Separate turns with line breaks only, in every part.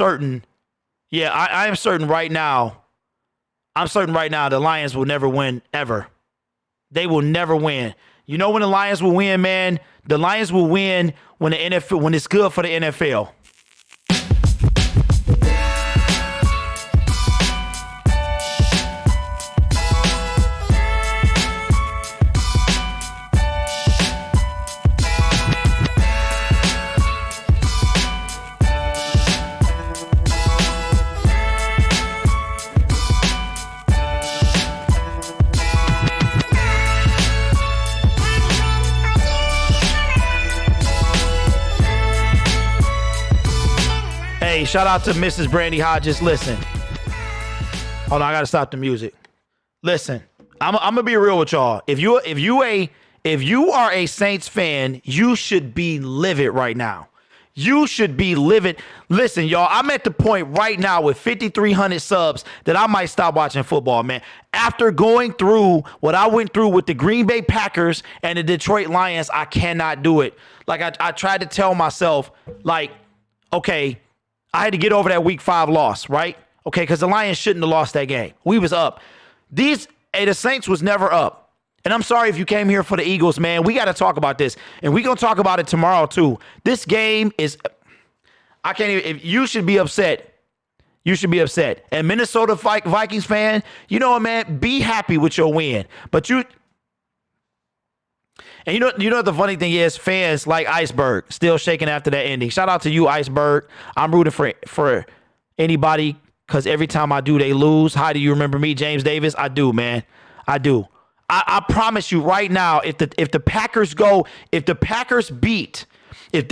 certain. Yeah, I am certain right now. I'm certain right now the Lions will never win ever. They will never win. You know when the Lions will win, man? The Lions will win when the NFL, when it's good for the NFL. Hey, shout out to Mrs. Brandy Hodges. Listen. Hold on, I gotta stop the music. Listen, I'm gonna be real with y'all. If you are a Saints fan, you should be livid right now. You should be livid. Listen, y'all, I'm at the point right now with 5,300 subs that I might stop watching football, man. After going through what I went through with the Green Bay Packers and the Detroit Lions, I cannot do it. Like I tried to tell myself, like, okay, I had to get over that week 5 loss, right? Okay, because the Lions shouldn't have lost that game. We was up. The Saints was never up. And I'm sorry if you came here for the Eagles, man. We got to talk about this. And we're going to talk about it tomorrow, too. This game is, I can't even, if you should be upset. You should be upset. And Minnesota Vikings fan, you know what, man? Be happy with your win. But and you know what the funny thing is? Fans like Iceberg still shaking after that ending. Shout out to you, Iceberg. I'm rooting for anybody because every time I do, they lose. How do you remember me, James Davis? I do, man. I do. I promise you right now, if the Packers beat the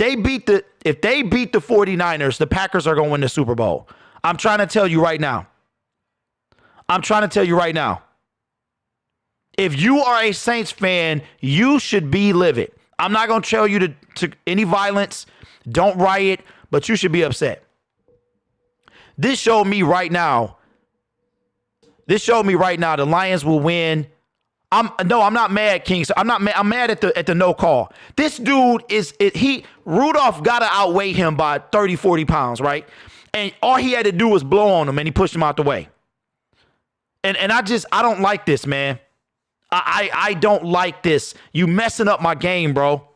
49ers, the Packers are going to win the Super Bowl. I'm trying to tell you right now. If you are a Saints fan, you should be livid. I'm not going to tell you to any violence. Don't riot, but you should be upset. This showed me right now the Lions will win. I'm not mad, King. I'm not mad. I'm mad at the no call. This dude Rudolph got to outweigh him by 30, 40 pounds, right? And all he had to do was blow on him, and he pushed him out the way. And I don't like this, man. I don't like this. You messing up my game, bro.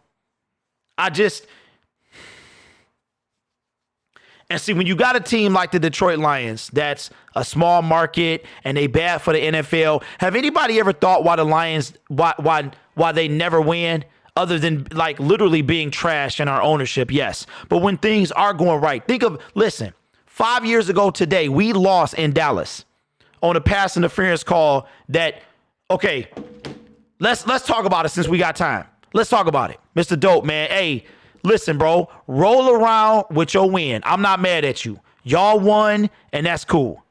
And see, when you got a team like the Detroit Lions, that's a small market and they bad for the NFL. Have anybody ever thought why the Lions, why they never win? Other than like literally being trash in our ownership, yes. But when things are going right, listen, 5 years ago today, we lost in Dallas on a pass interference call that, okay, let's talk about it since we got time. Let's talk about it. Mr. Dope, man. Hey, listen, bro, roll around with your win. I'm not mad at you. Y'all won, and that's cool.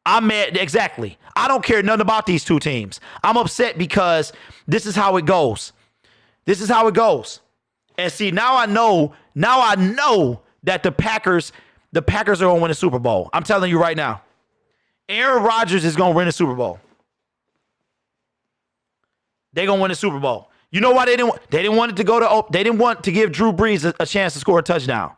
I'm mad. Exactly. I don't care nothing about these two teams. I'm upset because this is how it goes. This is how it goes. And see, now I know that the Packers are going to win the Super Bowl. I'm telling you right now. Aaron Rodgers is going to win the Super Bowl. They're going to win the Super Bowl. You know why they didn't want to give Drew Brees a chance to score a touchdown.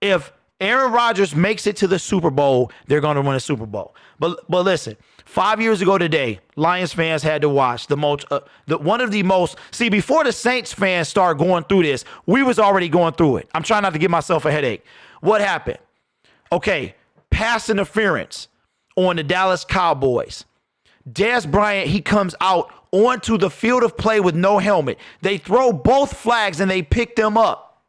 If Aaron Rodgers makes it to the Super Bowl, they're going to win a Super Bowl. But listen, 5 years ago today, Lions fans had to watch before the Saints fans start going through this, we was already going through it. I'm trying not to give myself a headache. What happened? Okay, pass interference on the Dallas Cowboys. Dez Bryant, he comes out onto the field of play with no helmet. They throw both flags and they pick them up.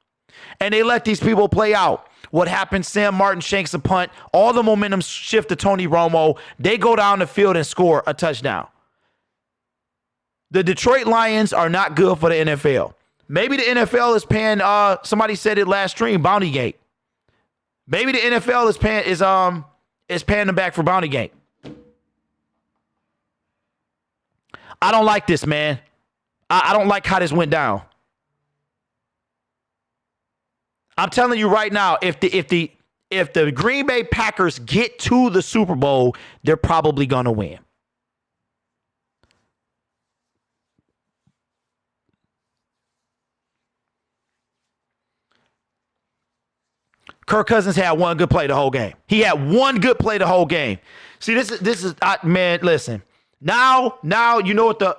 And they let these people play out. What happens? Sam Martin shanks a punt. All the momentum shift to Tony Romo. They go down the field and score a touchdown. The Detroit Lions are not good for the NFL. Maybe the NFL is paying, somebody said it last stream, Bountygate. Maybe the NFL is paying them back for Bountygate. I don't like this, man. I don't like how this went down. I'm telling you right now, if the Green Bay Packers get to the Super Bowl, they're probably going to win. Kirk Cousins had one good play the whole game. He had one good play the whole game. See, this is man, listen. Now you know what the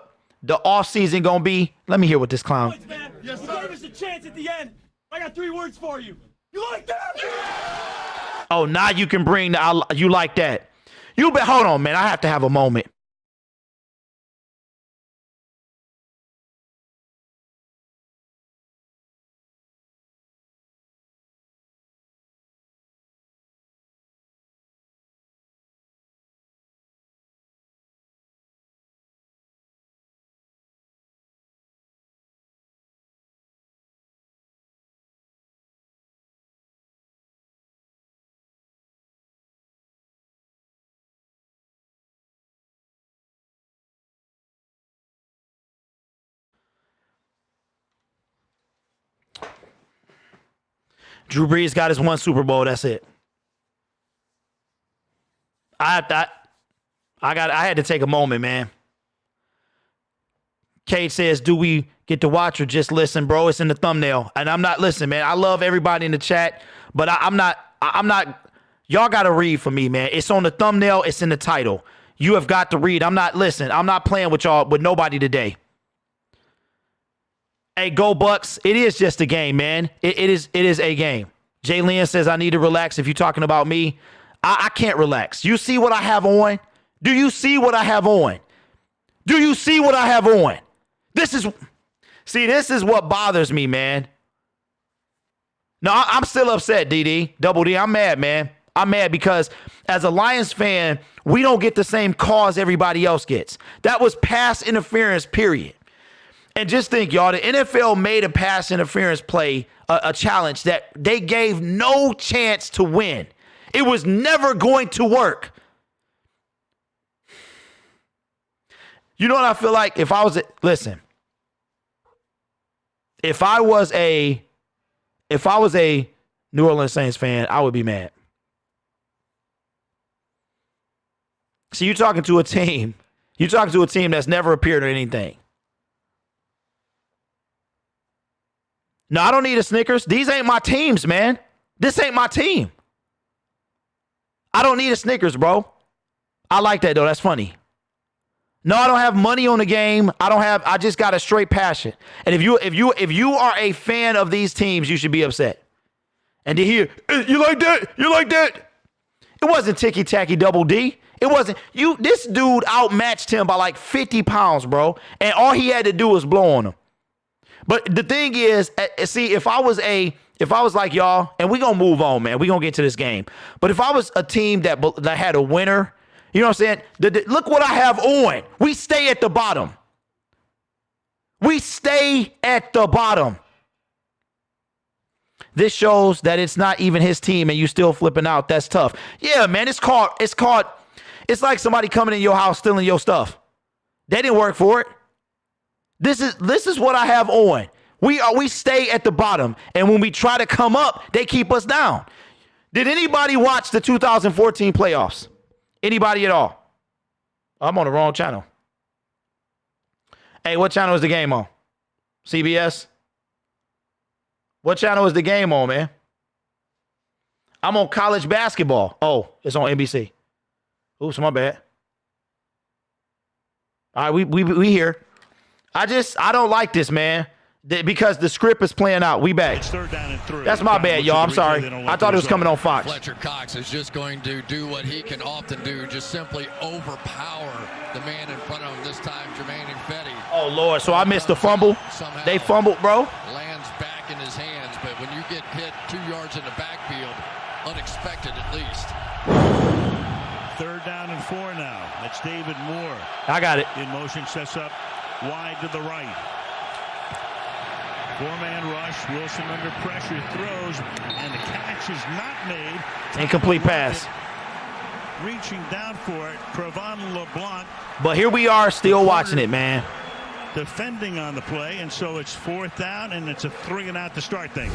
offseason going to be? Let me hear what this clown.
Yes, sir. You gave us a chance at the end. I got 3 words for you. You like that? Yeah!
Oh, now you can bring the you like that. Hold on, man. I have to have a moment. Drew Brees got his 1 Super Bowl. That's it. I had to take a moment, man. Cade says, do we get to watch or just listen, bro? It's in the thumbnail. And I'm not listening, man. I love everybody in the chat, but I'm not, y'all got to read for me, man. It's on the thumbnail. It's in the title. You have got to read. I'm not listening. I'm not playing with y'all, with nobody today. Hey, go Bucks. It is just a game, man. It is a game. Jay Lynn says, I need to relax. If you're talking about me, I can't relax. You see what I have on? Do you see what I have on? Do you see what I have on? This is what bothers me, man. No, I'm still upset, DD. Double D. I'm mad, man. I'm mad because as a Lions fan, we don't get the same calls everybody else gets. That was pass interference, period. And just think, y'all, the NFL made a pass interference play a challenge that they gave no chance to win. It was never going to work. You know what I feel like? If I was a New Orleans Saints fan, I would be mad. See, you're talking to a team that's never appeared in anything. No, I don't need a Snickers. These ain't my teams, man. This ain't my team. I don't need a Snickers, bro. I like that, though. That's funny. No, I don't have money on the game. I just got a straight passion. And if you are a fan of these teams, you should be upset. And to hear, you like that? You like that? It wasn't ticky-tacky double D. It wasn't. This dude outmatched him by like 50 pounds, bro. And all he had to do was blow on him. But the thing is, see, if I was like y'all, and we're going to move on, man. We're going to get to this game. But if I was a team that had a winner, you know what I'm saying? Look what I have on. We stay at the bottom. We stay at the bottom. This shows that it's not even his team and you still flipping out. That's tough. Yeah, man, it's like somebody coming in your house stealing your stuff. They didn't work for it. This is what I have on. We stay at the bottom, and when we try to come up, they keep us down. Did anybody watch the 2014 playoffs? Anybody at all? I'm on the wrong channel. Hey, what channel is the game on? CBS? What channel is the game on, man? I'm on college basketball. Oh, it's on NBC. Oops, my bad. All right, we here. I don't like this, man, because the script is playing out. We back.
It's 3rd down and 3.
That's my bad, y'all. I'm sorry. I thought it was coming on Fox.
Fletcher Cox is just going to do what he can often do, just simply overpower the man in front of him, this time Jermaine Infetti.
Oh, Lord. So I missed the fumble.
Somehow
they fumbled, bro.
Lands back in his hands, but when you get hit 2 yards in the backfield, unexpected at least.
3rd down and 4 now. That's David Moore.
I got it.
In motion, sets up wide to the right. 4-man rush. Wilson under pressure, throws, and the catch is not made.
Incomplete pass.
Reaching down for it, Crevan LeBlanc.
But here we are still watching it, man.
Defending on the play, and so it's 4th down, and it's a 3 and out to start things.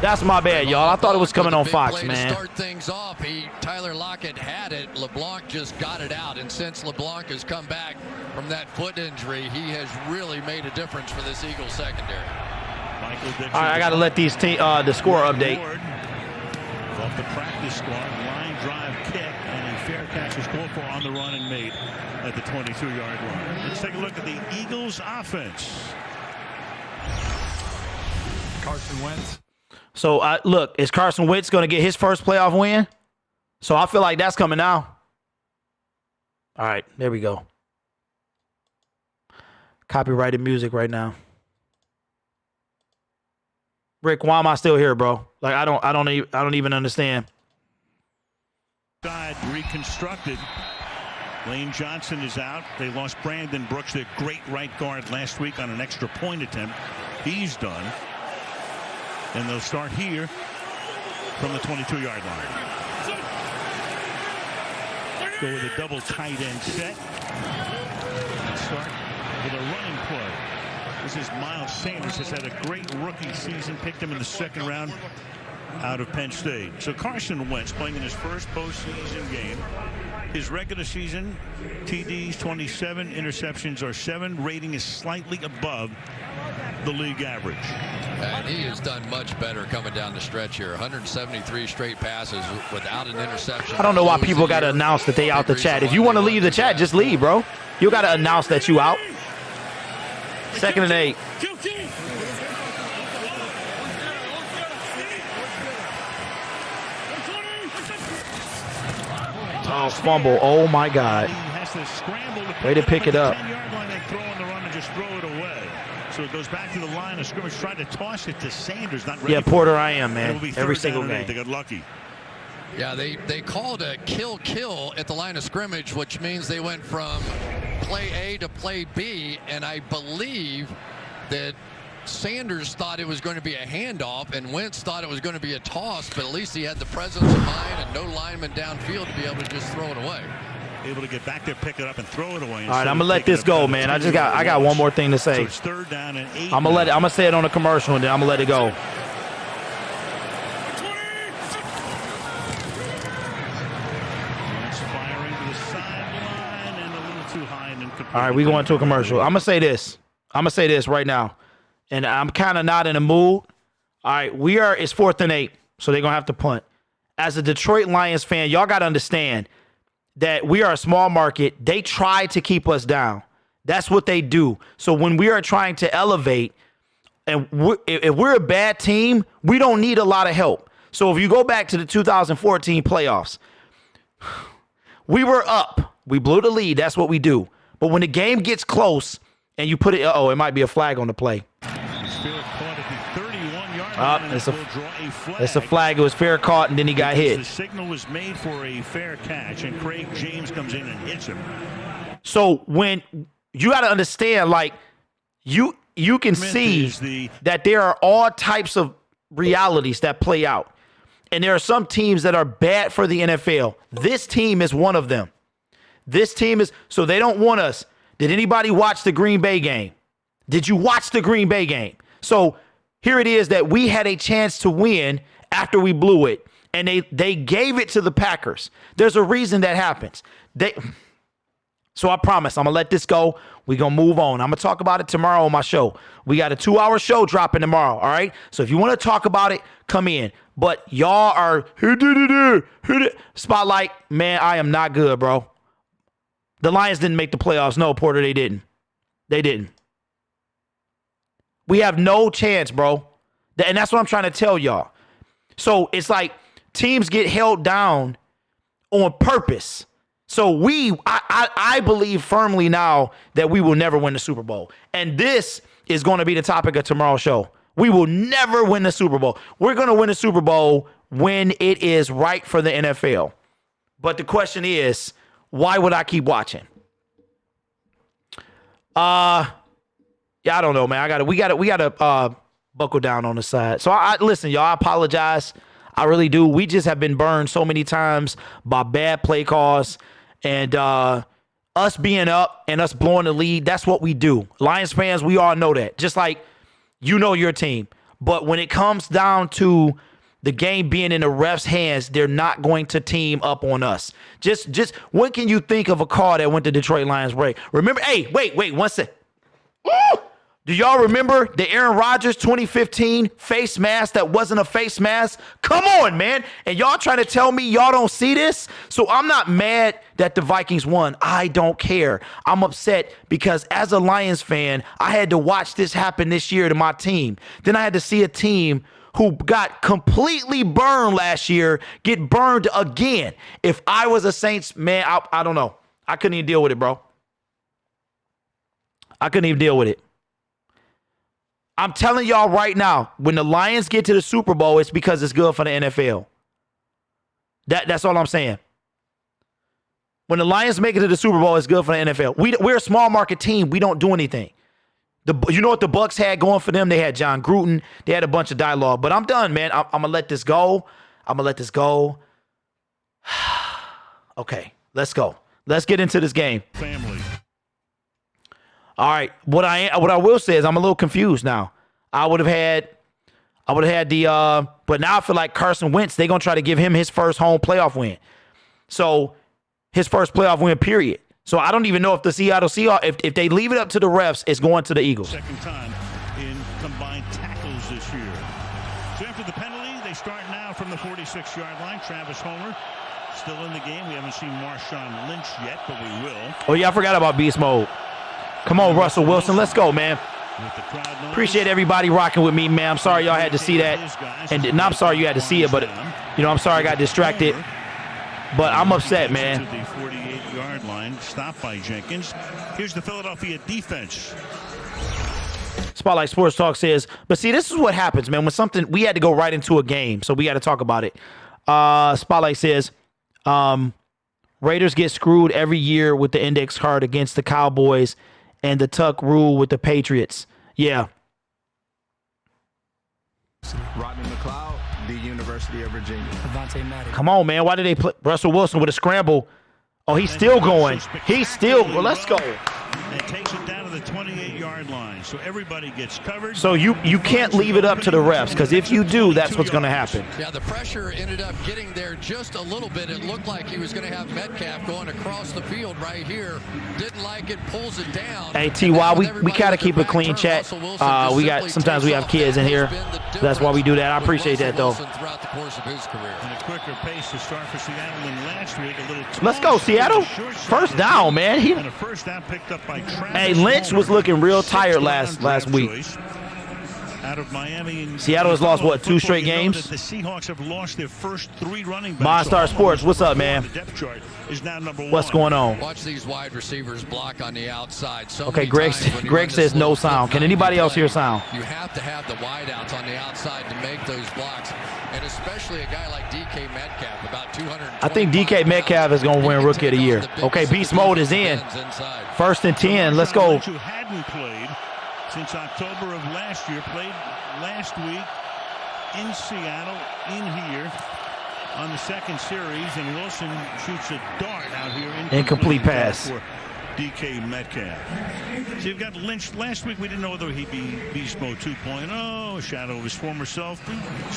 That's my bad, y'all. I thought it was coming on Fox, man.
To start things off, Tyler Lockett had it. LeBlanc just got it out, and since LeBlanc has come back from that foot injury, he has really made a difference for this Eagles secondary.
Michael Dixon.
All right, I got to let these the score update.
Off the practice squad, line drive kick, and a fair catch is called for on the run and made at the 22-yard line. Let's take a look at the Eagles' offense.
Carson Wentz.
So, look, is Carson Wentz going to get his first playoff win? So I feel like that's coming now. All right, there we go. Copyrighted music right now. Rick, why am I still here, bro? Like I don't even understand.
Side reconstructed. Lane Johnson is out. They lost Brandon Brooks, their great right guard, last week on an extra point attempt. He's done. And they'll start here from the 22-yard line. Go with a double tight end set. And start with a running play. This is Miles Sanders, has had a great rookie season. Picked him in the second round out of Penn State. So Carson Wentz playing in his first postseason game. His regular season TDs 27, interceptions are 7. Rating is slightly above the league average.
And he has done much better coming down the stretch here. 173 straight passes without an interception.
I don't know why people got to announce that they out the chat. If you want to leave the chat, just leave, bro. You got to announce that you out. 2nd and 8. Oh, fumble. Oh, my God. Way to pick it up.
So it goes back to the line of scrimmage, trying to toss it to Sanders. Not
yeah, Porter, I am, man. Every single game.
They got lucky.
Yeah, they called a kill at the line of scrimmage, which means they went from play A to play B, and I believe that Sanders thought it was going to be a handoff, and Wentz thought it was going to be a toss, but at least he had the presence of mind and no lineman downfield to be able to just throw it away.
Able to get back there, pick it up, and throw it away.
All right, I'm gonna let this go, man. I got one more thing to say.
So it's 3rd down and 8.
I'm gonna say it on a commercial, and then I'm gonna let it go. All right, we going to a commercial. I'm gonna say this. Right now, and I'm kind of not in a mood. All right, it's 4th and 8, so they're gonna have to punt. As a Detroit Lions fan, y'all gotta understand that we are a small market. They try to keep us down. That's what they do. So when we are trying to elevate, and if we're a bad team, we don't need a lot of help. So if you go back to the 2014 playoffs, we were up. We blew the lead. That's what we do. But when the game gets close and you put it, it might be a flag on the play. It's a flag. It was fair caught, and then he got hit.
The signal was made for a fair catch, and Craig James comes in and hits him.
So when you got to understand, like you can see that there are all types of realities that play out, and there are some teams that are bad for the NFL. This team is one of them. So they don't want us. Did anybody watch the Green Bay game? Did you watch the Green Bay game? So here it is that we had a chance to win after we blew it, and they gave it to the Packers. There's a reason that happens. So I promise I'm going to let this go. We're going to move on. I'm going to talk about it tomorrow on my show. We got a 2-hour show dropping tomorrow, all right? So if you want to talk about it, come in. But y'all are spotlight. Man, I am not good, bro. The Lions didn't make the playoffs. No, Porter, they didn't. We have no chance, bro. And that's what I'm trying to tell y'all. So it's like teams get held down on purpose. So I believe firmly now that we will never win the Super Bowl. And this is going to be the topic of tomorrow's show. We will never win the Super Bowl. We're going to win the Super Bowl when it is right for the NFL. But the question is, why would I keep watching? Yeah, I don't know, man. We gotta buckle down on the side. So listen, y'all, I apologize. I really do. We just have been burned so many times by bad play calls, and us being up and us blowing the lead. That's what we do. Lions fans, we all know that. Just like you know your team. But when it comes down to the game being in the refs' hands, they're not going to team up on us. Just when can you think of a call that went to Detroit Lions way? Remember, hey, wait, 1 second. Do y'all remember the Aaron Rodgers 2015 face mask that wasn't a face mask? Come on, man. And y'all trying to tell me y'all don't see this? So I'm not mad that the Vikings won. I don't care. I'm upset because as a Lions fan, I had to watch this happen this year to my team. Then I had to see a team who got completely burned last year get burned again. If I was a Saints, man, I don't know. I couldn't even deal with it, bro. I couldn't even deal with it. I'm telling y'all right now, when the Lions get to the Super Bowl, it's because it's good for the NFL. That's all I'm saying. When the Lions make it to the Super Bowl, it's good for the NFL. We're a small market team. We don't do anything. You know what the Bucs had going for them? They had John Gruden. They had a bunch of dialogue. But I'm done, man. I'm going to let this go. Okay, let's go. Let's get into this game.
Family.
All right. What I will say is I'm a little confused now. I would have had the but now I feel like Carson Wentz, they're gonna try to give him his first home playoff win. So his first playoff win, period. So I don't even know if the Seattle Seahawks, if they leave it up to the refs, it's going to the Eagles.
Second time in combined tackles this year. So after the penalty, they start now from the 46-yard line. Travis Homer still in the game. We haven't seen Marshawn Lynch yet, but we will.
Oh yeah, I forgot about beast mode. Come on, Russell Wilson. Let's go, man. Appreciate everybody rocking with me, man. I'm sorry y'all had to see that. And I'm sorry you had to see it, but, I'm sorry I got distracted. But I'm upset, man.
To the 48-yard line, stopped by Jenkins. Here's the Philadelphia defense.
Spotlight Sports Talk says, but see, this is what happens, man. When we had to go right into a game, so we got to talk about it. Spotlight says, Raiders get screwed every year with the index card against the Cowboys and the tuck rule with the Patriots. Yeah.
Rodney McCloud, the University of Virginia.
Come on, man. Why did they put Russell Wilson with a scramble? Oh, he's still going. Well, let's go.
And takes it down to the 28-yard line. So everybody gets covered.
So you can't leave it up to the refs, because if you do, that's what's going to happen.
Yeah, the pressure ended up getting there just a little bit. It looked like he was going to have Metcalf going across the field right here. Didn't like it, pulls it down.
Hey, T.Y., we got to keep a clean chat. Sometimes we have kids in here. That's why we do that. I appreciate that, though.
Throughout the course of his career. And a quicker pace to start for Seattle than last week.
Let's go, Seattle. First down, man.
And a first down picked up by Travis.
Hey, Lynch was looking real tired last week.
Out of Miami,
Seattle has lost, what, 2 straight games?
The Seahawks have lost their first 3 running backs.
MONSTAR Sports, what's up, man?
The depth chart is now number 1.
What's going on?
Watch these wide receivers block on the outside.
Okay, Greg says no sound. Can anybody else hear sound?
You have to have the wideouts on the outside to make those blocks, and especially a guy like DK Metcalf, about 200.
I think DK Metcalf is going to win Rookie of the Year. Okay, beast mode is in. First and 10. Let's go.
Who hadn't played since October of last year, played last week in Seattle, in here on the second series, and Wilson shoots a dart out here.
Incomplete pass.
For DK Metcalf. So you've got Lynch. Last week we didn't know whether he'd be Beast Mode 2.0, a shadow of his former self.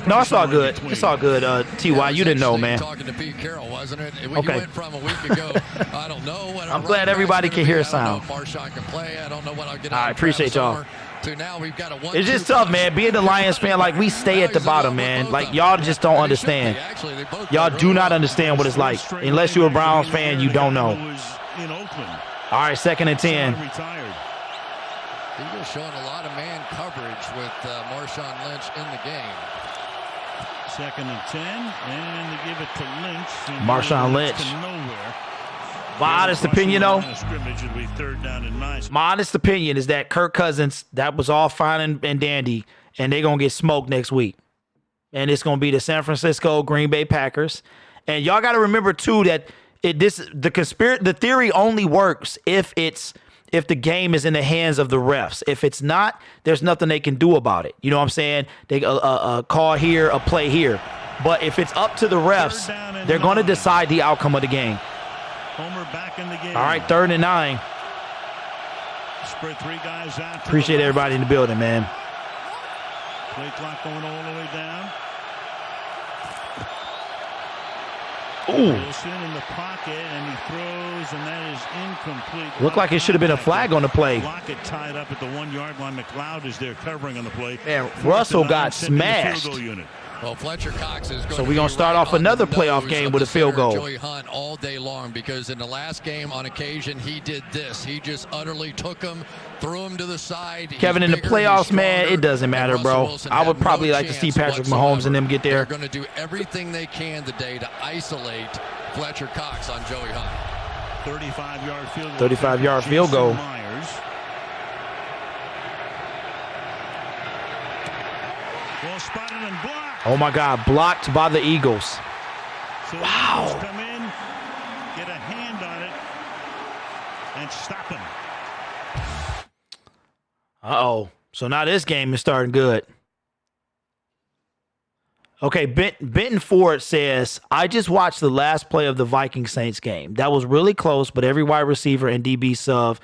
No, it's all good. It's all good, T.Y. You didn't know, man.
Talking to Pete Carroll, wasn't it?
Okay.
You went from a week ago, I don't know.
I'm glad everybody can hear sound.
I don't know if Marshawn can play. I don't know what I'll get out
I
of
appreciate
Travis
y'all.
Homer. So now we've got a
It's just tough, man. Being the Lions fan, like, we stay at the bottom, man. Like, y'all just don't understand. Y'all do not understand what it's like. Unless you're a Browns fan, you don't know. All right, second and 10.
Eagles showing a lot of man coverage with Marshawn Lynch in the game.
Second and 10, and they give it to Lynch.
Marshawn Lynch. My honest opinion, though, my honest opinion is that Kirk Cousins, that was all fine and dandy, and they're going to get smoked next week. And it's going to be the San Francisco Green Bay Packers. And y'all got to remember, too, that the theory only works if the game is in the hands of the refs. If it's not, there's nothing they can do about it. You know what I'm saying? They a call here, a play here. But if it's up to the refs, they're going to decide the outcome of the game.
Homer back in the game.
All right, 3rd and 9.
Spread 3 guys out.
Appreciate everybody in the building, man.
Play clock going all the way down.
Ooh.
Wilson in the pocket, and he throws, and that is incomplete.
Looked like it should have been a flag on the play.
Lockett tied up at the 1-yard line. McLeod is there covering on the play.
Man, Russell got smashed.
Well, Fletcher Cox is going
So we're going to start off another playoff game with a field goal.
Joey Hunt all day long, because in the last game on occasion he did this. He just utterly took him, threw him to the side.
Kevin, in the playoffs, man, it doesn't matter, bro. I would probably like to see Patrick Mahomes and them get there.
They're going to do everything they can today to isolate Fletcher Cox on Joey Hunt.
35-yard field goal.
35-yard field goal.
Myers. Well spotted and blocked.
Oh, my God. Blocked by the Eagles.
So
Wow.
the Eagles come in, get a hand on it, and stop him.
Uh-oh. So now this game is starting good. Okay, Benton Ford says, I just watched the last play of the Vikings-Saints game. That was really close, but every wide receiver and DB sub,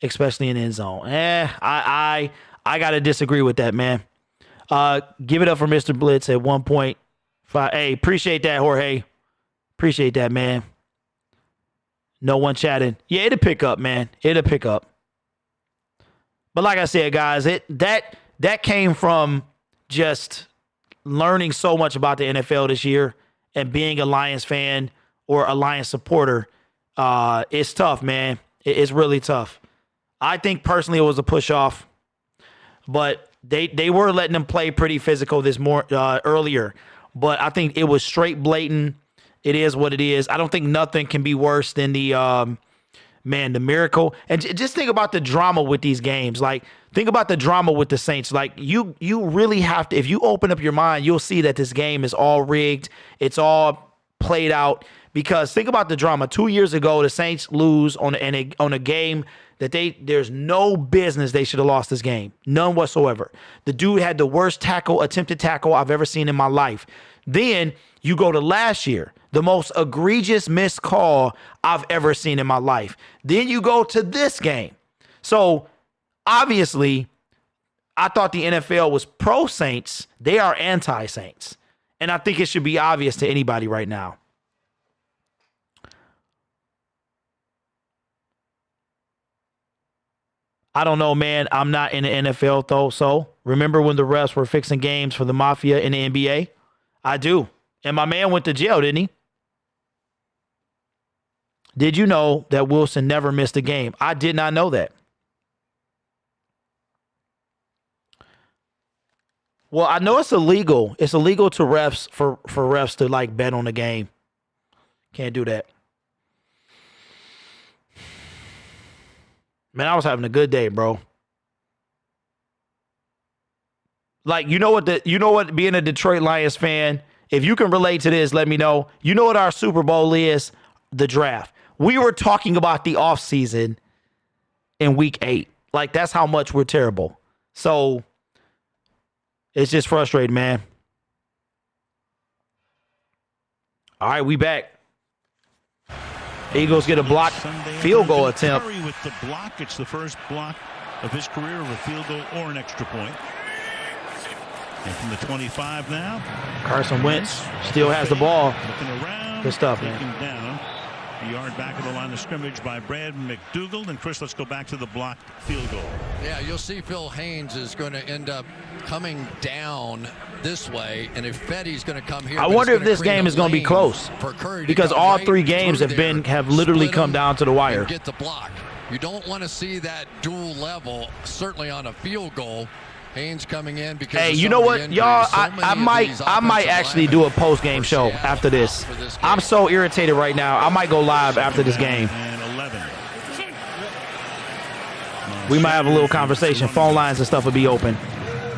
especially in the end zone. I got to disagree with that, man. Give it up for Mr. Blitz at 1.5. Hey, appreciate that, Jorge. Appreciate that, man. No one chatting. Yeah, it'll pick up, man. It'll pick up. But like I said, guys, that came from just learning so much about the NFL this year and being a Lions fan or a Lions supporter. It's tough, man. It's really tough. I think personally it was a push off, but they were letting them play pretty physical earlier. But I think it was straight blatant. It is what it is. I don't think nothing can be worse than the miracle. And just think about the drama with these games. Like, think about the drama with the Saints. Like, you really have to, if you open up your mind, you'll see that this game is all rigged. It's all played out. Because think about the drama. 2 years ago, the Saints lose on a game that there's no business they should have lost this game. None whatsoever. The dude had the worst attempted tackle I've ever seen in my life. Then you go to last year, the most egregious missed call I've ever seen in my life. Then you go to this game. So obviously, I thought the NFL was pro-Saints. They are anti-Saints. And I think it should be obvious to anybody right now. I don't know, man. I'm not in the NFL, though. So remember when the refs were fixing games for the Mafia in the NBA? I do. And my man went to jail, didn't he? Did you know that Wilson never missed a game? I did not know that. Well, I know it's illegal. It's illegal to refs for refs to like bet on the game. Can't do that. Man, I was having a good day, bro. Like, you know what, being a Detroit Lions fan, if you can relate to this, let me know. You know what our Super Bowl is? The draft. We were talking about the offseason in week 8. Like, that's how much we're terrible. So, it's just frustrating, man. All right, we back. Eagles get a blocked field goal attempt.
Curry with the block. It's the first block of his career of a field goal or an extra point. And from the 25 now,
Carson Wentz still has the ball.
Looking around.
Good stuff, man.
Taken down. A yard back of the line of scrimmage by Brad McDougal. And Chris, let's go back to the blocked field goal.
Yeah, you'll see Phil Haynes is going to end up coming down this way, and if Fetty's going to come here,
I wonder if this game is going to be close, because all 3 games have literally come down to the wire.
Get the block. You don't want to see that dual level, certainly on a field goal. Haynes coming in because
hey, you know what, y'all? I might actually do a post game show after this. I'm so irritated right now. I might go live after this game. We might have a little conversation. Phone lines and stuff will be open.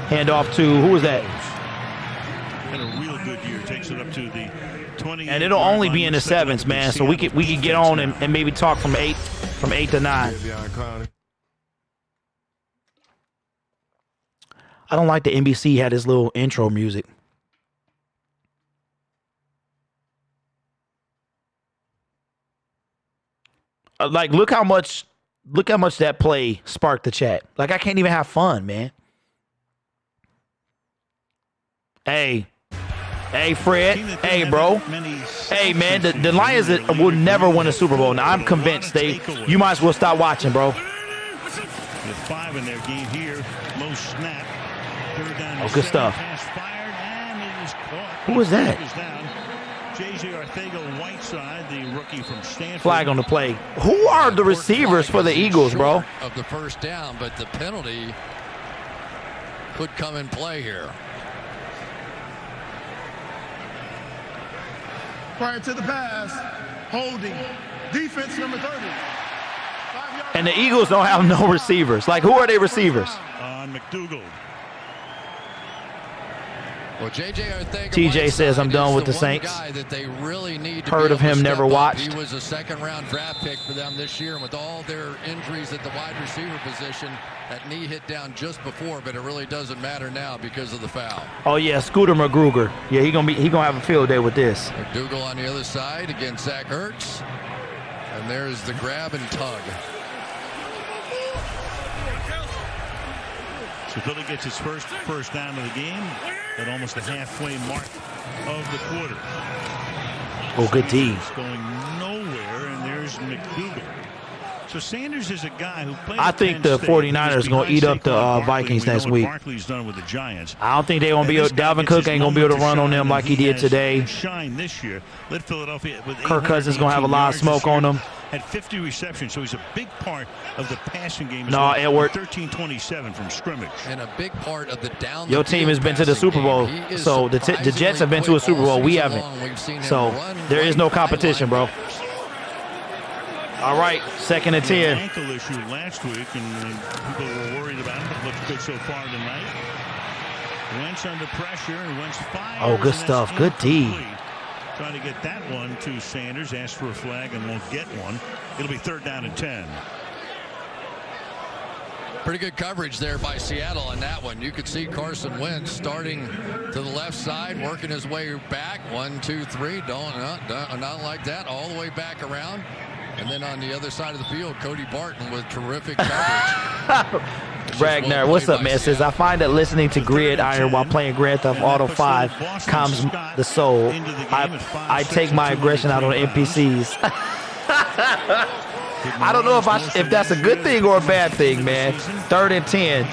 Hand off to who is that?
Had a real good year. Takes it up to the 20.
And it'll only be in the 7s, man. So we could get on and maybe talk from 8 to 9. I don't like the NBC had his little intro music. Like, look how much that play sparked the chat. Like, I can't even have fun, man. Hey, Hey, Fred. Hey, bro. Hey, man, the Lions will never win a Super Bowl. Now, I'm convinced you might as well stop watching, bro.
With 5 in their game here. Low snap. Third down.
Oh, good stuff.
Pass fired, and it is caught.
Who was that?
J.J. Arcega-Whiteside, the rookie from Stanford.
Flag on the play. Who are the receivers for the Eagles, bro?
Of the first down, but the penalty could come in play here.
Prior to the pass, holding, defense number 30.
And the Eagles don't have no receivers. Like, who are they receivers?
On McDougal.
Well,
TJ says I'm done with the Saints.
Guy that they really need to
Heard of him, never watched.
He was a second-round draft pick for them this year, and with all their injuries at the wide receiver position, that knee hit down just before, but it really doesn't matter now because of the foul.
Oh yeah, Scooter McGruger. Yeah, he gonna have a field day with this.
McDougal on the other side against Zach Ertz, and there's the grab and tug.
So Philly gets his first down of the game at almost the halfway mark of the quarter.
Oh, good D.
It's going nowhere, and there's McDougal. So Sanders is a guy who played.
I think the 49ers going to eat up the Vikings next week.
Barkley's done with the Giants.
I don't think they're going to be able, Dalvin Cook ain't going to be able to run on them like he did today.
Shine this year. Led Philadelphia with
Kirk Cousins going to have a lot of smoke on him.
Had 50 receptions, so he's a big part of the passing game.
No, Edward.
13-27 from scrimmage.
And a big part of the down.
Your team has been to the Super Bowl, so the Jets have been to a Super Bowl. We haven't. So there is no competition, bro. All right, 2nd and 10.
Ankle issue last week, and people were worried about it. It looks good so far tonight. Wentz under pressure, and Wentz fires.
Oh, good stuff. Good D.
Trying to get that one to Sanders. Asked for a flag and won't get one. It'll be 3rd down and 10.
Pretty good coverage there by Seattle on that one. You could see Carson Wentz starting to the left side, working his way back. 1, 2, 3. Not like that. All the way back around. And then on the other side of the field, Cody Barton with terrific coverage.
Ragnar, what's up, man? Says, I find that listening to Gridiron while playing Grand Theft Auto 5 calms the soul. I take my aggression out on NPCs. I don't know if that's a good thing or a bad thing, man. 3rd and 10.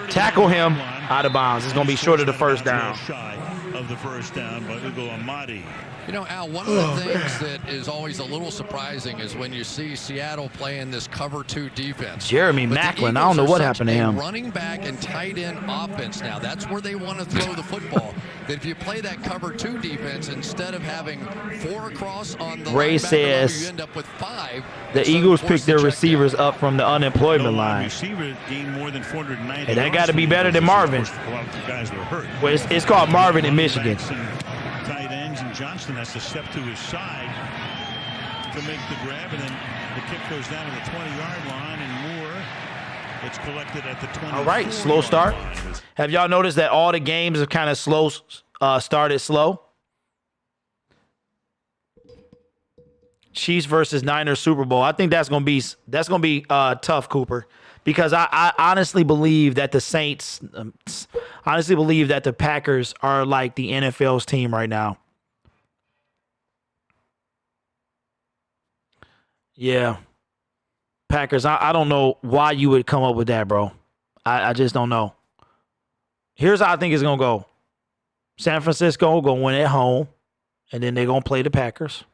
Tackle him out of bounds. It's going to be short of the first down.
Of the first down by Ugo Amadi.
You know, Al, one of the things that is always a little surprising is when you see Seattle playing this cover 2 defense.
Jeremy Maclin, I don't know what happened to him.
Running back and tight end offense now. That's where they want to throw the football. That if you play that cover 2 defense, instead of having 4 across on the
Ray says
level, you end up with 5.
the Eagles picked their receivers up from the unemployment line. Hey, that got to be better than Marvin. Well, it's called Marvin in Michigan.
Tight ends, and Johnston has to step to his side to make the grab, and then the kick goes down to the 20-yard line, and Moore gets collected at the 20.
All right, slow start. Have y'all noticed that all the games have kind of started slow? Chiefs versus Niners Super Bowl. I think that's gonna be tough, Cooper, because I honestly believe that the Saints, honestly believe that the Packers are like the NFL's team right now. Yeah, Packers. I don't know why you would come up with that, bro. I just don't know. Here's how I think it's gonna go. San Francisco gonna win at home, and then they're gonna play the Packers.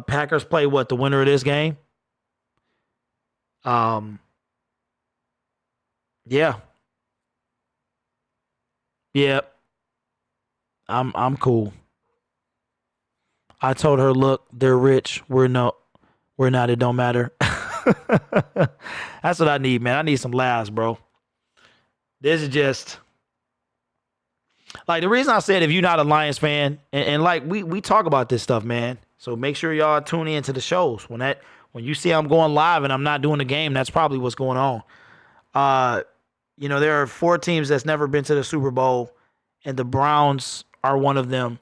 Packers play what, the winner of this game? Yeah. Yeah. I'm cool. I told her, look, they're rich. We're not, it don't matter. That's what I need, man. I need some laughs, bro. This is just like the reason I said if you're not a Lions fan, and like we talk about this stuff, man. So make sure y'all tune in to the shows. When you see I'm going live and I'm not doing the game, that's probably what's going on. You know, there are 4 teams that's never been to the Super Bowl, and the Browns are one of them.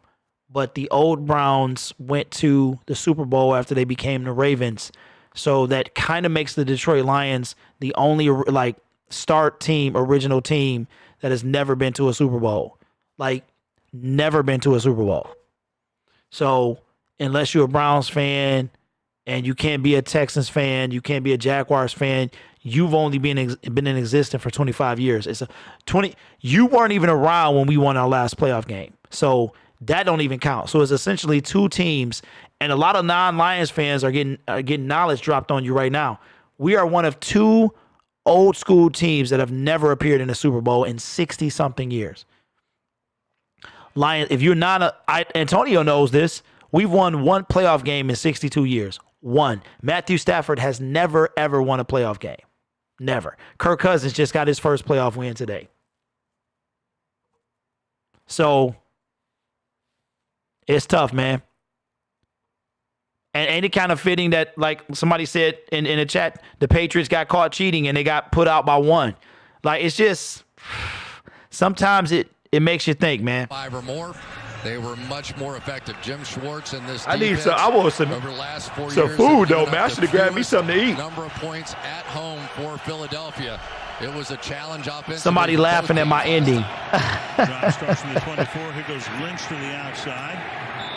But the old Browns went to the Super Bowl after they became the Ravens. So that kind of makes the Detroit Lions the only like original team that has never been to a Super Bowl. Like, never been to a Super Bowl. So, unless you're a Browns fan and you can't be a Texans fan, you can't be a Jaguars fan, you've only been in existence for 25 years. You weren't even around when we won our last playoff game. So, that don't even count. So, it's essentially two teams, and a lot of non-Lions fans are getting knowledge dropped on you right now. We are one of two old school teams that have never appeared in a Super Bowl in 60-something years. Lions, if you're not Antonio knows this, we've won one playoff game in 62 years. One. Matthew Stafford has never, ever won a playoff game. Never. Kirk Cousins just got his first playoff win today. So, it's tough, man. And ain't it kind of fitting that, like somebody said in the chat, the Patriots got caught cheating and they got put out by one. Like, it's just, sometimes it makes you think, man.
5 or more, they were much more effective. Jim Schwartz in this
I
defense,
want some
over the last 4
some
years,
food,
have
though,
given
man. I
up
should have
the
grabbed me
fewest
something to eat.
Number of points at home for Philadelphia. It was a challenge offensively.
Somebody laughing at my ending.
Drive starts from the 24. Here goes Lynch to the outside.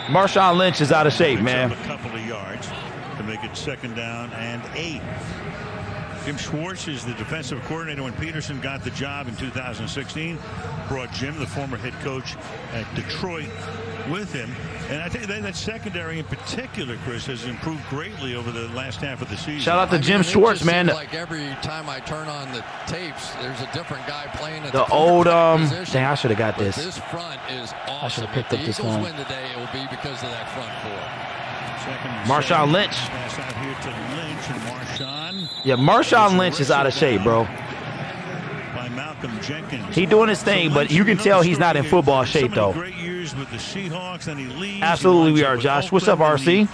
Marshawn Lynch is out of shape,
Picks up
man.
a couple of yards to make it 2nd down and 8. Jim Schwartz is the defensive coordinator when Peterson got the job in 2016. Brought Jim, the former head coach at Detroit, with him. And I think that secondary in particular, Chris, has improved greatly over the last half of the season.
Shout out to Jim Schwartz, man.
Like every time I turn on the tapes, there's a different guy playing at
The old, dang, I should have got this.
This front is awesome.
I should have picked
if
up
the
this
Eagles
one.
win today, it will be because of that front four.
Marshawn Lynch.
Pass out here to Lynch and Marshawn.
Yeah, Marshawn Lynch is out of shape, bro.
By Malcolm Jenkins.
He doing his thing, but you can tell he's not in football shape, though.
Great years with the Seahawks, and he leaves.
Absolutely we are, Josh. What's up, RC?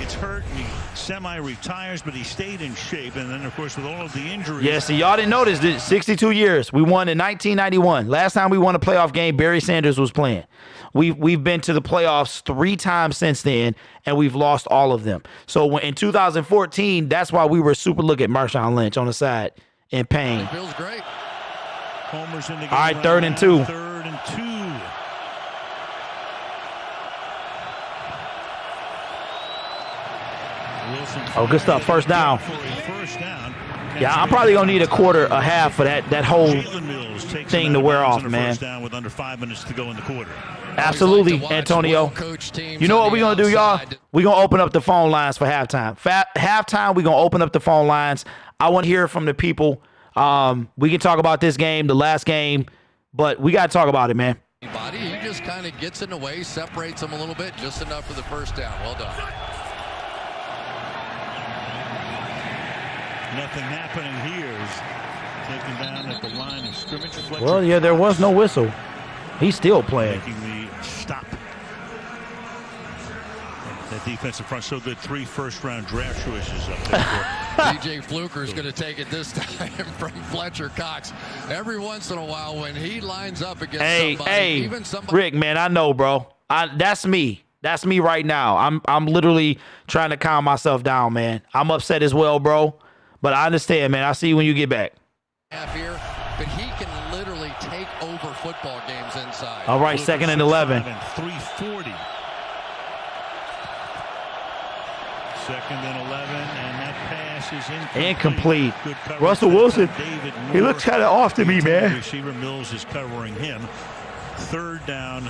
It's hurt. He semi-retires, but he stayed in shape. And then, of course, with all of the injuries.
Yeah, see, y'all didn't notice this. 62 years. We won in 1991. Last time we won a playoff game, Barry Sanders was playing. We've been to the playoffs 3 times since then, and we've lost all of them. So in 2014, that's why we were super look at Marshawn Lynch on the side in pain.
It feels great.
Homers in the game.
All right, 3rd and 2.
3rd and 2.
Oh, good stuff. First down.
First down.
Yeah, I'm probably going to need a half for that whole thing to wear off, man.
Down with under 5 minutes to go in the quarter.
Absolutely, Antonio. You know what we're going to do, y'all? We're going to open up the phone lines for halftime. Halftime, we're going to open up the phone lines. I want to hear from the people. We can talk about this game, the last game, but we got to talk about it, man.
He just kind of gets in the way, separates him a little bit, just enough for the first down. Well done.
Nothing happening here. Taken down at the line of scrimmage. Fletcher
Well, yeah, there was no whistle. He's still playing.
making the stop. That defensive front so good. 3 first-round draft choices up there.
DJ Fluker's going to take it this time from Fletcher Cox. Every once in a while when he lines up against somebody,
Rick, man, I know, bro. That's me. That's me right now. I'm literally trying to calm myself down, man. I'm upset as well, bro. But I understand, man. I'll see you when you get back.
Here, but he can literally take over football games inside.
All right, 2nd and 11.
340. 2nd and 11, and that pass is
Incomplete.
Good coverage.
Russell Wilson,
David
he
Moore.
looks kind of off to me, man.
Receiver Mills is covering him. 3rd down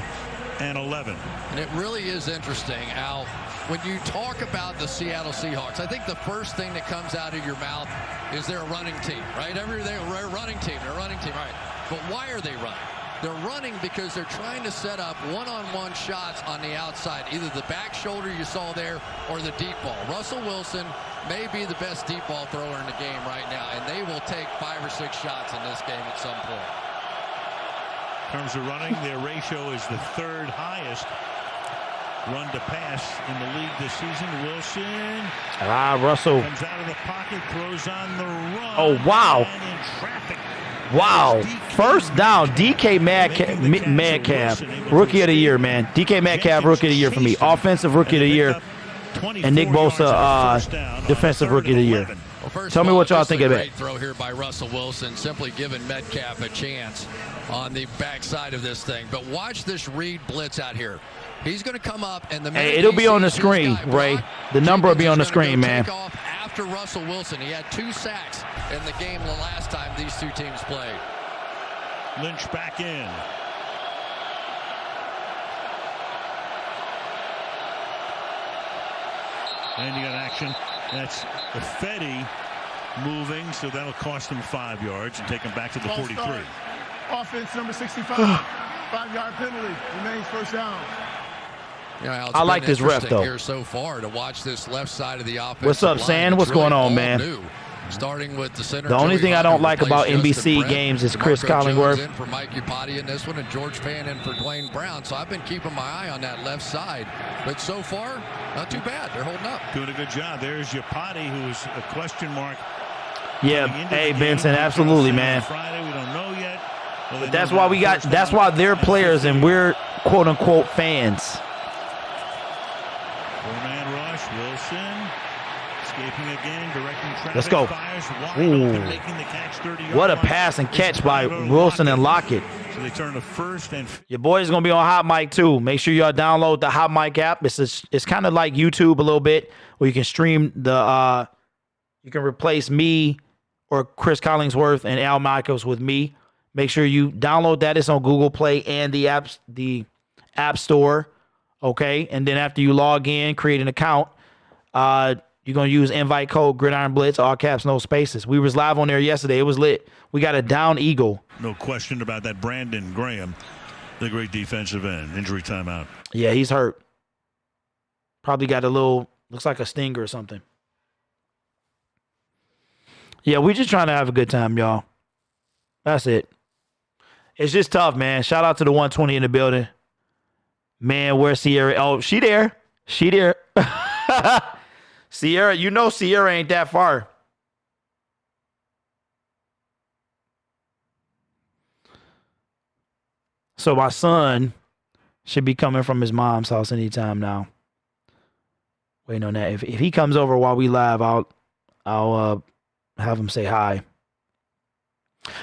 and 11.
And it really is interesting, Al, when you talk about the Seattle Seahawks, I think the first thing that comes out of your mouth is they're a running team, right? They're a running team, right? But why are they running? They're running because they're trying to set up one-on-one shots on the outside, either the back shoulder you saw there or the deep ball. Russell Wilson may be the best deep ball thrower in the game right now, and they will take 5 or 6 shots in this game at some point.
In terms of running, their ratio is the 3rd highest run to pass in the league this season. Wilson
Russell.
comes out of the pocket, throws on the run.
Oh, wow.
And in traffic.
Wow. First down, DK Metcalf, Rookie of the Year, man. DK Metcalf, Rookie of the Year for me. Offensive Rookie of the Year. And Nick Bosa, Defensive Rookie of the Year.
Well,
Tell me what y'all think of it.
Great throw here by Russell Wilson, simply giving Metcalf a chance. on the backside of this thing. But watch this read blitz out here. He's going to come up, and the
hey, it'll be on the screen, Ray. The number will be on the screen, man.
Take off after Russell Wilson. He had 2 sacks in the game the last time these two teams played.
Lynch back in. And you got action. That's Fetty moving, so that'll cost him 5 yards and take him back to the 43.
Offense number 65. 5-yard penalty. Remains first down.
You know,
I like this ref, though.
Here so far to watch this left side of the offense.
What's up, San? What's going on, man?
New. Starting with the center.
The only thing I don't like about NBC games is Chris Collingworth.
In for Mike Upati in this one, and George Pan in for Dwayne Brown. So I've been keeping my eye on that left side. But so far, not too bad. They're holding up.
Doing a good job. There's Upati, who is a question mark.
Yeah, hey, Benson, absolutely, man.
Friday, we don't know yet. Well,
but that's why that's why they're players and we're quote unquote fans.
4-man rush. Wilson escaping again, directing traffic.
Let's go. What a pass and catch by Wilson and Lockett.
So they turn to first and
your boy's gonna be on Hot Mic too. Make sure y'all download the Hot Mic app. It's kind of like YouTube a little bit, where you can stream the you can replace me or Chris Collingsworth and Al Michaels with me. Make sure you download that. It's on Google Play and the App Store. Okay, and then after you log in, create an account, you're gonna use invite code Gridiron Blitz, all caps, no spaces. We was live on there yesterday. It was lit. We got a down eagle.
No question about that. Brandon Graham, the great defensive end, injury timeout.
Yeah, he's hurt. Probably got a little, looks like a stinger or something. Yeah, we just trying to have a good time, y'all. That's it. It's just tough, man. Shout out to the 120 in the building. Man, where's Sierra? Oh, she there. She there. Sierra, you know Sierra ain't that far. So my son should be coming from his mom's house anytime now. Waiting on that. If he comes over while we live, I'll have him say hi.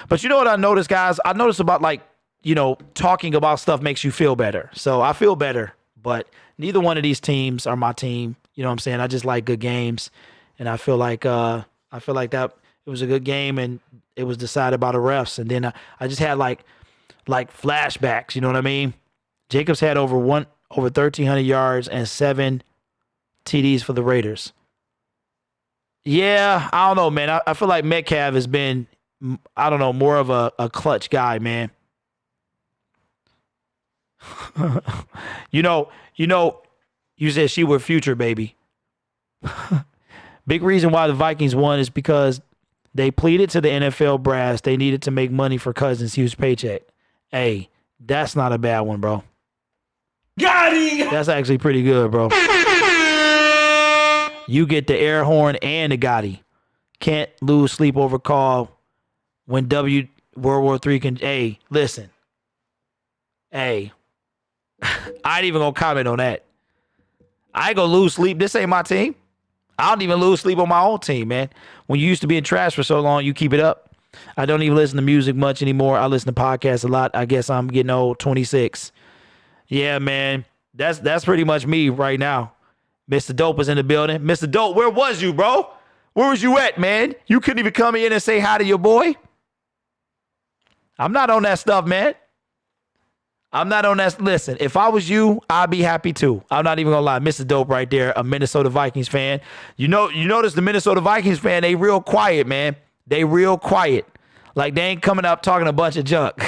But you know what I noticed, guys? I noticed about, like, you know, talking about stuff makes you feel better. So I feel better, but neither one of these teams are my team. You know what I'm saying? I just like good games, and I feel like that it was a good game, and it was decided by the refs. And then I just had like flashbacks. You know what I mean? Jacobs had over 1,300 yards and 7 TDs for the Raiders. Yeah, I don't know, man. I feel like Metcalf has been, I don't know, more of a clutch guy, man. You said she were future, baby. Big reason why the Vikings won is because they pleaded to the NFL brass they needed to make money for Cousins' huge paycheck. Hey, that's not a bad one, bro.
Got him!
That's actually pretty good, bro. You get the air horn and the Gotti. Can't lose sleep over call when World War III can. Hey, listen. Hey, I ain't even gonna comment on that. I ain't gonna lose sleep. This ain't my team. I don't even lose sleep on my own team, man. When you used to be in trash for so long, you keep it up. I don't even listen to music much anymore. I listen to podcasts a lot. I guess I'm getting old, 26. Yeah, man. That's pretty much me right now. Mr. Dope is in the building. Mr. Dope, where was you, bro? Where was you at, man? You couldn't even come in and say hi to your boy? I'm not on that stuff, man. I'm not on that. Listen, if I was you, I'd be happy too. I'm not even gonna lie. Mr. Dope right there, a Minnesota Vikings fan. You notice the Minnesota Vikings fan, they real quiet, man. They real quiet. Like they ain't coming up talking a bunch of junk.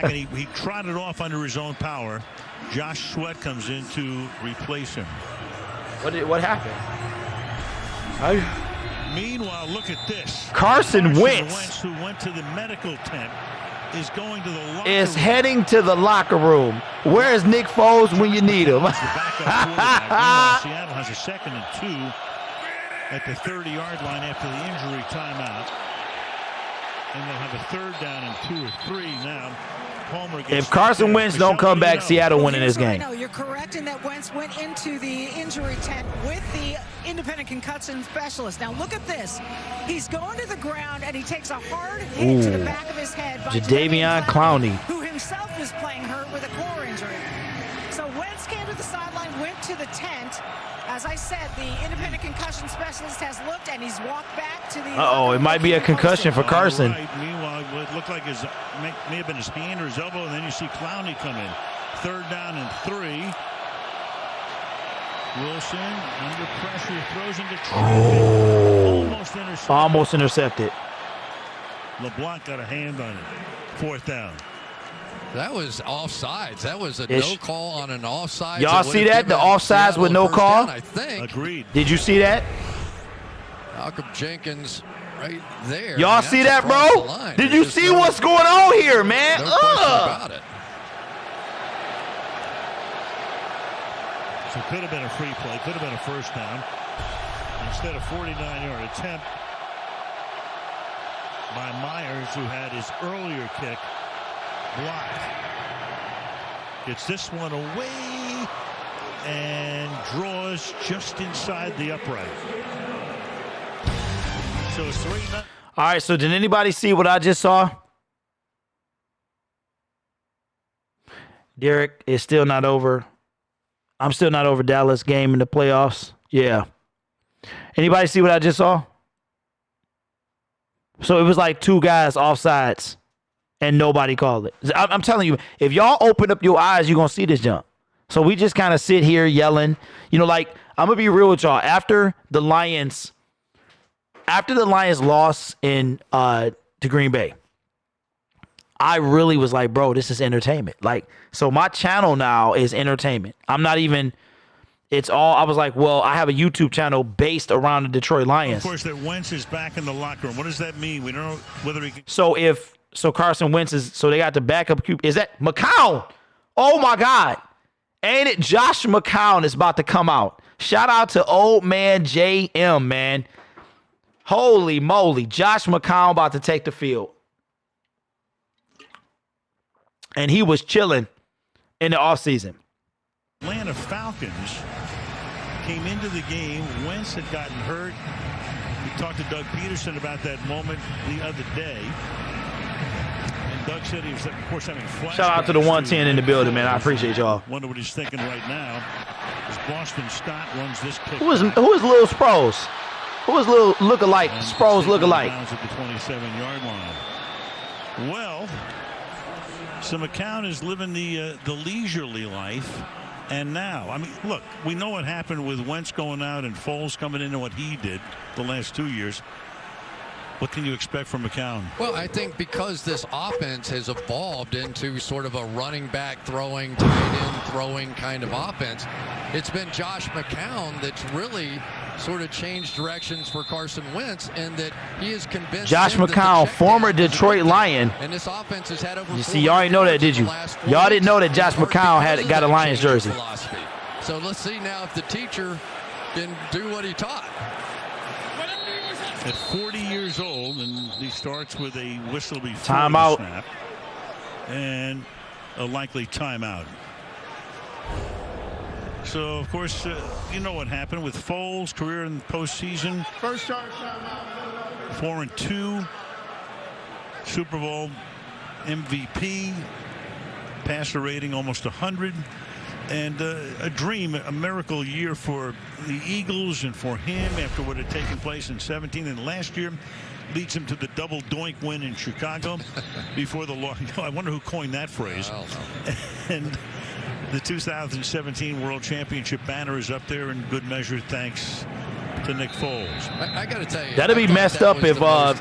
He trotted off under his own power. Josh Sweat comes in to replace him.
What happened?
Meanwhile, look at this.
Carson Wentz,
who went to the medical tent, is going to the locker
is
room.
heading to the locker room. Where is Nick Foles when you need him?
Seattle has a 2nd and 2 at the 30-yard line after the injury timeout. And they'll have a 3rd down and 2 or 3 now Homer
If
gets
Carson
there.
Wentz don't come back, Seattle winning this
Here's what I
game.
know. You're correct in that Wentz went into the injury tent with the independent concussion specialist. Now look at this. He's going to the ground and he takes a hard hit to the back of his head by
Jadeveon Clowney.
who himself is playing hurt with a core injury. So Wentz came to the sideline, went to the tent. As I said, the independent concussion specialist has looked and he's walked back to the.
It might be a concussion for Carson.
Right. Meanwhile, it looked like his may have been his hand or his elbow, and then you see Clowney come in. 3rd down and 3. Wilson under pressure throws into traffic.
Almost intercepted.
LeBlanc got a hand on it. 4th down.
That was offsides. That was a no call on an offside.
Y'all see that? The offsides with no call?
I think.
Agreed.
Did you see that?
Malcolm Jenkins right there.
Y'all see that, bro? Did you see what's going on here, man?
No question about it.
So it could have been a free play. Could have been a 1st down. Instead of 49-yard attempt by Myers, who had his earlier kick blocked. Gets this one away and draws just inside the upright. So it's 3-0.
All right, so did anybody see what I just saw? Derek, it's still not over. I'm still not over Dallas game in the playoffs. Yeah. Anybody see what I just saw? So it was like 2 guys offsides, and nobody called it. I'm telling you, if y'all open up your eyes, you're going to see this jump. So we just kind of sit here yelling. You know, like, I'm going to be real with y'all. After the Lions lost to Green Bay, I really was like, bro, this is entertainment. Like, so my channel now is entertainment. I'm not even, it's all, I was like, well, I have a YouTube channel based around the Detroit Lions.
Of course, that Wentz is back in the locker room. What does that mean? We don't know whether he can.
So Carson Wentz is, so they got the backup QB. Is that McCown? Oh my God. Ain't it Josh McCown is about to come out. Shout out to old man JM, man. Holy moly. Josh McCown about to take the field. And he was chilling in the offseason.
Atlanta Falcons came into the game. Wentz had gotten hurt. We talked to Doug Peterson about that moment the other day. And Doug said he was, of course, having flashbacks.
Shout out to the 110 in the building, man. I appreciate y'all.
Wonder what he's thinking right now as Boston Scott runs this kick.
Who is Lil Sproles? Who is Lil look-alike? Sproles look-alike.
At the 27-yard line. Well, so McCown is living the leisurely life. And now, I mean, look, we know what happened with Wentz going out and Foles coming into what he did the last 2 years. What can you expect from McCown?
Well, I think because this offense has evolved into sort of a running back throwing, tight end throwing kind of offense, it's been Josh McCown that's really sort of changed directions for Carson Wentz, and that he is convinced.
Josh McCown, former Detroit Lion.
And this offense has had over.
You see, y'all didn't know that, did you? Y'all didn't know that Josh McCown had got a Lions jersey.
Philosophy. So let's see now if the teacher can do what he taught.
At 40 years old, and he starts with a whistle before
timeout.
The snap, and a likely timeout. So, of course, you know what happened with Foles' career in the postseason.
First charge timeout.
4-2, Super Bowl MVP, passer rating almost 100, and a dream, a miracle year for the Eagles and for him after what had taken place in 17 and last year. Leads him to the double doink win in Chicago before the law. I wonder who coined that phrase. And the 2017 World Championship banner is up there in good measure thanks to Nick Foles.
I got to tell you,
that'll be messed up if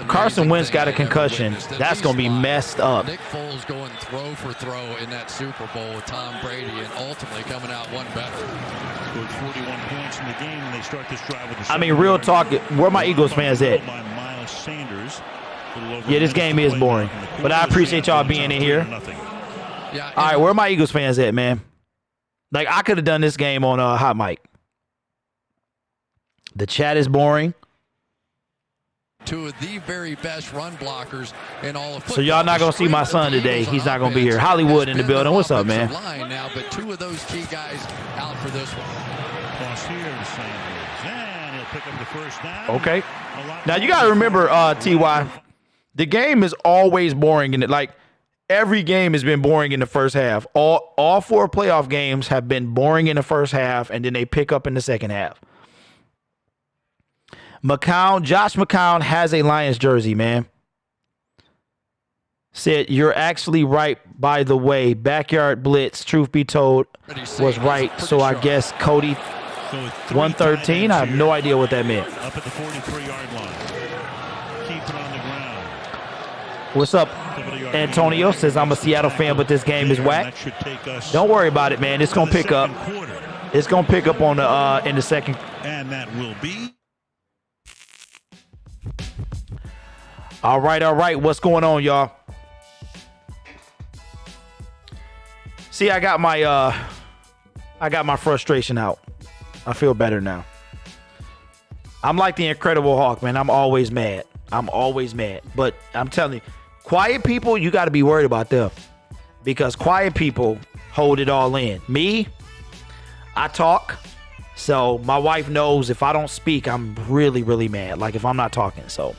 Carson Wentz got a concussion. That's going to be messed up.
Nick Foles going throw for throw in that Super Bowl with Tom Brady and ultimately coming out one better.
Scored 41 points in the game, and they start this drive with a
I mean, real talk, where my Eagles fans at? Yeah, this game is boring, but I appreciate y'all being in here.
Yeah.
All right, where my Eagles fans at, man? Like, I could have done this game on hot mic. The chat is boring.
two of the very best run blockers in all of football.
So y'all not gonna see my son today. He's not gonna be here. Hollywood in the building. What's up, man?
Line now, but two of those key guys out for this one.
Cross here to Sanders, and he'll pick up the first down.
Okay. Now you gotta remember, Ty, the game is always boring in it. Like every game has been boring in the first half. All 4 playoff games have been boring in the first half, and then they pick up in the second half. Josh McCown has a Lions jersey, man. Said, you're actually right, by the way. Backyard blitz, truth be told, was right. So I guess Cody 113. I have no idea what that meant.
Up at the 43-yard line. Keep it on the ground.
What's up? Antonio says, I'm a Seattle fan, but this game is whack. Don't worry about it, man. It's going to pick up. It's going to pick up on the in the second.
And that will be.
All right. What's going on, y'all? See, I got my frustration out. I feel better now. I'm like the Incredible Hulk, man. I'm always mad. But I'm telling you, quiet people, you got to be worried about them. Because quiet people hold it all in. Me, I talk. So my wife knows if I don't speak, I'm really, really mad. Like if I'm not talking. So,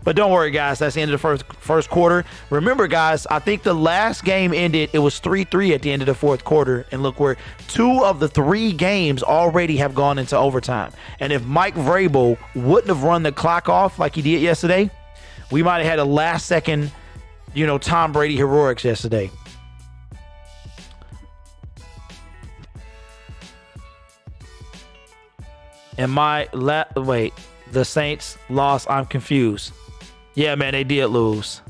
but don't worry, guys. That's the end of the first quarter. Remember, guys, I think the last game ended. It was 3-3 at the end of the fourth quarter. And look, where 2 of the 3 games already have gone into overtime. And if Mike Vrabel wouldn't have run the clock off like he did yesterday, we might have had a last second, Tom Brady heroics yesterday. And wait, the Saints lost. I'm confused. Yeah, man, they did lose.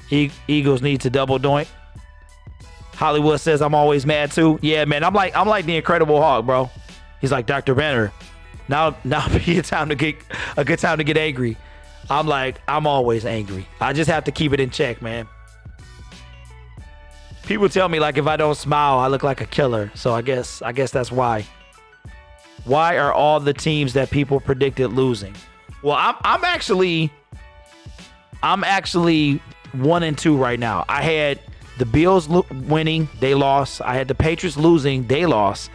Eagles need to double doink. Hollywood says I'm always mad too. Yeah, man, I'm like the Incredible Hulk, bro. He's like Dr. Banner. Now be a good time to get angry. I'm always angry. I just have to keep it in check, man. People tell me like if I don't smile, I look like a killer. So I guess that's why. Why are all the teams that people predicted losing? Well, I'm actually 1-2 right now. I had the Bills winning, they lost. I had the Patriots losing, they lost.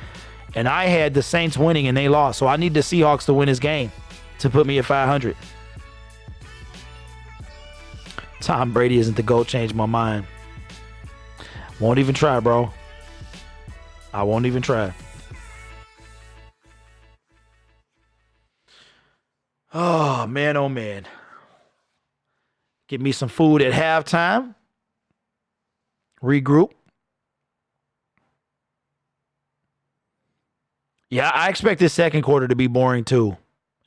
And I had the Saints winning and they lost. So I need the Seahawks to win this game to put me at 500. Tom Brady isn't the GOAT. Changed my mind. Won't even try, bro. I won't even try. Oh, man. Get me some food at halftime. Regroup. Yeah, I expect this second quarter to be boring too.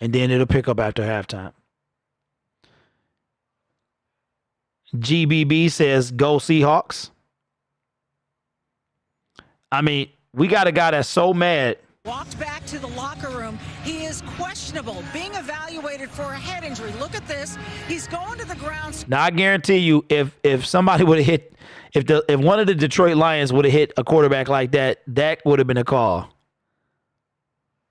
And then it'll pick up after halftime. GBB says, go Seahawks. I mean, we got a guy that's so mad.
Walked back to the locker room. He is questionable, being evaluated for a head injury. Look at this. He's going to the ground.
Now, I guarantee you, if somebody would have hit, if one of the Detroit Lions would have hit a quarterback like that, that would have been a call.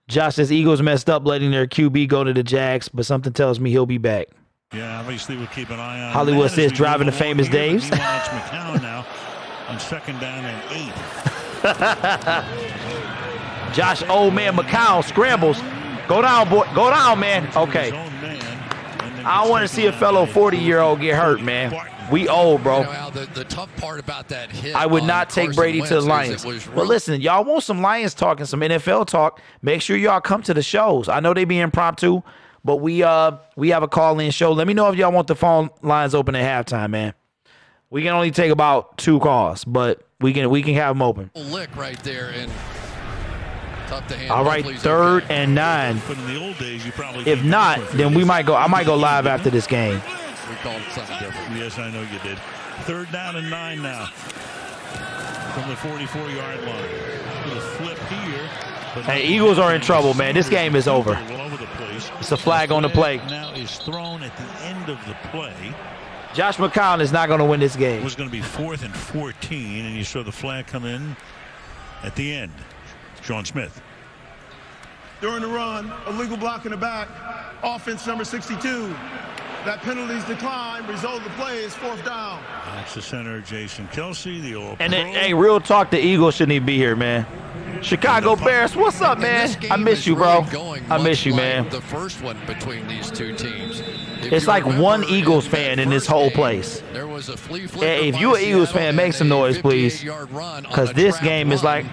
Josh says Eagles messed up letting their QB go to the Jags, but something tells me he'll be back.
Yeah, obviously we'll keep an eye on
Hollywood says driving the famous Daves.
Meanwhile, it's McCown now on 2nd down and 8.
Josh, old man McCown scrambles. Go down, boy. Go down, man. Okay. I don't want to see a fellow 40-year-old get hurt, man. We old, bro.
The tough part about that hit,
I would not take Brady to the Lions. Well, listen, y'all want some Lions talk and some NFL talk, make sure y'all come to the shows. I know they be impromptu, but we have a call-in show. Let me know if y'all want the phone lines open at halftime, man. We can only take about 2 calls, but we can have them open.
Lick right there and tough to handle.
All right, 3rd and 9.
But in the old days, you probably
if not, then we might go. I might go live after this game.
We called it something different.
Yes, I know you did. 3rd down and 9 now from the 44-yard line. Little flip here.
Hey, Eagles are in trouble, man. This game is over. It's a flag on the play.
Now is thrown at the end of the play.
Josh McCown is not going to win this game.
It was going to be 4th and 14, and you saw the flag come in at the end. Sean Smith.
during the run, illegal block in the back, offense number 62. That penalties decline, result of the play is 4th down.
That's the center, Jason Kelsey, the old
And
pro.
then, hey, real talk, the Eagles shouldn't even be here, man. Chicago Bears, what's up, man? I miss you, bro. I miss you, man.
The first one between these two teams.
It's like one Eagles fan in this whole place.
There was a flea
Hey, if you an Eagles fan, make some noise, please. Because this game is like,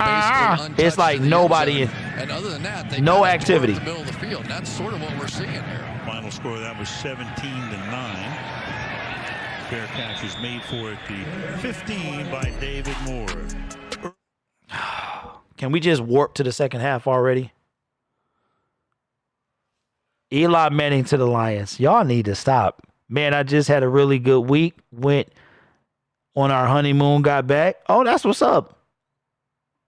it's like nobody,
and other than that,
no activity.
the middle of the field. That's sort of what we're seeing here.
Final score of that was 17-9. Fair catch is made for it, the 15 by David Moore.
Can we just warp to the second half already? Eli Manning to the Lions. Y'all need to stop. Man, I just had a really good week. Went on our honeymoon, got back. Oh, that's what's up.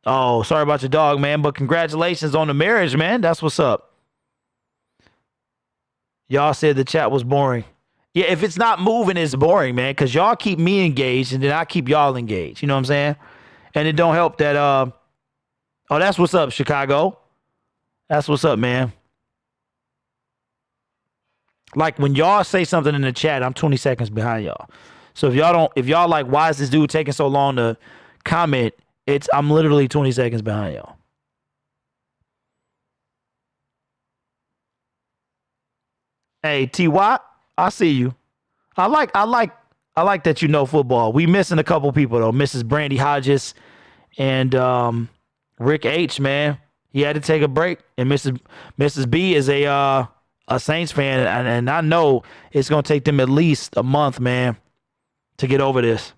Oh, sorry about your dog, man, but congratulations on the marriage, man. That's what's up. Y'all said the chat was boring. Yeah, if it's not moving, it's boring, man, because y'all keep me engaged and then I keep y'all engaged. You know what I'm saying? And it don't help that, oh, that's what's up, Chicago. That's what's up, man. Like when y'all say something in the chat, I'm 20 seconds behind y'all. So if y'all like, why is this dude taking so long to comment? I'm literally 20 seconds behind y'all. Hey, T.Y., I see you. I like that you know football. We missing a couple people though. Mrs. Brandy Hodges and Rick H, man. He had to take a break. And Mrs. B is a Saints fan, and I know it's gonna take them at least a month, man, to get over this.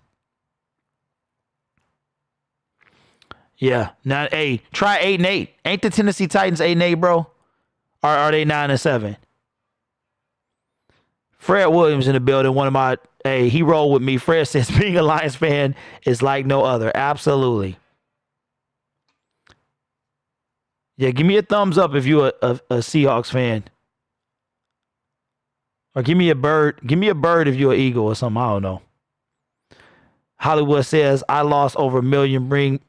Yeah. Now, hey, try 8-8. Ain't the Tennessee Titans 8-8, bro? Or are they 9-7? Fred Williams in the building. He rolled with me. Fred says being a Lions fan is like no other. Absolutely. Yeah, give me a thumbs up if you're a Seahawks fan. Or give me a bird. Give me a bird if you're an Eagle or something. I don't know. Hollywood says, I lost over $1 million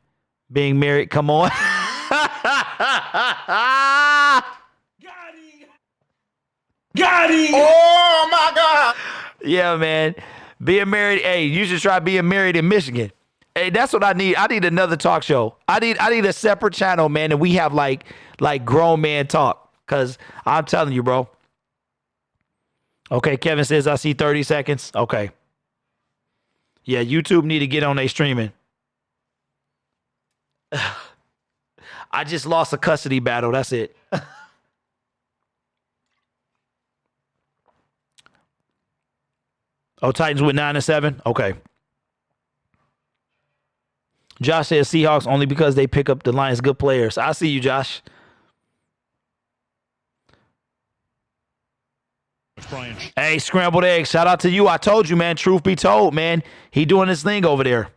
being married. Come on.
Got him!
Oh, my God. Yeah, man. Being married. Hey, you should try being married in Michigan. Hey, that's what I need. I need another talk show. I need a separate channel, man, and we have like grown man talk. Because I'm telling you, bro. Okay, Kevin says, I see 30 seconds. Okay. Yeah, YouTube need to get on their streaming. I just lost a custody battle. That's it. Oh, Titans with 9-7? Okay. Josh says Seahawks only because they pick up the Lions' good players. I see you, Josh. Hey, scrambled eggs. Shout out to you. I told you, man. Truth be told, man. He doing his thing over there.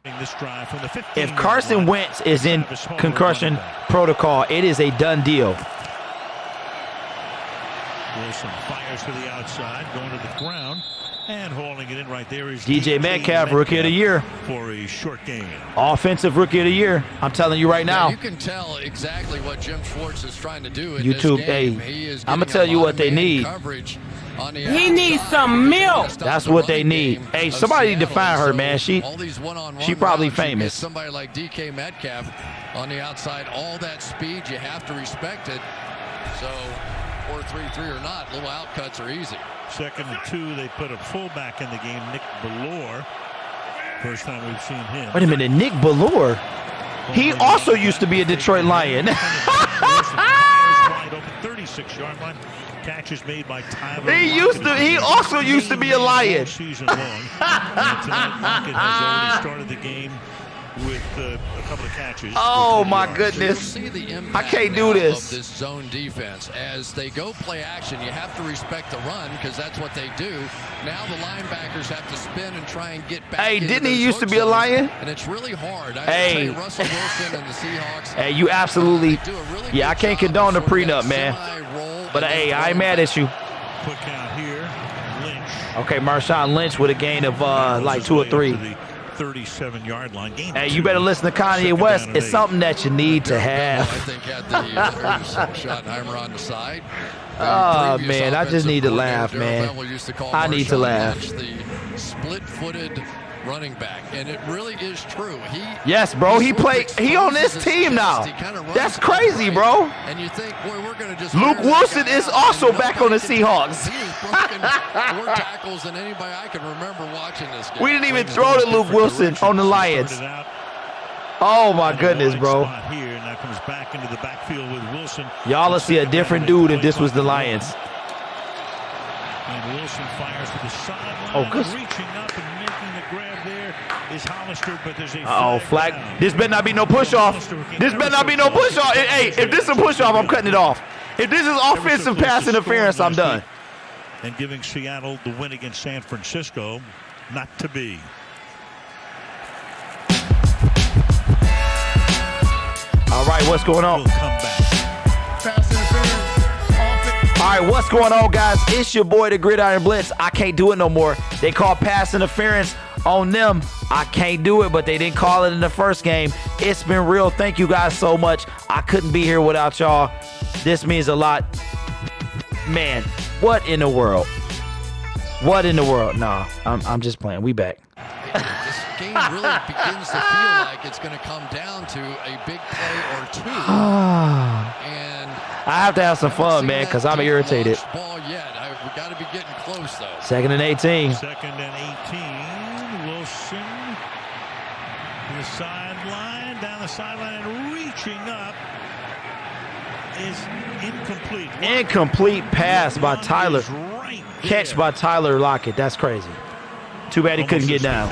If Carson Wentz is in concussion protocol, it is a done deal.
Wilson fires to the outside, going to the ground, and hauling it in right there is
DJ Metcalf, Rookie of the Year.
For a short game.
Offensive Rookie of the Year. I'm telling you right now.
You can tell exactly what Jim Schwartz is trying to do in
YouTube,
this game.
hey, I'm going to tell you what they need.
He needs some milk.
That's what they need. Hey, somebody need to find her, man. She probably famous.
Somebody like DK Metcalf on the outside, all that speed, you have to respect it. So 4-3-3 or not, little outcuts are easy.
2nd and 2, they put a fullback in the game, Nick Bellore. First time we've seen him.
Wait a minute, Nick Bellore? He also used to be a Detroit Lion.
36-yard line. Catches made by Tyler.
He also used to be a Lion.
Season long. Tonight, Lockett has already started the game with a couple of catches.
Oh my goodness! I can't do this.
Of this zone defense, as they go play action, you have to respect the run because that's what they do. Now the linebackers have to spin and try and get back.
Hey, didn't he used to be a Lion?
And it's really hard.
Hey,
Russell Wilson and the Seahawks.
Hey, you absolutely. Yeah, I can't condone the prenup, man. But hey, I ain't mad at you.
Quick count here. Lynch.
Okay, Marshawn Lynch with a gain of like 2 or 3.
37-yard line. Game
Hey,
2.
you better listen to Kanye
Second
West.
down and
It's
8.
something that you need to
I
have.
think had the Schottenheimer on the side.
Oh, man, I just need to laugh, man. I need to laugh.
The split-footed running back, and it really is true.
Yes, bro. He on this team now. That's crazy, bro.
And you think, boy, we're going to just.
Luke Wilson is also back on the Seahawks.
He has broken more tackles than anybody I can remember watching this game.
We didn't even throw to Luke Wilson on the Lions. Oh my goodness, bro.
Here now comes back into the backfield with Wilson.
Y'all will see a different dude if this was the Lions.
And Wilson fires to the sideline.
Oh, good.
Reaching up and making the grab there is Hollister, but there's a
flag.
down.
This better not be no push off. This better not be no push off. Hey, if this is a push off, I'm cutting it off. If this is offensive pass interference, I'm done.
And giving Seattle the win against San Francisco, not to be.
All right, what's going on?
We'll come back.
Pass interference.
All right, what's going on, guys? It's your boy, the Gridiron Blitz. I can't do it no more. They call pass interference on them. I can't do it, but they didn't call it in the first game. It's been real. Thank you guys so much. I couldn't be here without y'all. This means a lot. Man, what in the world? What in the world? Nah, I'm just playing. We back.
This game really begins to feel like it's going to come down to a big play or two. And
I have to have some fun, man, because I'm irritated.
Ball yet. We got to be getting close, though.
2nd and 18.
2nd and 18. Wilson to the sideline, down the sideline, and reaching up is incomplete.
Incomplete pass by Tyler.
Right
Catch by Tyler Lockett. That's crazy. Too bad he couldn't get down.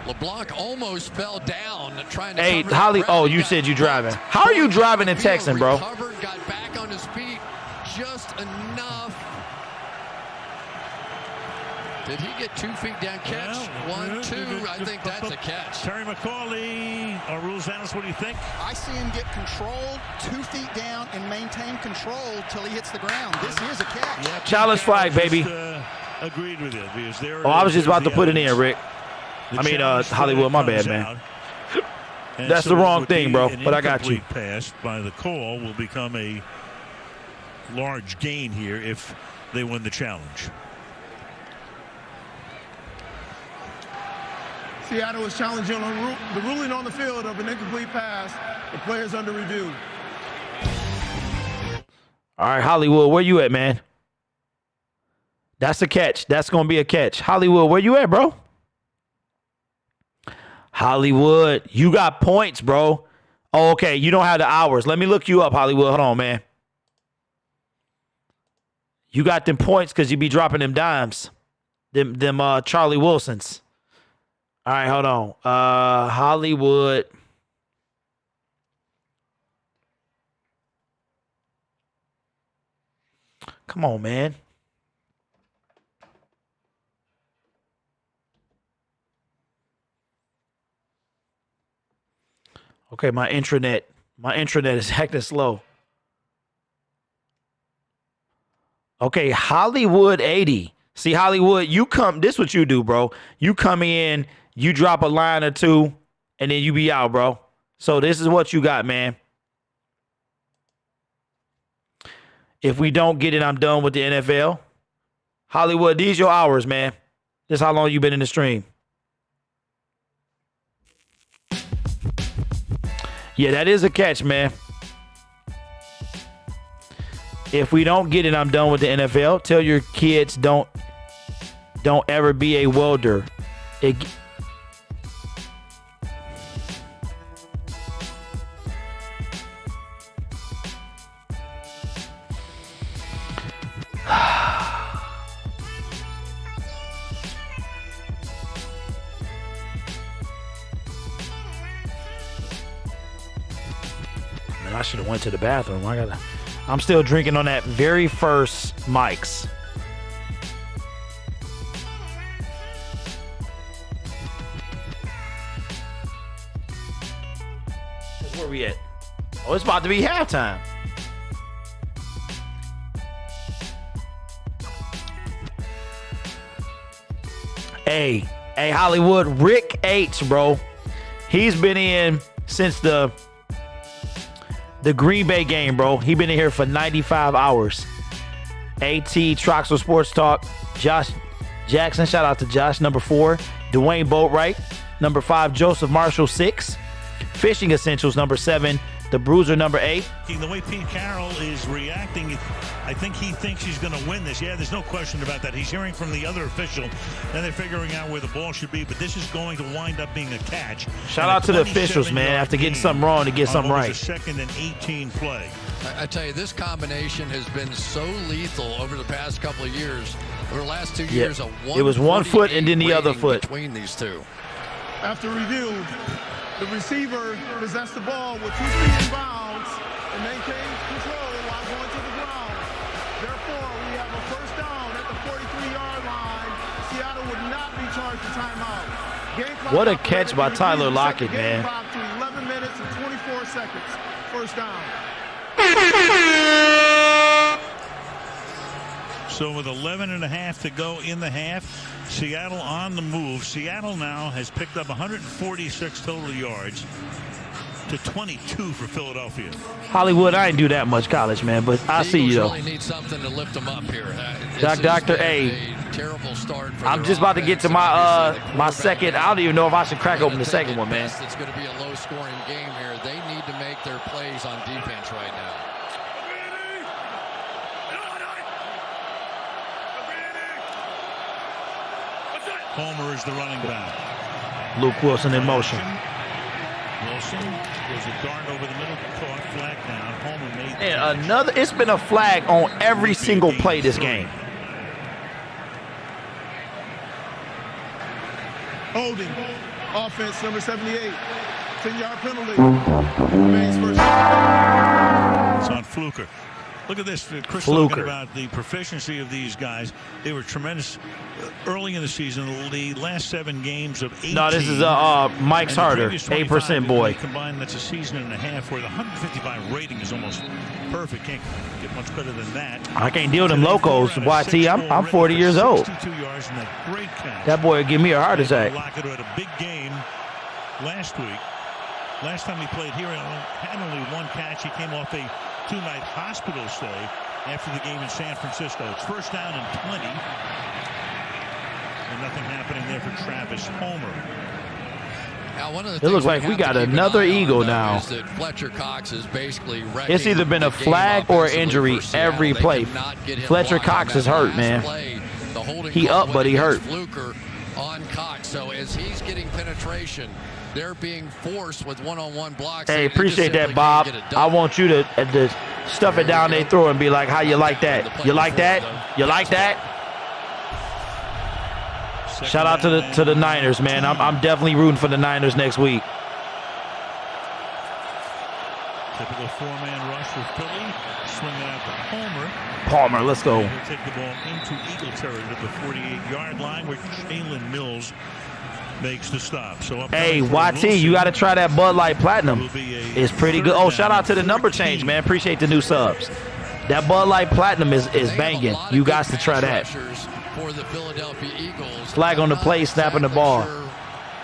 LeBlanc almost fell down trying to
Hey,
cover
Holly.
that
Oh,
ground.
you said you driving. How are you driving in Texan, bro?
Recovered, got back on his feet just enough. Did he get 2 feet down? Catch.
Well,
1, 2. I think that's a catch.
Terry McCauley, our rules analyst, what do you think?
I see him get control, 2 feet down, and maintain control till he hits the ground. This is a catch.
Yeah,
Challenge flag, baby.
Agreed with it. Because
Oh, I was just about to put it in, Rick.
The
I mean,
challenge
Hollywood, my
flag
bad, man.
comes out. And
That's
so
the
it
wrong
would
thing,
be
bro,
an
but I got you.
incomplete pass by the call will become a large gain here if they win the challenge.
Seattle is challenging on the ruling on the field of an incomplete pass. The player's under review.
All right, Hollywood, where you at, man? That's a catch. That's going to be a catch. Hollywood, where you at, bro? Hollywood, you got points, bro. Oh, okay. You don't have the hours. Let me look you up, Hollywood. Hold on, man. You got them points because you be dropping them dimes. Them Charlie Wilsons. All right, hold on. Hollywood. Come on, man. Okay, my intranet is acting slow. Okay, Hollywood 80. See, Hollywood, this what you do, bro. You come in, you drop a line or two, and then you be out, bro. So this is what you got, man. If we don't get it, I'm done with the NFL. Hollywood, these your hours, man. This is how long you been in the stream. Yeah, that is a catch, man. If we don't get it, I'm done with the NFL. Tell your kids don't ever be a welder. I should have went to the bathroom. I'm still drinking on that very first Mike's. Where we at? Oh, it's about to be halftime. Hey, Hey, Hollywood, Rick H, bro. He's been in since the Green Bay game, bro. He been in here for 95 hours. AT, TROXEL'S Sports Talk. Josh Jackson, shout out to Josh. Number 4, Dwayne Boatwright. Number 5, Joseph Marshall. 6, Fishing Essentials. Number 7, The Bruiser. Number 8.
The way Pete Carroll is reacting, I think he thinks he's going to win this. Yeah, there's no question about that. He's hearing from the other official, and they're figuring out where the ball should be, but this is going to wind up being a catch.
Shout out to the officials, man. After getting something wrong to get something right.
A 2nd and 18 play.
I tell you, this combination has been so lethal over the past couple of years. Over the last 2 years,
it was 1 foot and then the other foot
between these two.
After review, the receiver possessed the ball with 2 feet in bounds and maintained control while going to the ground. Therefore, we have a first down at the 43-yard line. Seattle would not be charged a timeout.
What a catch by Tyler Lockett, man.
To 11 minutes and 24 seconds. First down.
So with 11.5 to go in the half, Seattle on the move. Seattle now has picked up 146 total yards to 22 for Philadelphia.
Hollywood, I didn't do that much college, man, but I see you though.
Really need something to lift them up here.
Dr. A.
Terrible start.
I'm just about to get to my my second. I don't even know if I should crack open the second one, man.
It's going to be a low-scoring game here. They need to make their plays on defense right now.
Homer is the running back.
Luke Wilson in motion.
Wilson goes a dart over the middle, caught, flag down. Homer made
And another. It's been a flag on every single play this game.
Holding. Offense number 78. 10-yard penalty. Remains first.
It's on Fluker. Look at this. Chris
Fluker.
talking about the proficiency of these guys. They were tremendous early in the season. The last 7 games of 18.
No, this is Mike's harder. 8% boy.
Combined, that's a season and a half where the 155 rating is almost perfect. Can't get much better than that.
I can't deal with them locos. YT, I'm 40 years old.
62 yards and a great catch.
That boy would give me a heart attack.
Lockett had a big game last week. Last time he played here, he had only 1 catch. He came off a 2-night hospital stay after the game in San Francisco. It's first down and 20. And nothing happening there for Travis Homer.
Now, one of the
it looks like we got another Eagle now.
Is that Fletcher Cox is basically
it's either been a flag or injury every play. Fletcher Cox is hurt, man. He up, but he hurt.
Fluker on Cox. So as he's getting penetration, they're being forced with one-on-one blocks.
Hey, appreciate that, Bob. I want you to stuff it down their throat and be like, how you like that? You like that? You like that? Shout out to the Niners, man. I'm definitely rooting for the Niners next week.
Typical 4-man rush for Philly. Swinging out to Homer.
Palmer, let's go.
He'll take the ball into Eagle territory at the 48-yard line where Jalen Mills makes the stop. So
hey, YT, you got to try that Bud Light Platinum. It's pretty good. Oh, shout out to the number change, man. Appreciate the new subs. That Bud Light Platinum is banging. You guys to try that.
For the Philadelphia Eagles.
Flag on the play, snapping the ball. All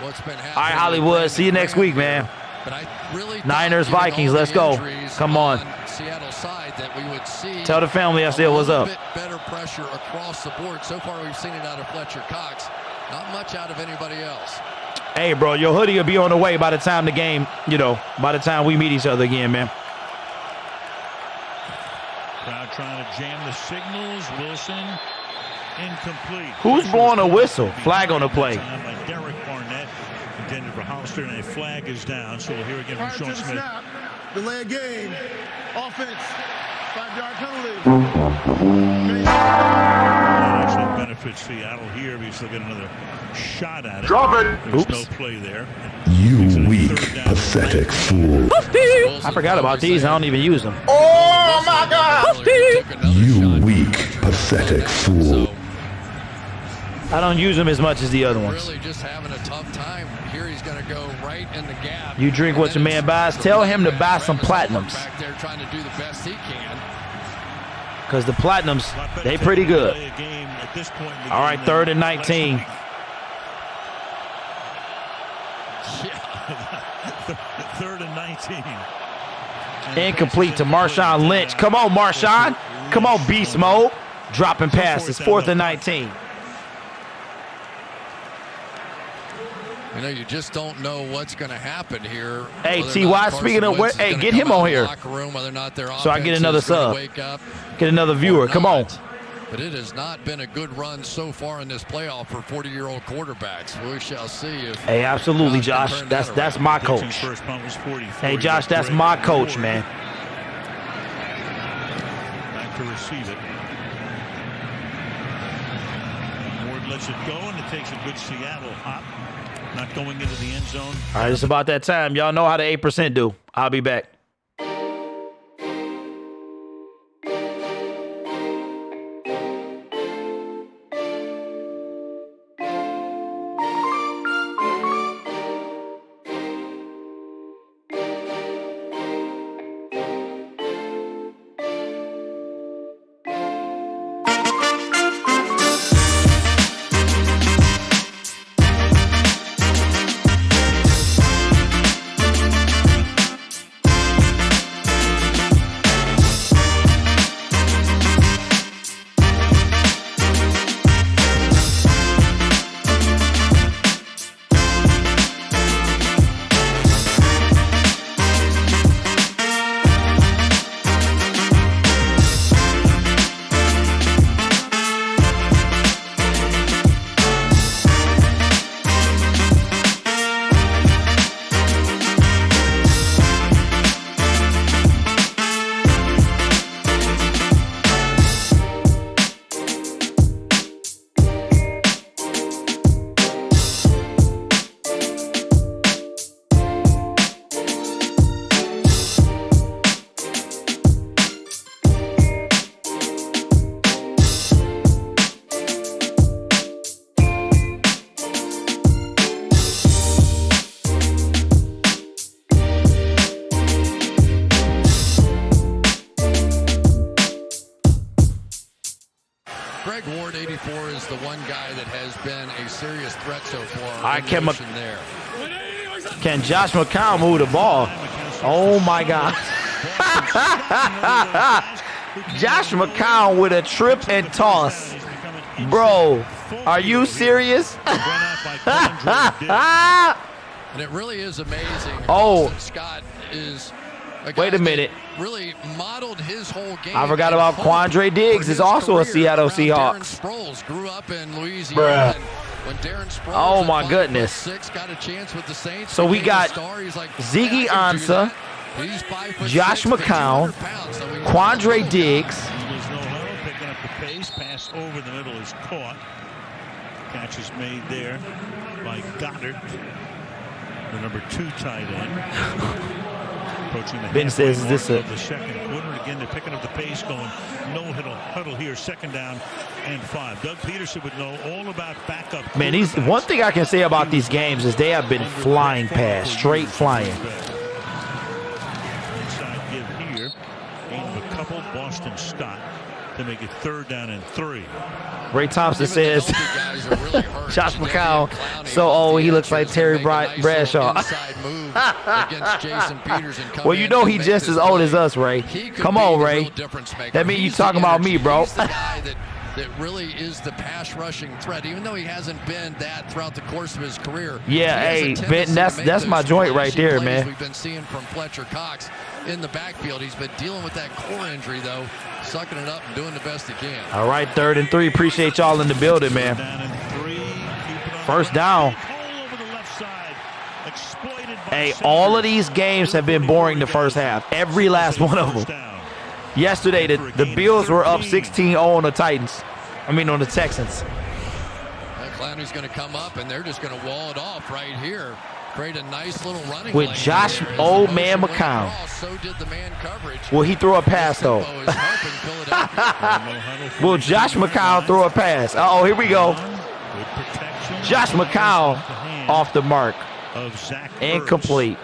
right, Hollywood. See you next week, man.
But I really
Niners, Vikings, let's go. Come on.
Seattle side that we would see.
Tell the family I said what's up.
Bit better pressure across the board. So far, we've seen it out of Fletcher Cox. Not much out of anybody else.
Hey, bro, your hoodie will be on the way by the time the game, by the time we meet each other again, man.
Crowd trying to jam the signals. Wilson, incomplete.
Who's blowing a whistle? Flag on the play.
By Derek Barnett, intended for Hollister, and a flag is down. So we'll hear again from Sean Smith.
Snap, delay game. Offense. 5-yard penalty.
That actually benefits Seattle here. We still get another shot at it.
Drop it.
There's no play there.
You weak, pathetic fool.
I forgot about these. I don't even use them.
Oh, my God.
You weak, pathetic fool.
I don't use them as much as the other ones.
Really just having a tough time. Here he's going to go right in the gap.
You drink what your man buys. Tell him to buy some Platinums.
Back there trying to do the best he can.
Because the Platinums, they pretty good. All right, 3rd and 19.
Third and 19.
Incomplete to Marshawn Lynch. Come on, Marshawn. Come on, beast mode. Dropping passes. 4th and 19.
You know, you just don't know what's going to happen here.
Hey, T.Y., speaking of what, hey, get him on here.
Room,
so I get another sub. Get another viewer. Come on.
But it has not been a good run so far in this playoff for 40-year-old quarterbacks. We shall see if.
Hey, absolutely, Josh. That's my coach. Hey, Josh, that's my coach, man.
Back to receive it. Ward lets it go, and it takes a good Seattle hop. Not going into the end zone.
All right, it's about that time. Y'all know how the 8% do. I'll be back.
Greg Ward, 84, is the one guy that has been a serious threat so far.
I can Josh McCown move the ball? Oh my God. Josh McCown with a trip and toss. Bro, are you serious?
And it really is amazing.
Oh,
Scott is
wait a minute.
Really modeled his whole game.
I forgot about Quandre Diggs. Is also a Seattle Seahawks.
Darren Sproles grew up in Louisiana. When Darren Sproles,
oh my goodness.
Got a chance with the Saints,
so we got Ziggy Ansah, Josh McCown, Quandre Diggs.
There's no huddle, picking up the pace. Pass over the middle is caught. Catch is made there by Goddard, the number 2 tight end.
Ben says, "Is this
the second quarter?" Again, they're picking up the pace, going no huddle here, 2nd down and 5. Doug Peterson would know all about backup.
Man, one thing I can say about these games is they have been flying past, straight flying.
Inside give here, gain of a couple. Boston Scott to make it 3rd down and 3.
Ray Thompson says, Josh McCown, so old he looks like Terry Bradshaw. Well, you know he just as old as us, Ray. Come on, Ray. That means you talking about me, bro.
That really is the pass rushing threat, even though he hasn't been that throughout the course of his career.
Yeah, hey, Ben, that's my joint right there, man.
We've been seeing from Fletcher Cox in the backfield. He's been dealing with that core injury, though, sucking it up and doing the best he can.
All right, 3rd and 3. Appreciate y'all in the building, man. 1st down. Hey, all of these games have been boring the first half. Every last one of them. Yesterday, the Bills were up 16-0 on the Titans. I mean, on the Texans.
Clowney's going to come up, and they're just going to wall it off right here. Create a nice little running
with Josh Old Man McCown.
So did the man coverage.
Will he throw a pass, though? Will Josh McCown throw a pass? Uh-oh, here we go. Josh McCown off the mark. Incomplete.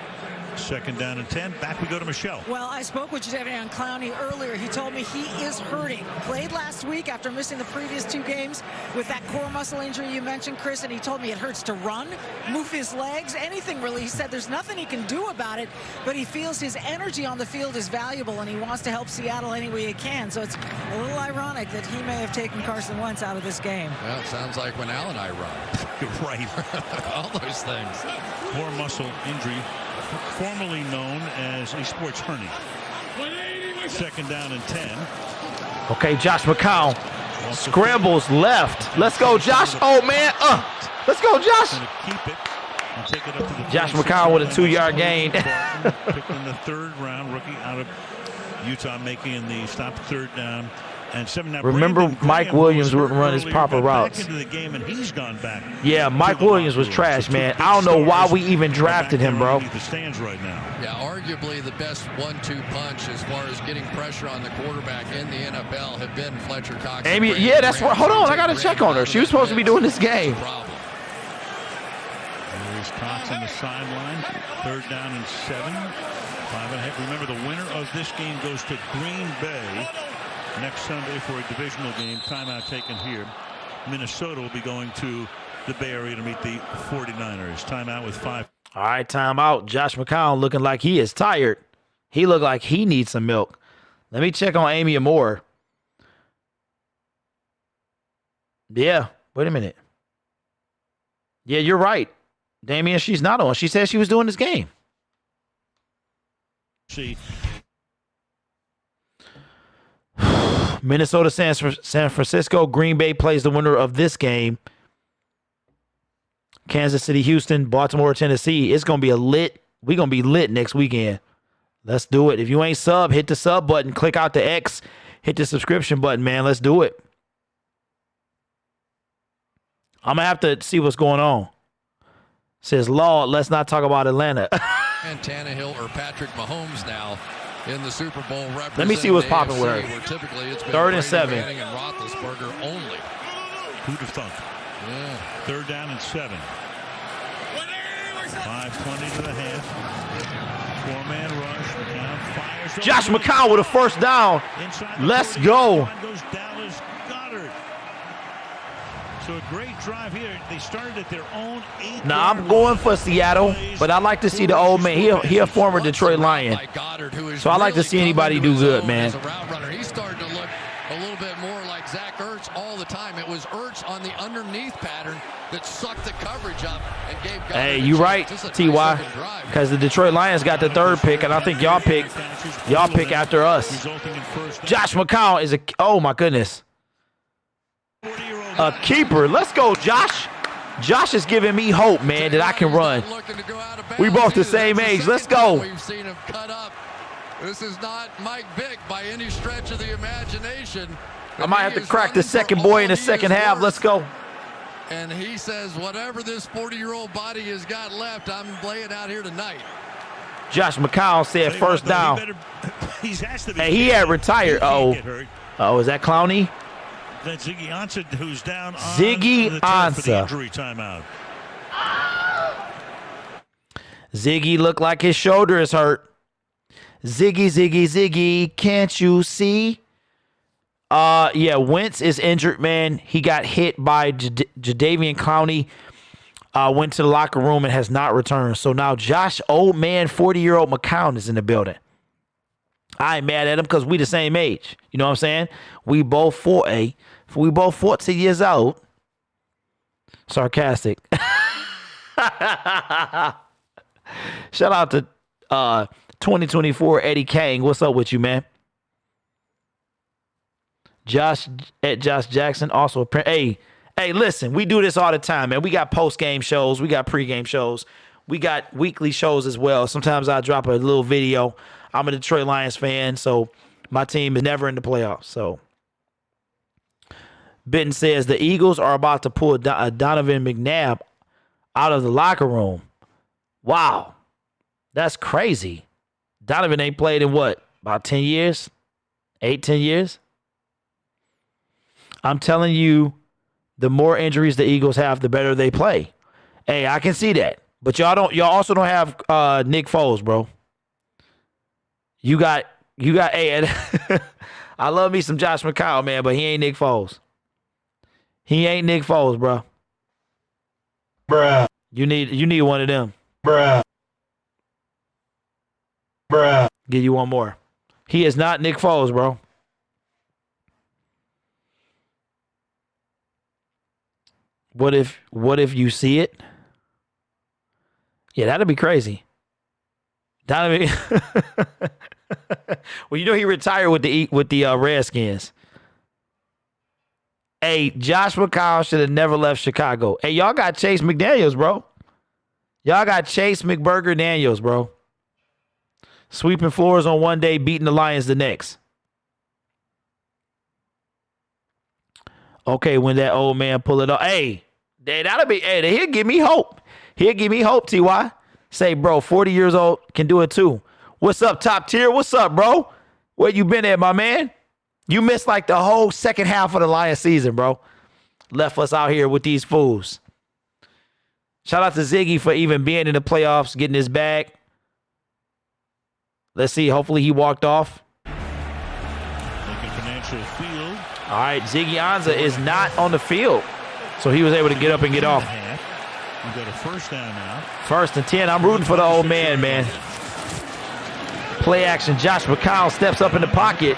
2nd down and 10. Back we go to Michelle.
Well, I spoke with Jadeveon Clowney earlier. He told me he is hurting. Played last week after missing the previous 2 games with that core muscle injury you mentioned, Chris, and he told me it hurts to run, move his legs, anything really. He said there's nothing he can do about it, but he feels his energy on the field is valuable, and he wants to help Seattle any way he can. So it's a little ironic that he may have taken Carson Wentz out of this game.
Well, it sounds like when Al and I run.
Right.
All those things.
Core muscle injury, formerly known as a sports hernia. 2nd down and 10.
Okay, Josh McCown scrambles left. Let's go, Josh. Oh, man. Let's go, Josh.
Keep it and take it up to the
Josh McCown with a 2-yard gain.
Picked in the 3rd round, rookie out of Utah, making the stop 3rd down and 7. Now,
remember, Mike Williams wouldn't run his proper routes.
Back into the game, and he's gone back.
Yeah, Mike Williams was trash, man. I don't know why we even drafted him, bro.
The stands right now.
Yeah, arguably the best 1-2 punch as far as getting pressure on the quarterback in the NFL have been Fletcher Cox.
Amy, yeah, that's right. Hold on, I got to check on her. She was supposed to be doing this game.
There's Cox on the sideline. 3rd down and 7. 5.5. Remember, the winner of this game goes to Green Bay next Sunday for a divisional game. Timeout taken here. Minnesota will be going to the Bay Area to meet the 49ers. Timeout with 5.
All right, timeout. Josh McCown looking like he is tired. He looked like he needs some milk. Let me check on AMOR. Yeah, wait a minute. Yeah, you're right. Damian, she's not on. She said she was doing this game.
See.
Minnesota, San Francisco. Green Bay plays the winner of this game. Kansas City, Houston, Baltimore, Tennessee. It's going to be we're going to be lit next weekend. Let's do it. If you ain't sub, hit the sub button. Click out the X. Hit the subscription button, man. Let's do it. I'm going to have to see what's going on. Says, Lord, let's not talk about Atlanta.
And Tannehill or Patrick Mahomes now in the Super Bowl.
Let me see what's popping with her.
Typically it's been
3rd and 7.
And Roethlisberger only.
Who'd have thunk?
Yeah.
3rd down and 7. 5:20 to the half. 4-man rush. McCown fires.
Josh McCown with a 1st down. Let's go.
Goes Dallas Goedert. So a great drive here. They started at their own 8.
Now I'm going for Seattle, but I like to see the old man. He a former Detroit Lion, so I like to see anybody do good, man.
He's starting to look a little bit more like Zach Ertz all the time. It was Ertz on the underneath pattern that sucked the coverage up and gave Goddard.
Hey, you right, Ty, because the Detroit Lions got the 3rd pick, and I think y'all pick after us. Josh McCown is oh my goodness, a keeper. Let's go, Josh. Josh is giving me hope, man, that I can run. We both the same age. Let's go.
We've seen him cut up. This is not Mike Vick by any stretch of the imagination.
I might have to crack the second boy in the second half. Let's go.
And he says, whatever this 40-year-old body has got left, I'm laying out here tonight.
Josh McCown said 1st down. Hey, he had retired. Oh, is that Clowney?
That's Ziggy Ansah, who's down on
Ziggy
the turf for the
Ansah.
injury timeout.
Ziggy looked like his shoulder is hurt. Ziggy, can't you see? Yeah, Wentz is injured, man. He got hit by Jadeveon Clowney. Went to the locker room and has not returned. So now Josh, old man, 40-year-old McCown is in the building. I ain't mad at him because we the same age. You know what I'm saying? We both 14 years old. Sarcastic. Shout out to 2024 Eddie Kang. What's up with you, man? Josh at Josh Jackson also. Hey, listen, we do this all the time, man. We got post-game shows. We got pre-game shows. We got weekly shows as well. Sometimes I drop a little video. I'm a Detroit Lions fan, so my team is never in the playoffs. So Benton says the Eagles are about to pull Donovan McNabb out of the locker room. Wow. That's crazy. Donovan ain't played in what? About 10 years? 8-10 years? I'm telling you, the more injuries the Eagles have, the better they play. Hey, I can see that. But y'all also don't have Nick Foles, bro. You got hey, I love me some Josh McCown, man, but he ain't Nick Foles. He ain't Nick Foles, bro.
Bruh.
You need one of them.
Bruh.
Give you one more. He is not Nick Foles, bro. What if you see it? Yeah, that'd be crazy. That'd be well, you know he retired with the Redskins. Hey, Josh McCown should have never left Chicago. Hey, y'all got Chase McDaniels, bro. Y'all got Chase McBurger Daniels, bro. Sweeping floors on one day, beating the Lions the next. Okay, when that old man pull it off. Hey, that'll be, hey, he'll give me hope. He'll give me hope, T.Y. Say, bro, 40 years old can do it too. What's up, top tier? What's up, bro? Where you been at, my man? You missed like the whole second half of the Lions season, bro. Left us out here with these fools. Shout out to Ziggy for even being in the playoffs, getting his bag. Let's see. Hopefully he walked off.
Lincoln Financial Field.
All right, Ziggy Ansah is not on the field, so he was able to get up and get off.
We got a first down now.
1st and 10. I'm rooting for the old man, man. Play action. Josh McCown steps up in the pocket.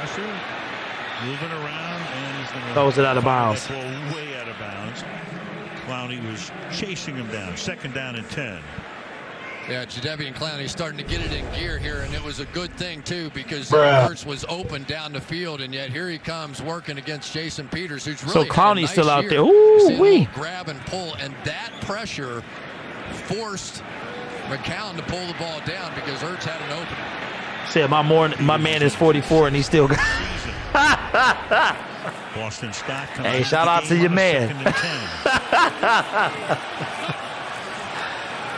Moving around and he's going to
throws it out of bounds.
Way out of bounds. Clowney was chasing him down. 2nd down and 10.
Yeah, Jadeveon Clowney starting to get it in gear here, and it was a good thing, too, because Hurts was open down the field, and yet here he comes working against Jason Peters, who's really
so Clowney's
nice
still out
year.
there. Ooh-wee.
Grab and pull, and that pressure forced McCown to pull the ball down because Hurts had an opening.
Said my man is 44, and he still got
Boston Scott.
Hey, shout out to your man.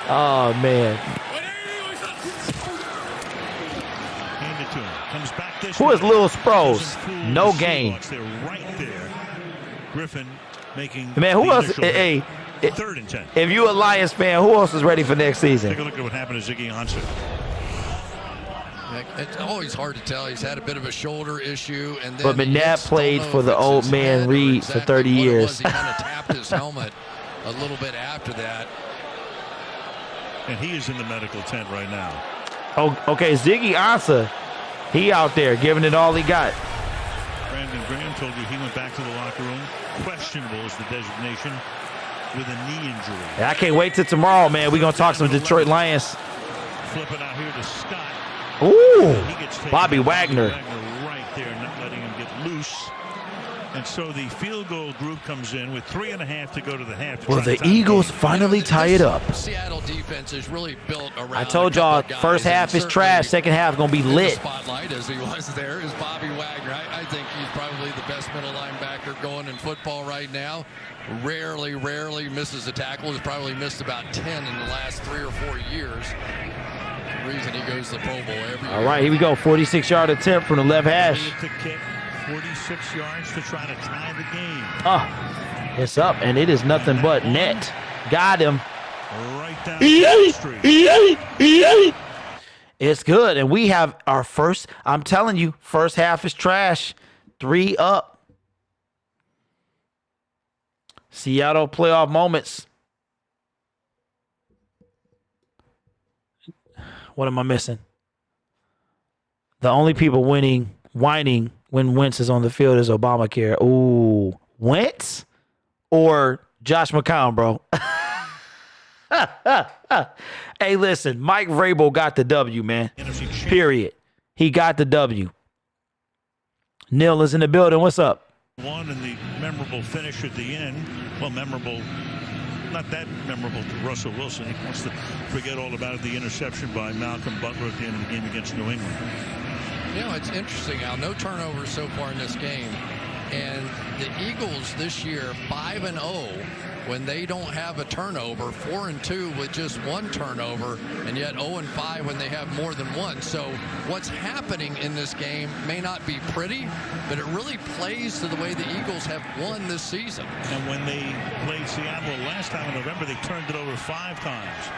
Oh, man.
Hand it to him. Comes back this
Who
way.
is Lil Sproles? No game.
They're right there. Griffin making
Man, who else? Hey,
3rd and 10.
If you a Lions fan, who else is ready for next season?
Take a look at what happened to Ziggy Ansah.
It's always hard to tell. He's had a bit of a shoulder issue, and then
but McNabb played for the old man Reed for 30 years.
He kind of tapped his helmet a little bit after that.
And he is in the medical tent right now.
Oh, okay, Ziggy Ansah, he out there giving it all he got.
Brandon Graham told you he went back to the locker room. Questionable is the designation with a knee injury.
Yeah, I can't wait till tomorrow, man. We're going to talk some Detroit Lions.
Flipping out here to Scott.
Ooh, Bobby Wagner.
Right there, not letting him get loose. And so the field goal group comes in with 3.5 to go to the half.
Will the Eagles finally tie it up?
Seattle defense is really built around.
I told y'all, first half is trash, second half going to be lit.
The spotlight, as he was there, is Bobby Wagner. I think he's probably the best middle linebacker going in football right now. Rarely misses a tackle. He's probably missed about 10 in the last 3 or 4 years. The reason he goes to the Pro Bowl every year.
All right, here we go. 46-yard attempt from the left hash.
46 yards to try to tie the game.
It's up, and it is nothing but net. Got him.
Right down the street.
It's good, and we have our first, I'm telling you, first half is trash. 3 up. Seattle playoff moments. What am I missing? The only people whining when Wentz is on the field is Obamacare. Ooh, Wentz or Josh McCown, bro? Hey, listen, Mike Vrabel got the W, man. Period. He got the W. Neil is in the building. What's up?
One and the memorable finish at the end. Well, memorable, not that memorable to Russell Wilson. He wants to forget all about it. The interception by Malcolm Butler at the end of the game against New England.
You know, it's interesting, Al. No turnovers so far in this game. And the Eagles this year, 5-0 when they don't have a turnover, 4-2 with just 1 turnover, and yet 0-5 when they have more than 1. So what's happening in this game may not be pretty, but it really plays to the way the Eagles have won this season.
And when they played Seattle last time in November, they turned it over 5 times.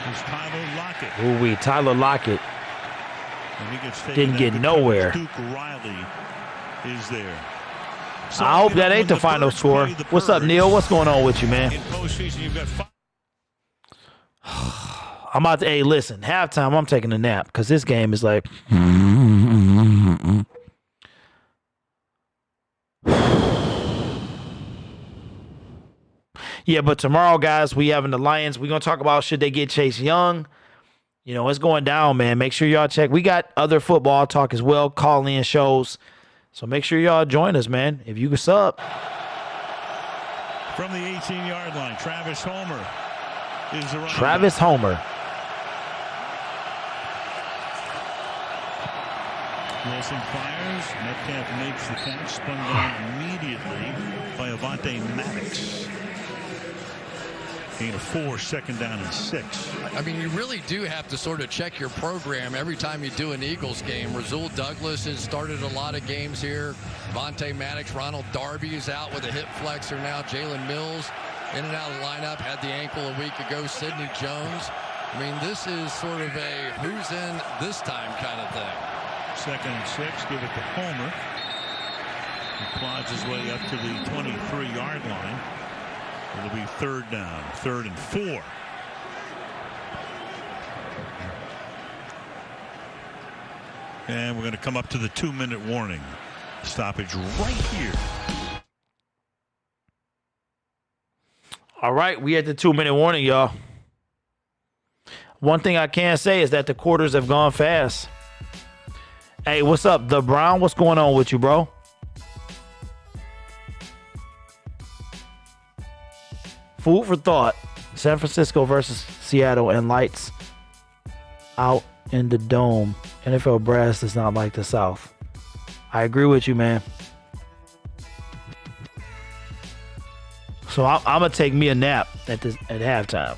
Here's Tyler Lockett.
Ooh-wee, Tyler Lockett.
And he gets
didn't get nowhere.
Duke Riley is there. So
I hope that ain't the final score. What's up, Neil? What's going on with you, man?
In postseason, you've got 5.
I'm about to, hey, listen, halftime, I'm taking a nap because this game is like. Yeah, but tomorrow, guys, we having the Lions. We're going to talk about should they get Chase Young. You know, it's going down, man. Make sure y'all check. We got other football talk as well, call-in shows. So make sure y'all join us, man. If you can sub.
From the 18-yard line, Travis Homer is the running
Travis
back.
Homer.
Wilson fires. Metcalf makes the catch. Spun down immediately by Avonte Maddox. Gain of 4, second down and 6.
I mean, you really do have to sort of check your program every time you do an Eagles game. Rasul Douglas has started a lot of games here. Vontae Maddox, Ronald Darby is out with a hip flexor now. Jalen Mills in and out of the lineup, had the ankle a week ago. Sidney Jones. I mean, this is sort of a who's in this time kind of thing.
Second and 6, give it to Homer. He plods his way up to the 23-yard line. It'll be third down, 3rd and 4. And we're going to come up to the 2-minute warning. Stoppage right here.
All right, we at the 2-minute warning, y'all. One thing I can say is that the quarters have gone fast. Hey, what's up, The Brown? What's going on with you, bro? Food for thought. San Francisco versus Seattle and lights out in the dome. NFL brass does not like the South. I agree with you, man. So I'm going to take me a nap at halftime.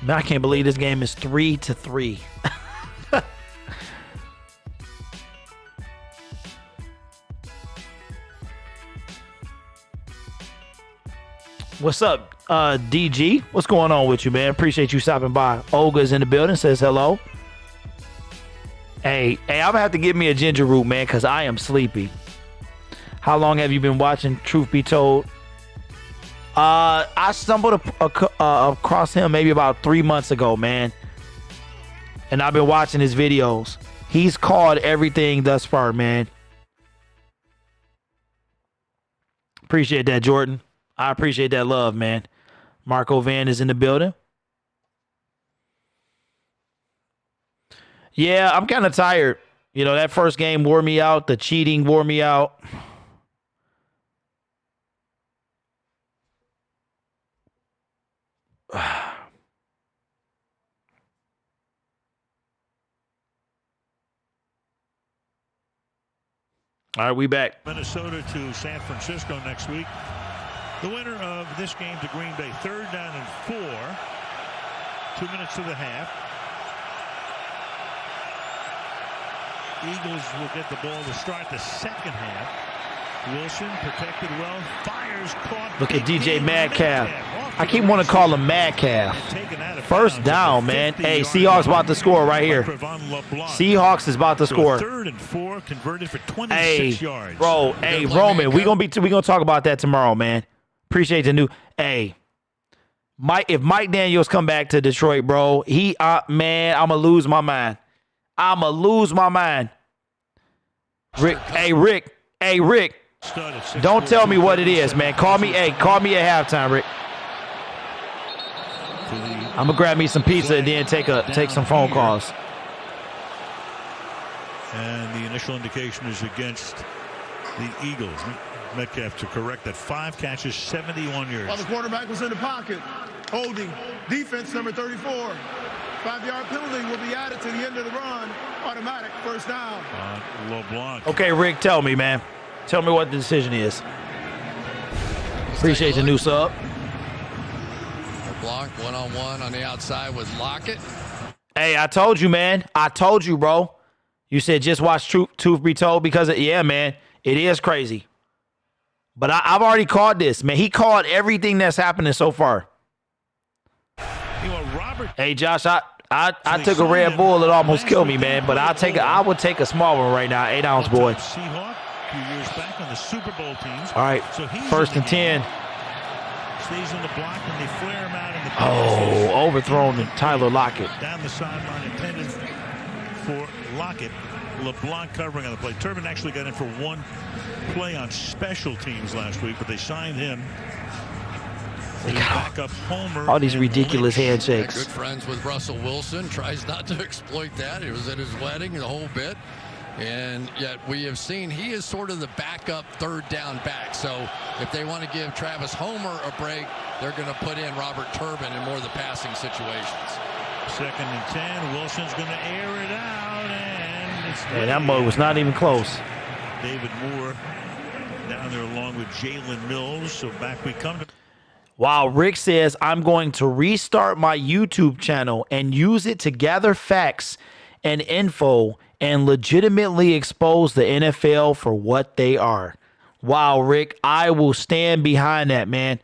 Man, I can't believe this game is 3-3. What's up, DG? What's going on with you, man? Appreciate you stopping by. Olga's in the building, says hello. Hey, I'm going to have to get me a ginger root, man, because I am sleepy. How long have you been watching Truth Be Told? I stumbled across him maybe about 3 months ago, man. And I've been watching his videos. He's called everything thus far, man. Appreciate that, Jordan. I appreciate that love, man. Marco Van is in the building. Yeah, I'm kind of tired. You know, that first game wore me out. The cheating wore me out. All right, we back.
Minnesota to San Francisco next week. The winner of this game to Green Bay, 3rd down and 4. 2 minutes to the half. Eagles will get the ball to start the second half. Wilson protected well, fires, caught.
Look at DJ Metcalf. I keep wanting to call him Metcalf. First down, man. Hey, Seahawks about to score right here. Seahawks is about to score.
3rd and 4 converted for 26 yards.
Bro, hey, Roman, we gonna talk about that tomorrow, man. Appreciate the new. Hey, if Mike Daniels come back to Detroit, bro, man, I'ma lose my mind. Rick, hey, Rick. Don't tell me what it is, man. Call me at halftime, Rick. I'm gonna grab me some pizza and then take some phone calls.
And the initial indication is against the Eagles. Metcalf to correct that. 5 catches, 71 yards.
While the quarterback was in the pocket, holding. Defense number 34. 5-yard penalty will be added to the end of the run. Automatic first down.
LeBlanc.
Okay, Rick, tell me, man. Tell me what the decision is. Appreciate the new sub.
LeBlanc one-on-one on the outside with Lockett.
Hey, I told you, man. I told you, bro. You said just watch truth be told because yeah, man, it is crazy. But I've already called this, man. He called everything that's happening so far. Hey, Josh, I took a Red Bull that almost killed me, man. But I would take a small one right now, 8-ounce boy.
Seahawks, a few years back on the Super Bowl teams.
All right,
so
first and 10.
Stays on the block and they flare him out in the
overthrown to Tyler Lockett.
Down the sideline intended for Lockett. LeBlanc covering on the play. Turbin actually got in for one play on special teams last week, but they signed him. Backup Homer.
All these ridiculous handshakes.
Good friends with Russell Wilson. Tries not to exploit that. He was at his wedding the whole bit. And yet we have seen he is sort of the backup third down back. So if they want to give Travis Homer a break, they're going to put in Robert Turbin in more of the passing situations.
2nd and 10. Wilson's going to air it out.
And that mode was not even close.
David Moore down there along with Jalen Mills. So back we come to.
Wow, Rick says, I'm going to restart my YouTube channel and use it to gather facts and info and legitimately expose the NFL for what they are. Wow, Rick, I will stand behind that, man.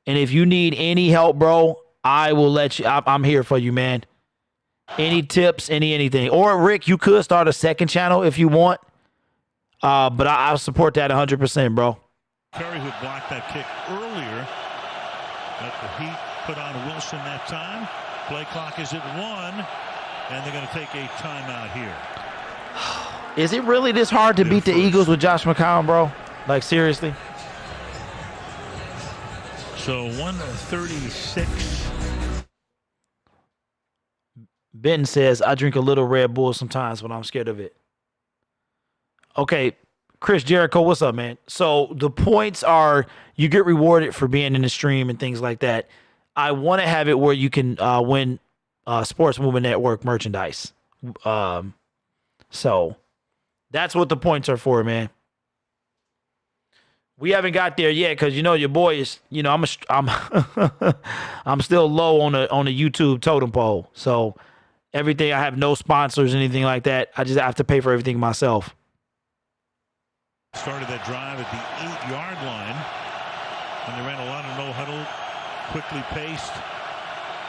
And if you need any help, bro, I will let you. I'm here for you, man. Any tips, anything. Or, Rick, you could start a second channel if you want. But I'll support that 100%, bro.
Curry, who blocked that kick earlier. Got the heat put on Wilson that time. Play clock is at 1. And they're going to take a timeout here.
Is it really this hard to beat the Eagles with Josh McCown, bro? Like, seriously?
So 136.
Benton says, I drink a little Red Bull sometimes when I'm scared of it. Okay, Chris Jericho, what's up, man? So the points are you get rewarded for being in the stream and things like that. I want to have it where you can win Sports Movement Network merchandise. So that's what the points are for, man. We haven't got there yet because your boy is, I'm I'm still low on the YouTube totem pole. So everything, I have no sponsors, anything like that. I just have to pay for everything myself.
Started that drive at the 8-yard line, and they ran a lot of no huddle, quickly paced,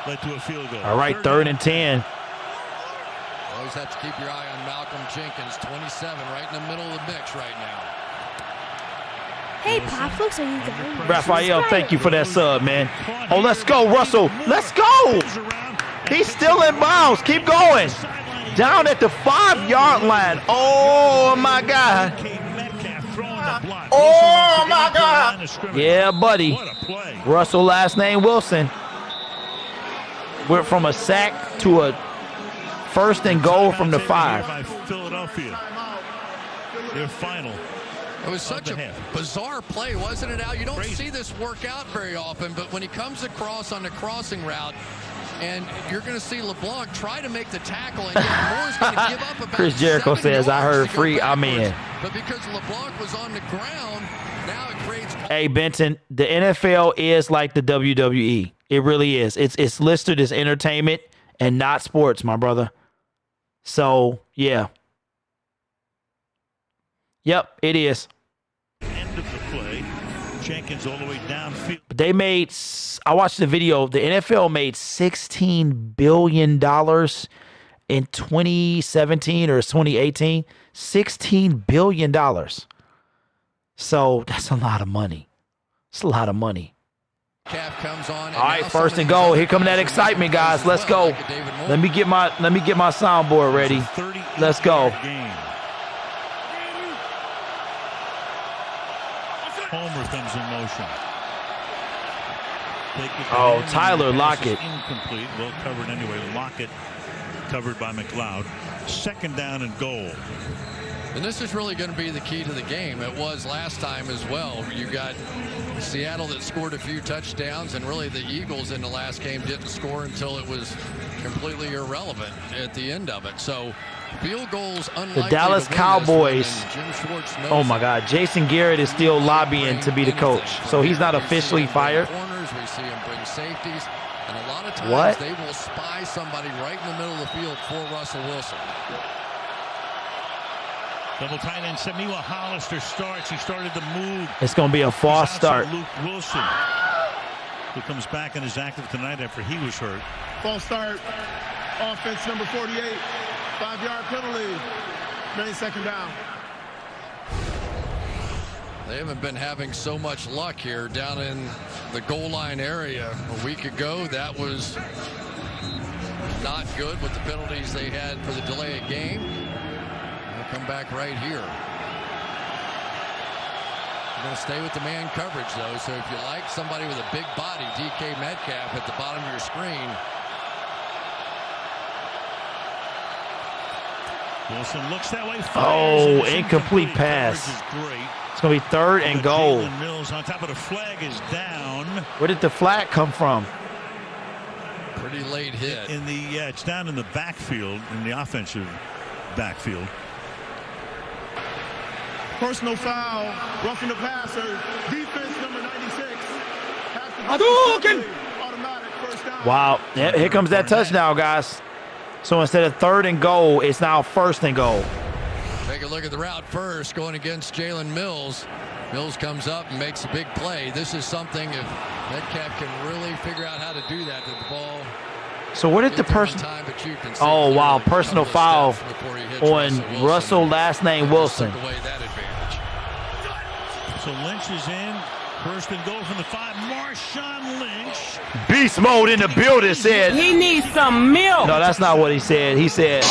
led to a field goal.
All right, 3rd and 10.
Always have to keep your eye on Malcolm Jenkins, 27, right in the middle of the mix right now.
Hey, Popflix, are you going?
Raphael, thank you for that sub, man. Oh, let's go, Russell. Let's go. He's still in bounds. Keep going. Down at the 5-yard line. Oh, my God. Oh, my God. Yeah, buddy. Russell, last name Wilson. Went from a sack to a 1st and goal from the 5.
Philadelphia. Their final.
It was such a bizarre play, wasn't it, Al? You don't see this work out very often, but when he comes across on the crossing route, and you're going to see LeBlanc try to make the tackle, and Moore's going to give up about
Chris Jericho says, I heard free, I'm in.
But because LeBlanc was on the ground, now it creates...
Hey, Benton, the NFL is like the WWE. It really is. It's listed as entertainment and not sports, my brother. So, yeah. Yep, it is.
End of the play. Jenkins all the way downfield.
But they made, I watched the video, the NFL made $16 billion in 2017 or 2018. $16 billion. So that's a lot of money. It's a lot of money.
Calf comes on.
All right, 1st and goal. Here come that excitement, guys. Let's go. Let me get my soundboard ready. Let's go.
Homer comes in motion.
Oh, Tyler Lockett.
Incomplete. Well covered anyway. Lockett covered by McCloud. Second down and goal.
And this is really going to be the key to the game. It was last time as well. You got Seattle that scored a few touchdowns, and really the Eagles in the last game didn't score until it was completely irrelevant at the end of it. So field goals unlikely.
The Dallas Cowboys. Oh my God, Jason Garrett is still lobbying to be the coach, so he's not officially fired.
We see him bring safeties, and a lot of times they will spy somebody right in the middle of the field for Russell Wilson.
Double tight end set. Meanwhile, Hollister starts. He started to move.
It's going to be a false start.
Luke Wilson, who comes back and is active tonight after he was hurt.
False start. Offense number 48. 5-yard penalty. Many second down.
They haven't been having so much luck here down in the goal line area. A week ago, that was not good with the penalties they had for the delay of game. They'll come back right here. They're going to stay with the man coverage, though. So if you like somebody with a big body, DK Metcalf at the bottom of your screen.
Wilson looks that way.
Oh, incomplete pass. It's going to be third and goal.
Mills on top of the flag is down.
Where did the flag come from?
Pretty late hit.
It's down in the backfield, in the offensive backfield.
Personal foul, roughing the passer, defense number 96. Automatic first down.
Wow, here comes that touchdown, guys. So instead of third and goal, it's now first and goal.
Take a look at the route first, going against Jalen Mills. Mills comes up and makes a big play. This is something, if Metcalf can really figure out how to do that, that the ball.
So what did the person? Oh wow, personal foul on Russell, last name Wilson.
So Lynch is in. First and goal from the 5. Marshawn Lynch.
Beast mode in the building said.
He needs some milk.
No, that's not what he said. He said.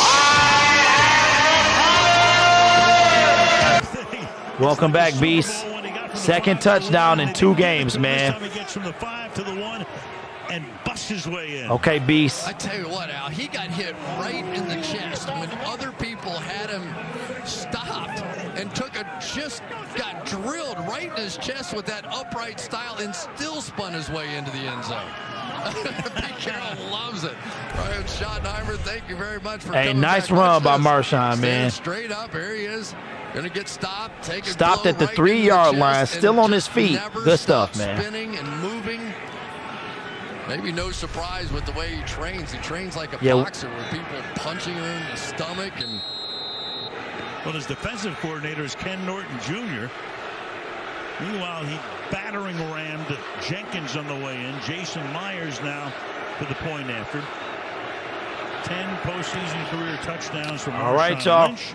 Welcome back, Beast. Second touchdown in 2 games, man.
He gets from the 5 to the 1 and busts his way in.
Okay, Beast.
I tell you what, Al, he got hit right in the chest when other people had him stopped and just got drilled right in his chest with that upright style and still spun his way into the end zone. Pete Carroll loves it. Ryan Schottenheimer, thank you very much for coming
nice
back.
run by Marshawn, man.
Straight up, here he is. Going to get stopped.
Stopped at the 3-yard line, still on his feet. Good stuff, man.
Spinning and moving. Maybe no surprise with the way he trains. He trains like a boxer with people punching him in the stomach. And
well, his defensive coordinator is Ken Norton Jr. Meanwhile, he battering rammed Jenkins on the way in. Jason Myers now for the point after. 10 postseason career touchdowns from
all right, y'all.
Lynch.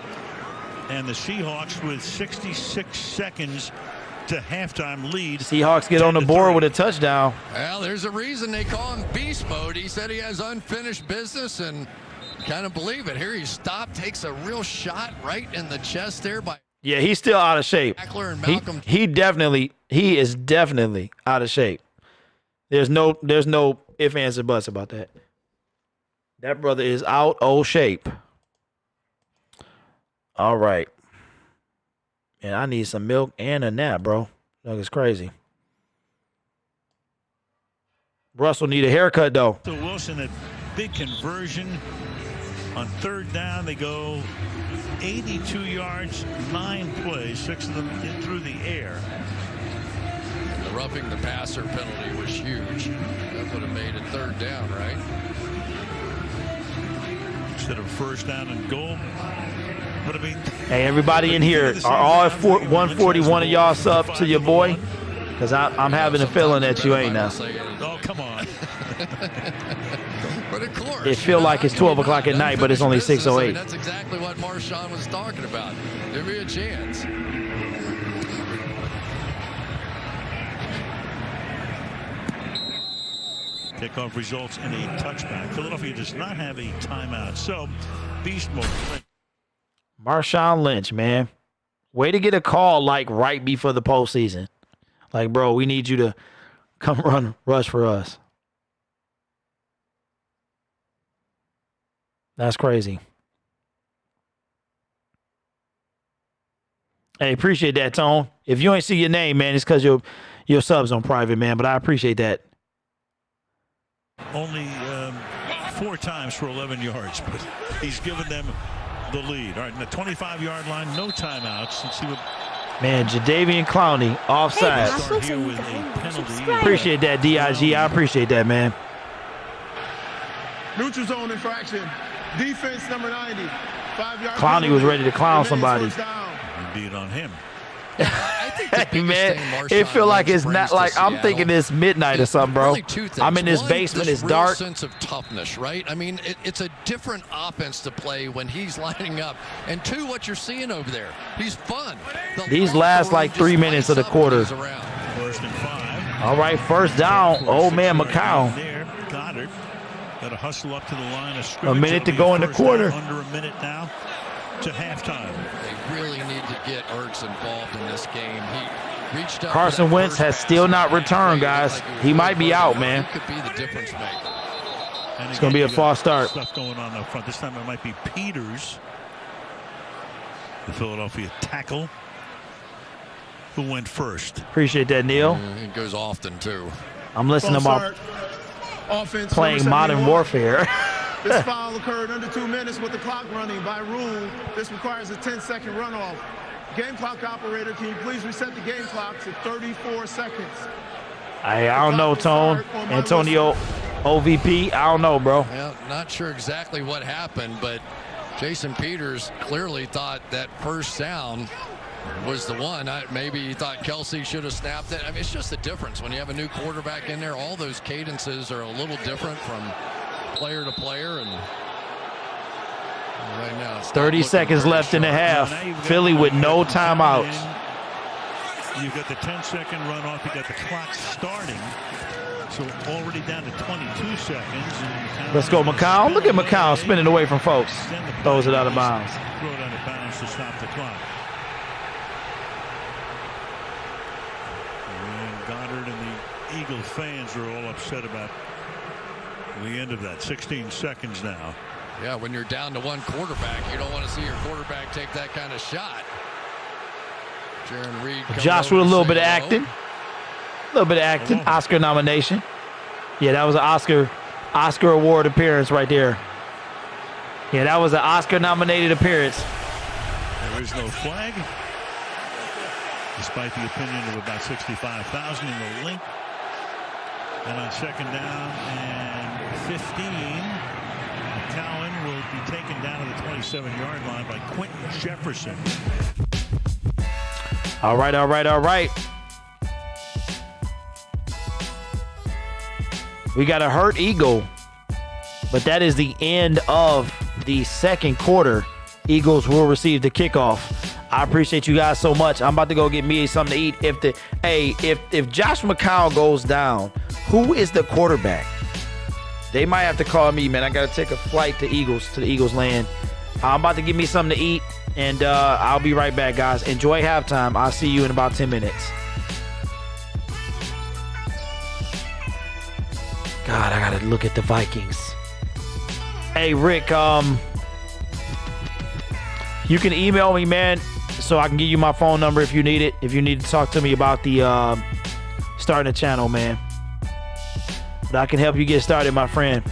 And the Seahawks with 66 seconds to halftime lead.
Seahawks get on the board with a touchdown.
Well, there's a reason they call him beast mode. He said he has unfinished business, and kind of believe it. Here he stopped, takes a real shot right in the chest there by.
Yeah, he's still out of shape. He is definitely out of shape. There's no ifs, ands, and buts about that. That brother is out of shape. All right. And I need some milk and a nap, bro. Look, it's crazy. Russell need a haircut, though.
So Wilson, a big conversion on third down. They go 82 yards, 9 plays, 6 of them in through the air.
And the roughing the passer penalty was huge. That would have made it third down, right?
Instead of first down and goal. But I mean,
hey, everybody in here, are all 141 of y'all sub to your boy? Because I'm having a feeling that you ain't now.
Oh, come on.
But of course,
it feel like it's 12 o'clock at night, but it's only 6:08.
I mean, that's exactly what Marshawn was talking about. Give me a chance.
Kickoff results in a touchback. Philadelphia does not have a timeout. So, beast mode.
Marshawn Lynch, man. Way to get a call like right before the postseason. Like, bro, we need you to come rush for us. That's crazy. Hey, appreciate that, Tone. If you ain't see your name, man, it's because your sub's on private, man. But I appreciate that.
Only 4 times for 11 yards, but he's given them the lead. All right, in the 25-yard line, no timeouts. Let's see what.
Man, Jadeveon Clowney offside.
Start here with a penalty.
Appreciate that, DIG. I appreciate that, man.
Neutral zone infraction. Defense number 90. 5-yard.
Clowney was ready to clown somebody.
Indeed on him.
I think the
Hey, man, it feel like it's not like I'm thinking it's midnight or something, bro.
Really 2 things.
I'm in this
One,
basement.
this
It's
real
dark.
sense of toughness, right? I mean, it's a different offense to play when he's lining up. And 2, what you're seeing over there, he's fun.
These last like 3 minutes of the quarter.
1st and 5.
All right, first down. Oh man, McCown.
There, Goddard got to hustle up to the line of
A
scrimmage.
minute to
It'll be
go
a
in the
first
quarter.
down, under a minute now to halftime.
They really need to get Ertz involved in this game. He reached up.
Carson Wentz has still not returned, guys. He might be out, man.
He could be the difference maker.
And
It's gonna be a
you
false
got
start.
Stuff going on up front. This time it might be Peters, the Philadelphia tackle, who went first.
Appreciate that, Neil.
It goes often too.
I'm listening to my
Offense
playing
number
Modern
71.
Warfare.
This foul occurred under 2 minutes with the clock running. By rule, this requires a 10-second runoff. Game clock operator, can you please reset the game clock to 34 seconds?
I don't know, Tone. Antonio OVP. I don't know, bro.
Well, not sure exactly what happened, but Jason Peters clearly thought that first down was the one. Maybe he thought Kelsey should have snapped it. I mean, it's just the difference when you have a new quarterback in there. All those cadences are a little different from player to player, and right now it's
30 seconds left in the half. Philly with no timeouts.
You've got the 10-second runoff. You got the clock starting. So already down to 22 seconds.
Let's go, McCown. Look at McCown spinning away from folks. Throws it out of bounds.
Throw it out of bounds to stop the clock. And Goddard and the Eagle fans are all upset about the end of that. 16 seconds now.
Yeah, when you're down to one quarterback, you don't want to see your quarterback take that kind of shot. Jaron Reed.
Josh with a little bit of acting. A little bit of acting. Oscar nomination. Yeah, that was an Oscar award appearance right there. Yeah, that was an Oscar nominated appearance.
There is no flag, despite the opinion of about 65,000 in the link. And on 2nd down and 15, McCown will be taken down to the 27-yard line by Quentin Jefferson.
All right, all right, all right. We got a hurt Eagle, but that is the end of the second quarter. Eagles will receive the kickoff. I appreciate you guys so much. I'm about to go get me something to eat. If Josh McCown goes down, who is the quarterback? They might have to call me, man. I got to take a flight to the Eagles land. I'm about to get me something to eat, and I'll be right back, guys. Enjoy halftime. I'll see you in about 10 minutes. God, I got to look at the Vikings. Hey, Rick, you can email me, man, so I can give you my phone number if you need it. If you need to talk to me about the starting a channel, man. But I can help you get started, my friend.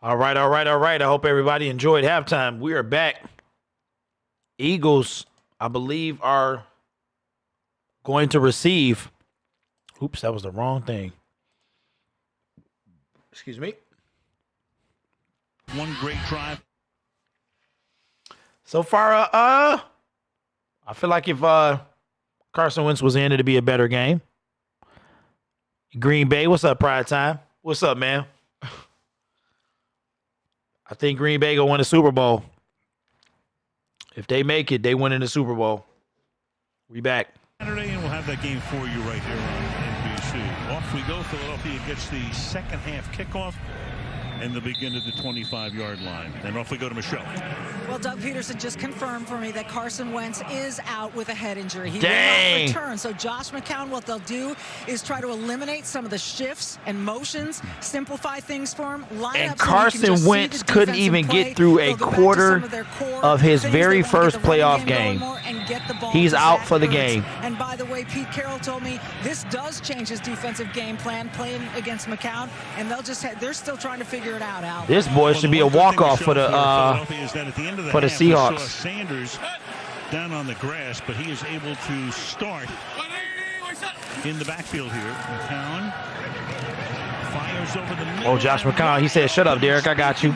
All right. I hope everybody enjoyed halftime. We are back. Eagles, I believe, are going to receive. Oops, that was the wrong thing. Excuse me.
One great drive.
So far, I feel like if Carson Wentz was in, it'd be a better game. Green Bay, what's up, Pride Time? What's up, man? I think Green Bay gonna win the Super Bowl. If they make it, they win in the Super Bowl. We back.
Saturday, and we'll have that game for you right here on NBC. Off we go. Philadelphia gets the second half kickoff and the begin at the 25-yard line. Then off we go to Michelle.
Well, Doug Peterson just confirmed for me that Carson Wentz is out with a head injury. He
Dang.
will not return. So Josh McCown, what they'll do is try to eliminate some of the shifts and motions, simplify things for him.
And Carson Wentz couldn't even get through a quarter of his very first playoff game. He's out for the game.
And by the way, Pete Carroll told me this does change his defensive game plan playing against McCown, and they're still trying to figure it out, Al.
This boy should be a walk-off for the Seahawks.
Sanders down on the grass, but he is able to start in the backfield here. McCown fires over the middle.
Oh, Josh McCown. He said, shut up, Derek. I got you.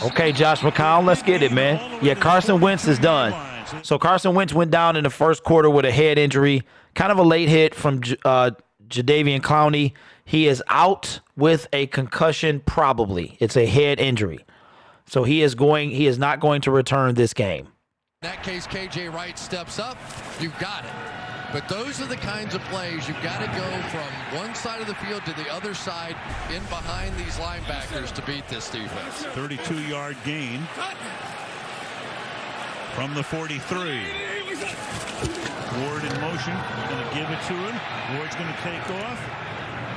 Okay, Josh McCown, let's get it, man. Yeah, Carson Wentz is done. So Carson Wentz went down in the first quarter with a head injury. Kind of a late hit from Jadeveon Clowney. He is out with a concussion, probably. It's a head injury. So he is not going to return this game.
In that case, KJ Wright steps up. You've got it. But those are the kinds of plays you've got to go from one side of the field to the other side in behind these linebackers to beat this defense.
32-yard gain from the 43. Ward in motion. Going to give it to him. Ward's going to take off.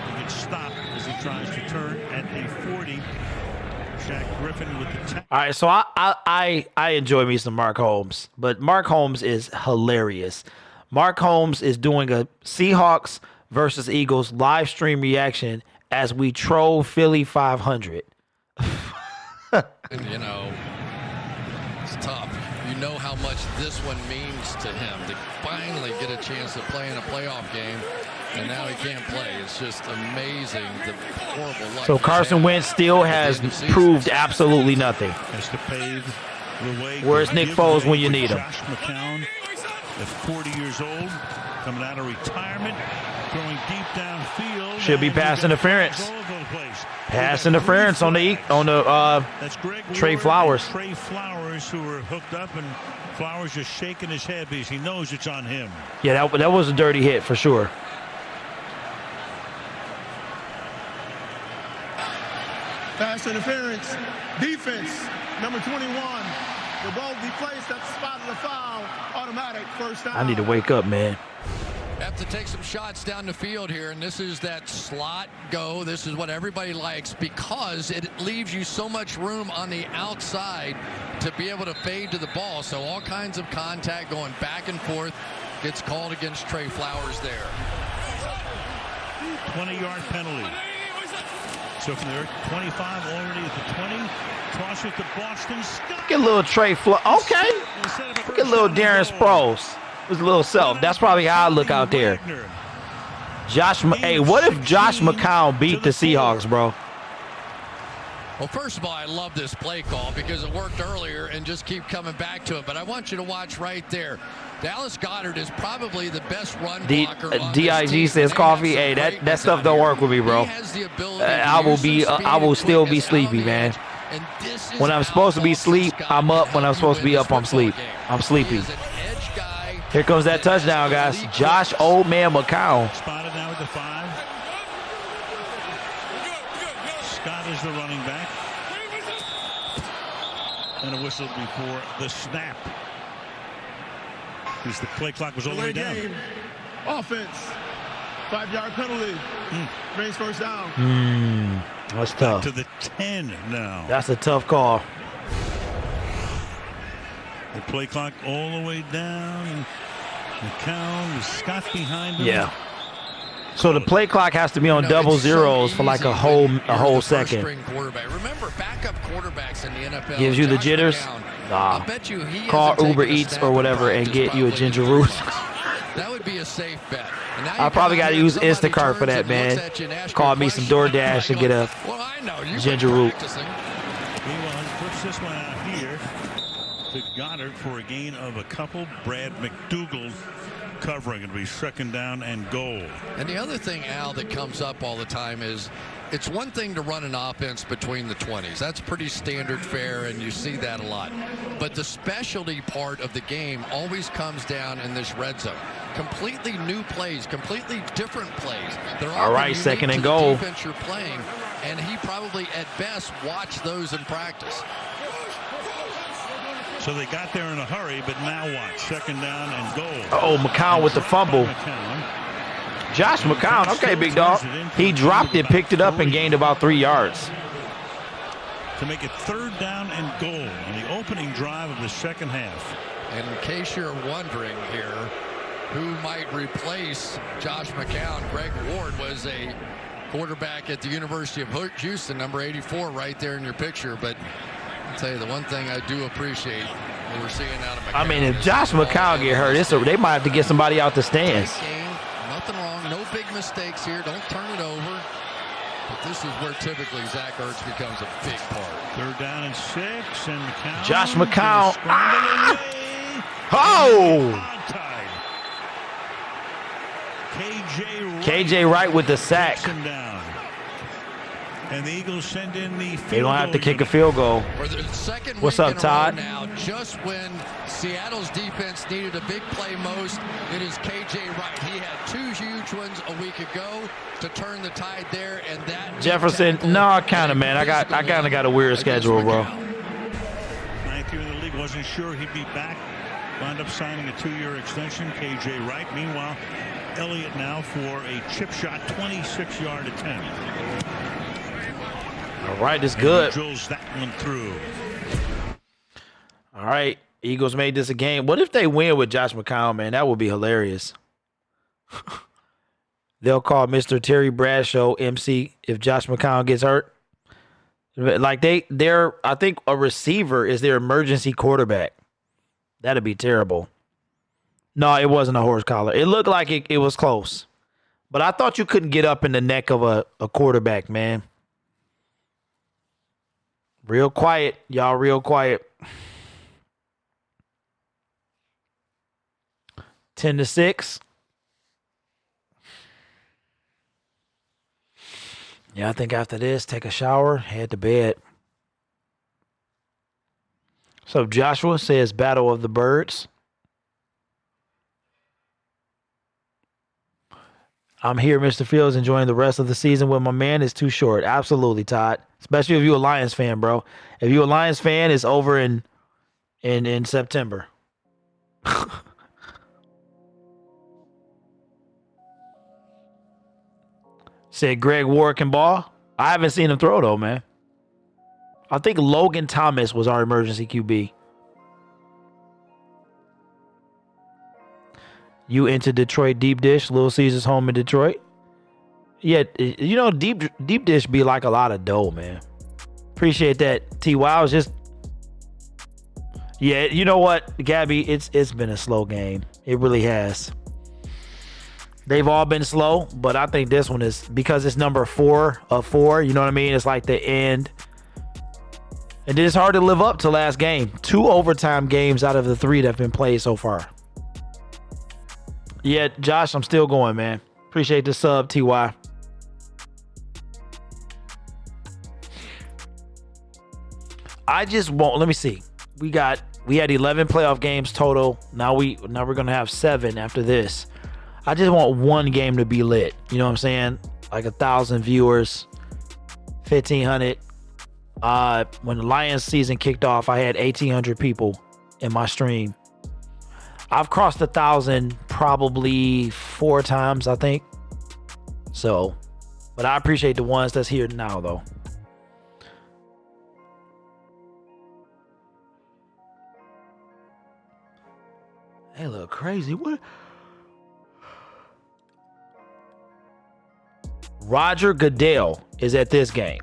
He gets stopped as he tries to turn at the 40. Shaq Griffin with the
all right, so I enjoy me some Mark Holmes, but Mark Holmes is hilarious. Mark Holmes is doing a Seahawks versus Eagles live stream reaction as we troll Philly 500.
And, you know, it's tough. You know how much this one means to him to finally get a chance to play in a playoff game. And now he can't play. It's just amazing the horrible luck.
So Carson Wentz still has proved absolutely nothing.
Has to pave the way.
Where's Nick Foles when you need him?
Josh McCown at 40 years old, coming out of retirement, throwing deep downfield.
Should be pass interference. Pass interference on the Trey Flowers.
Trey Flowers, who are hooked up, and Flowers just shaking his head because he knows it's on him.
Yeah, that was a dirty hit for sure.
Pass interference. Defense, number 21. The ball be placed at the spot of the foul. Automatic first down.
I need to wake up, man.
Have to take some shots down the field here, and this is that slot go. This is what everybody likes because it leaves you so much room on the outside to be able to fade to the ball. So all kinds of contact going back and forth gets called against Trey Flowers there.
20-yard penalty. So from there, 25 already at the 20. Toss it to Boston.
Look at little Trey Flowers. Okay. Look at little Darren Sproles. His little self. That's probably how I look out there. Hey, what if Josh McCown beat the Seahawks, bro?
Well, first of all, I love this play call because it worked earlier and just keep coming back to it. But I want you to watch right there. Dallas Goedert is probably the best run blocker on
DIG
this
says
team.
coffee. Hey, that stuff don't work with me, bro. I will still be sleepy, man. When I'm supposed to be asleep, I'm up. When I'm supposed to be up, I'm asleep. I'm sleepy. Here comes that touchdown, guys. Josh Old Man McCown.
Spotted now at the 5. Scott is the running back. And a whistle before the snap. Because the play clock was all the way down.
Offense. 5-yard penalty. Remains first down.
That's tough.
To the 10 now.
That's a tough call.
The play clock all the way down. McCown with Scott behind him.
Yeah. So the play clock has to be on double zeros for like a whole second.
Remember, backup quarterbacks in the NFL
gives you the
Josh
jitters.
McCown,
Nah.
I bet you he
Call
hasn't
Uber
taken a
Eats
snap
or
in
whatever and
practice
get you a
probably
ginger
in
root.
years. That would be a safe bet. And now
I
you
probably
come out
got to
here and
use
somebody
Instacart for
turns
that,
and
man.
looks at you and asks you
Call
a
me some
question.
DoorDash and get a
Well, I know, you've
ginger
been
root.
practicing.
Meanwhile, he puts this one out here to Goddard for a gain of a couple. Brad McDougal covering. It'll be second down and goal.
And the other thing, Al, that comes up all the time is it's one thing to run an offense between the 20s. That's pretty standard fare, and you see that a lot. But the specialty part of the game always comes down in this red zone. Completely new plays, completely different plays. They're
all right, second and goal.
The defense you're playing, and he probably at best watched those in practice.
So they got there in a hurry, but now what? Second down and goal.
Oh, McCown with the fumble. Josh McCown, okay, big dog. He dropped it, picked it up, and gained about 3 yards.
To make it third down and goal on the opening drive of the second half.
And in case you're wondering here, who might replace Josh McCown, Greg Ward was a quarterback at the University of Houston, number 84 right there in your picture. But I'll tell you, the one thing I do appreciate what we're seeing out of McCown.
I mean, if Josh McCown get hurt, they might have to get somebody out the stands.
Nothing wrong. No big mistakes here. Don't turn it over. But this is where typically Zach Ertz becomes a big part.
Third down and 6, and McCown.
Josh McCown. Oh! KJ Wright with the sack.
And the Eagles send in the field
They don't have to kick a field goal. What's up, Todd?
Now, just when Seattle's defense needed a big play most, it is KJ Wright. He had 2 huge ones a week ago to turn the tide there, and that
Jefferson, no, kind of, man. I kind of got a weird schedule, bro.
9th year in the league, wasn't sure he'd be back. Wound up signing a 2-year extension. KJ Wright. Meanwhile, Elliott now for a chip shot, 26-yard attempt.
All right, it's good.
Drills that one through.
All right, Eagles made this a game. What if they win with Josh McCown, man? That would be hilarious. They'll call Mr. Terry Bradshaw MC if Josh McCown gets hurt. Like they're I think a receiver is their emergency quarterback. That'd be terrible. No, it wasn't a horse collar. It looked like it was close. But I thought you couldn't get up in the neck of a quarterback, man. Real quiet, y'all, real quiet. 10-6. Yeah, I think after this, take a shower, head to bed. So Joshua says Battle of the Birds. I'm here, Mr. Fields, enjoying the rest of the season with my man. It's too short. Absolutely, Todd. Especially if you're a Lions fan, bro. If you're a Lions fan, it's over in September. Said Greg Ward can ball. I haven't seen him throw, though, man. I think Logan Thomas was our emergency QB. You into Detroit deep dish? Little Caesars home in Detroit. Yeah, you know, deep dish be like a lot of dough, man. Appreciate that, T. Wow. Just yeah, you know what, Gabby? It's been a slow game. It really has. They've all been slow, but I think this one is because it's number 4 of 4. You know what I mean? It's like the end. And it's hard to live up to last game. 2 overtime games out of the 3 that have been played so far. Yeah, Josh, I'm still going, man. Appreciate the sub, TY. I just won't. Let me see. We had 11 playoff games total. Now we're gonna have 7 after this. I just want one game to be lit. You know what I'm saying? Like 1,000 viewers, 1,500. When the Lions season kicked off, I had 1,800 people in my stream. I've crossed 1,000 probably 4 times, I think. So, but I appreciate the ones that's here now, though. They look crazy. What? Roger Goodell is at this game.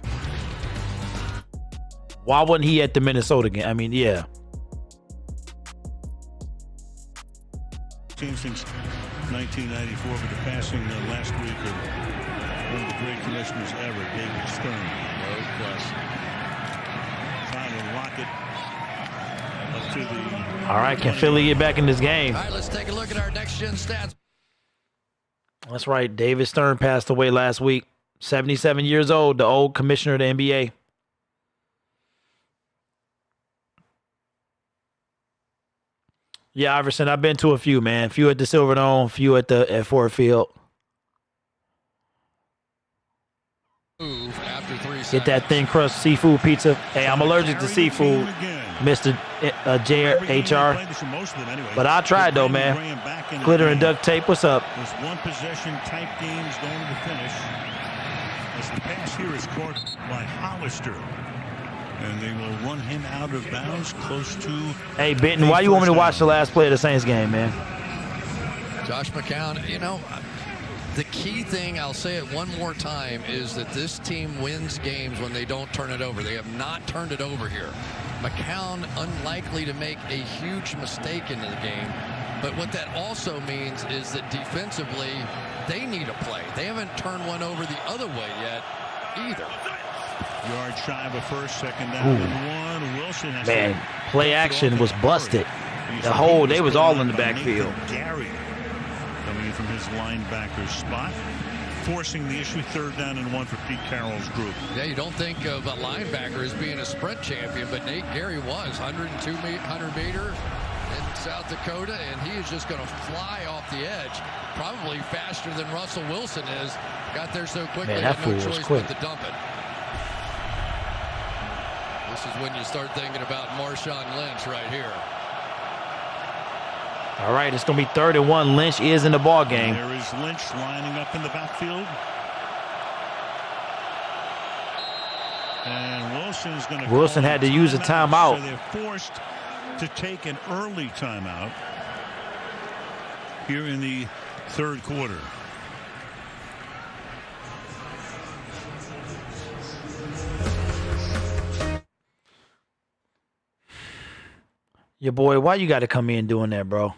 Why wasn't he at the Minnesota game? I mean, yeah.
Team since 1994, but the passing last week of one of the great commissioners ever, David Stern.
No question.
Trying to lock it up to the...
All right, can Philly get back in this game?
All right, let's take a look at our next-gen stats.
That's right. David Stern passed away last week. 77 years old, the old commissioner of the NBA. Yeah, Iverson, I've been to a few, man. A few at the Silverdome, a few at Ford Field.
Move after 3 seconds.
Get that thin crust seafood pizza. Hey, I'm allergic to seafood, Mr. JHR. But I tried, though, man. Glitter and duct tape, what's up?
This one-possession type game is going to the finish. As the pass here is caught by Hollister. And they will run him out of bounds close to...
Hey, Benton, why you want me to watch the last play of the Saints game, man?
Josh McCown, you know, the key thing, I'll say it one more time, is that this team wins games when they don't turn it over. They have not turned it over here. McCown unlikely to make a huge mistake in the game. But what that also means is that defensively, they need a play. They haven't turned one over the other way yet either.
Yard shy of a first, second down and one. Wilson has
Man, play action was busted. The whole, they was all in the backfield.
Gary coming in from his linebacker spot, forcing the issue. Third down and one for Pete Carroll's group.
Yeah, you don't think of a linebacker as being a sprint champion, but Nate Gary was 100 meter in South Dakota, and he is just going to fly off the edge, probably faster than Russell Wilson is. Got there so quickly,
Man, that
had no
fool was
choice
quick.
but to dump it. This is when you start thinking about Marshawn Lynch right here.
All right, it's going to be 3rd and 1. Lynch is in the ball game.
There is Lynch lining up in the backfield. And Wilson's going to
Wilson had to use a timeout.
So they're forced to take an early timeout here in the third quarter.
Your boy, why you got to come in doing that, bro?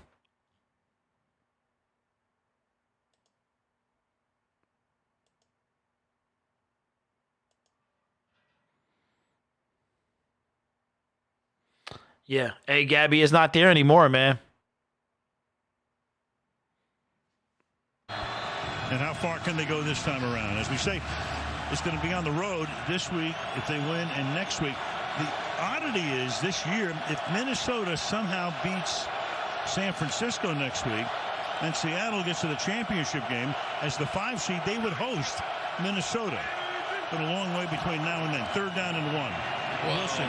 Yeah. Hey, Gabby, it's not there anymore, man.
And how far can they go this time around? As we say, it's going to be on the road this week if they win, and next week. The oddity is this year, if Minnesota somehow beats San Francisco next week and Seattle gets to the championship game as the 5 seed, they would host Minnesota. But a long way between now and then. Third down and one. Wilson.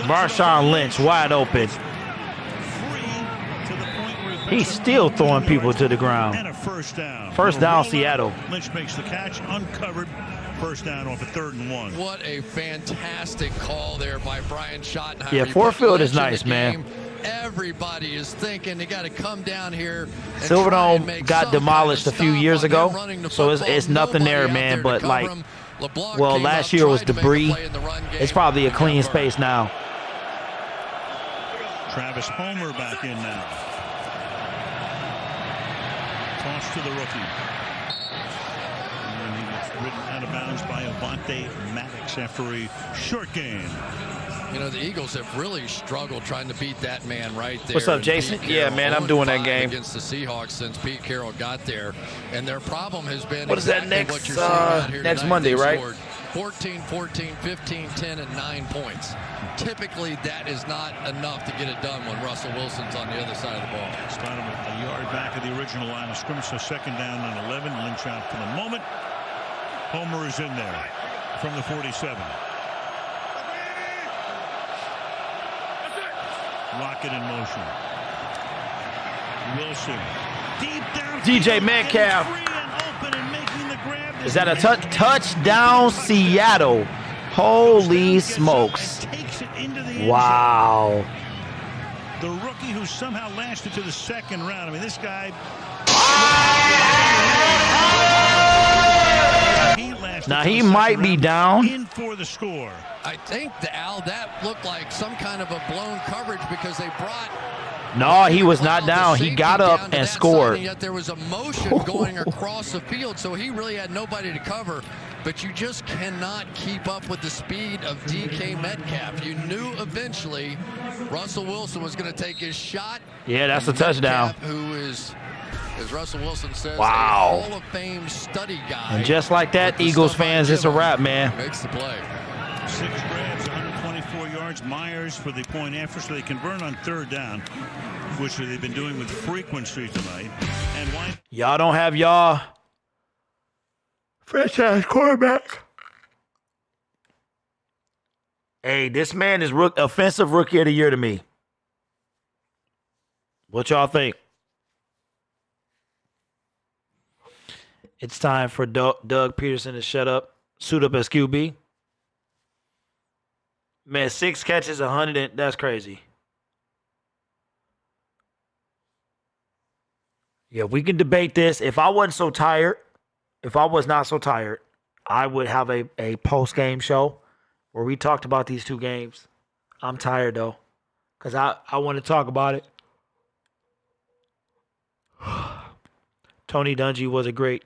Marshawn Lynch wide open. He's still throwing people to the ground.
And a first down.
First down, Seattle.
Lynch makes the catch, uncovered. First down off a 3rd and 1.
What a fantastic call there by Brian Schottenheimer.
Yeah, Ford Field is nice, man.
Everybody is thinking they got to come down here.
Silverdome got demolished a few years ago, so it's nothing there, man. But like, well, last year was debris. It's probably a clean space now.
Travis Homer back in now. Toss to the rookie. And he was ridden out of bounds by Avante Maddox after a short game.
You know, the Eagles have really struggled trying to beat that man right there.
What's up, Jason? Yeah, man, I'm doing that game.
Against the Seahawks since Pete Carroll got there. And their problem has been
what is that
exactly
next,
what you're seeing out here
next
tonight.
Monday,
They
right?
scored 14, 14, 15, 10, and 9 points. Typically, that is not enough to get it done when Russell Wilson's on the other side of the ball.
Start him a yard back of the original line of scrimmage, so second down and 11. Lynch out for the moment. Homer is in there from the 47. Rocket in motion. Wilson. Deep down.
DJ Metcalf. Is that a touchdown, Seattle? Holy smokes. Wow.
The rookie who somehow lasted to the second round. I mean, this guy.
Now he might be down.
In for the score.
I think that looked like some kind of a blown coverage because they brought.
No, he was not down. He got up and scored.
And yet there was a motion going across the field, so he really had nobody to cover. But you just cannot keep up with the speed of DK Metcalf. You knew eventually Russell Wilson was going to take his shot.
Yeah, that's a touchdown.
Who is, as Russell Wilson says,
wow.
a Hall of Fame study guy.
And just like that, Eagles fans, it's a wrap, man.
Makes the play.
6 grabs, 124 yards. Myers for the point after, so they convert on 3rd down, which they've been doing with frequency tonight. And why?
Y'all don't have y'all franchise quarterback. Hey, this man is offensive rookie of the year to me. What y'all think? It's time for Doug Peterson to shut up, suit up as QB. Man, 6 catches, 100. That's crazy. Yeah, we can debate this. If I wasn't so tired, if I was not so tired, I would have a post-game show where we talked about these 2 games. I'm tired, though, because I want to talk about it. Tony Dungy was a great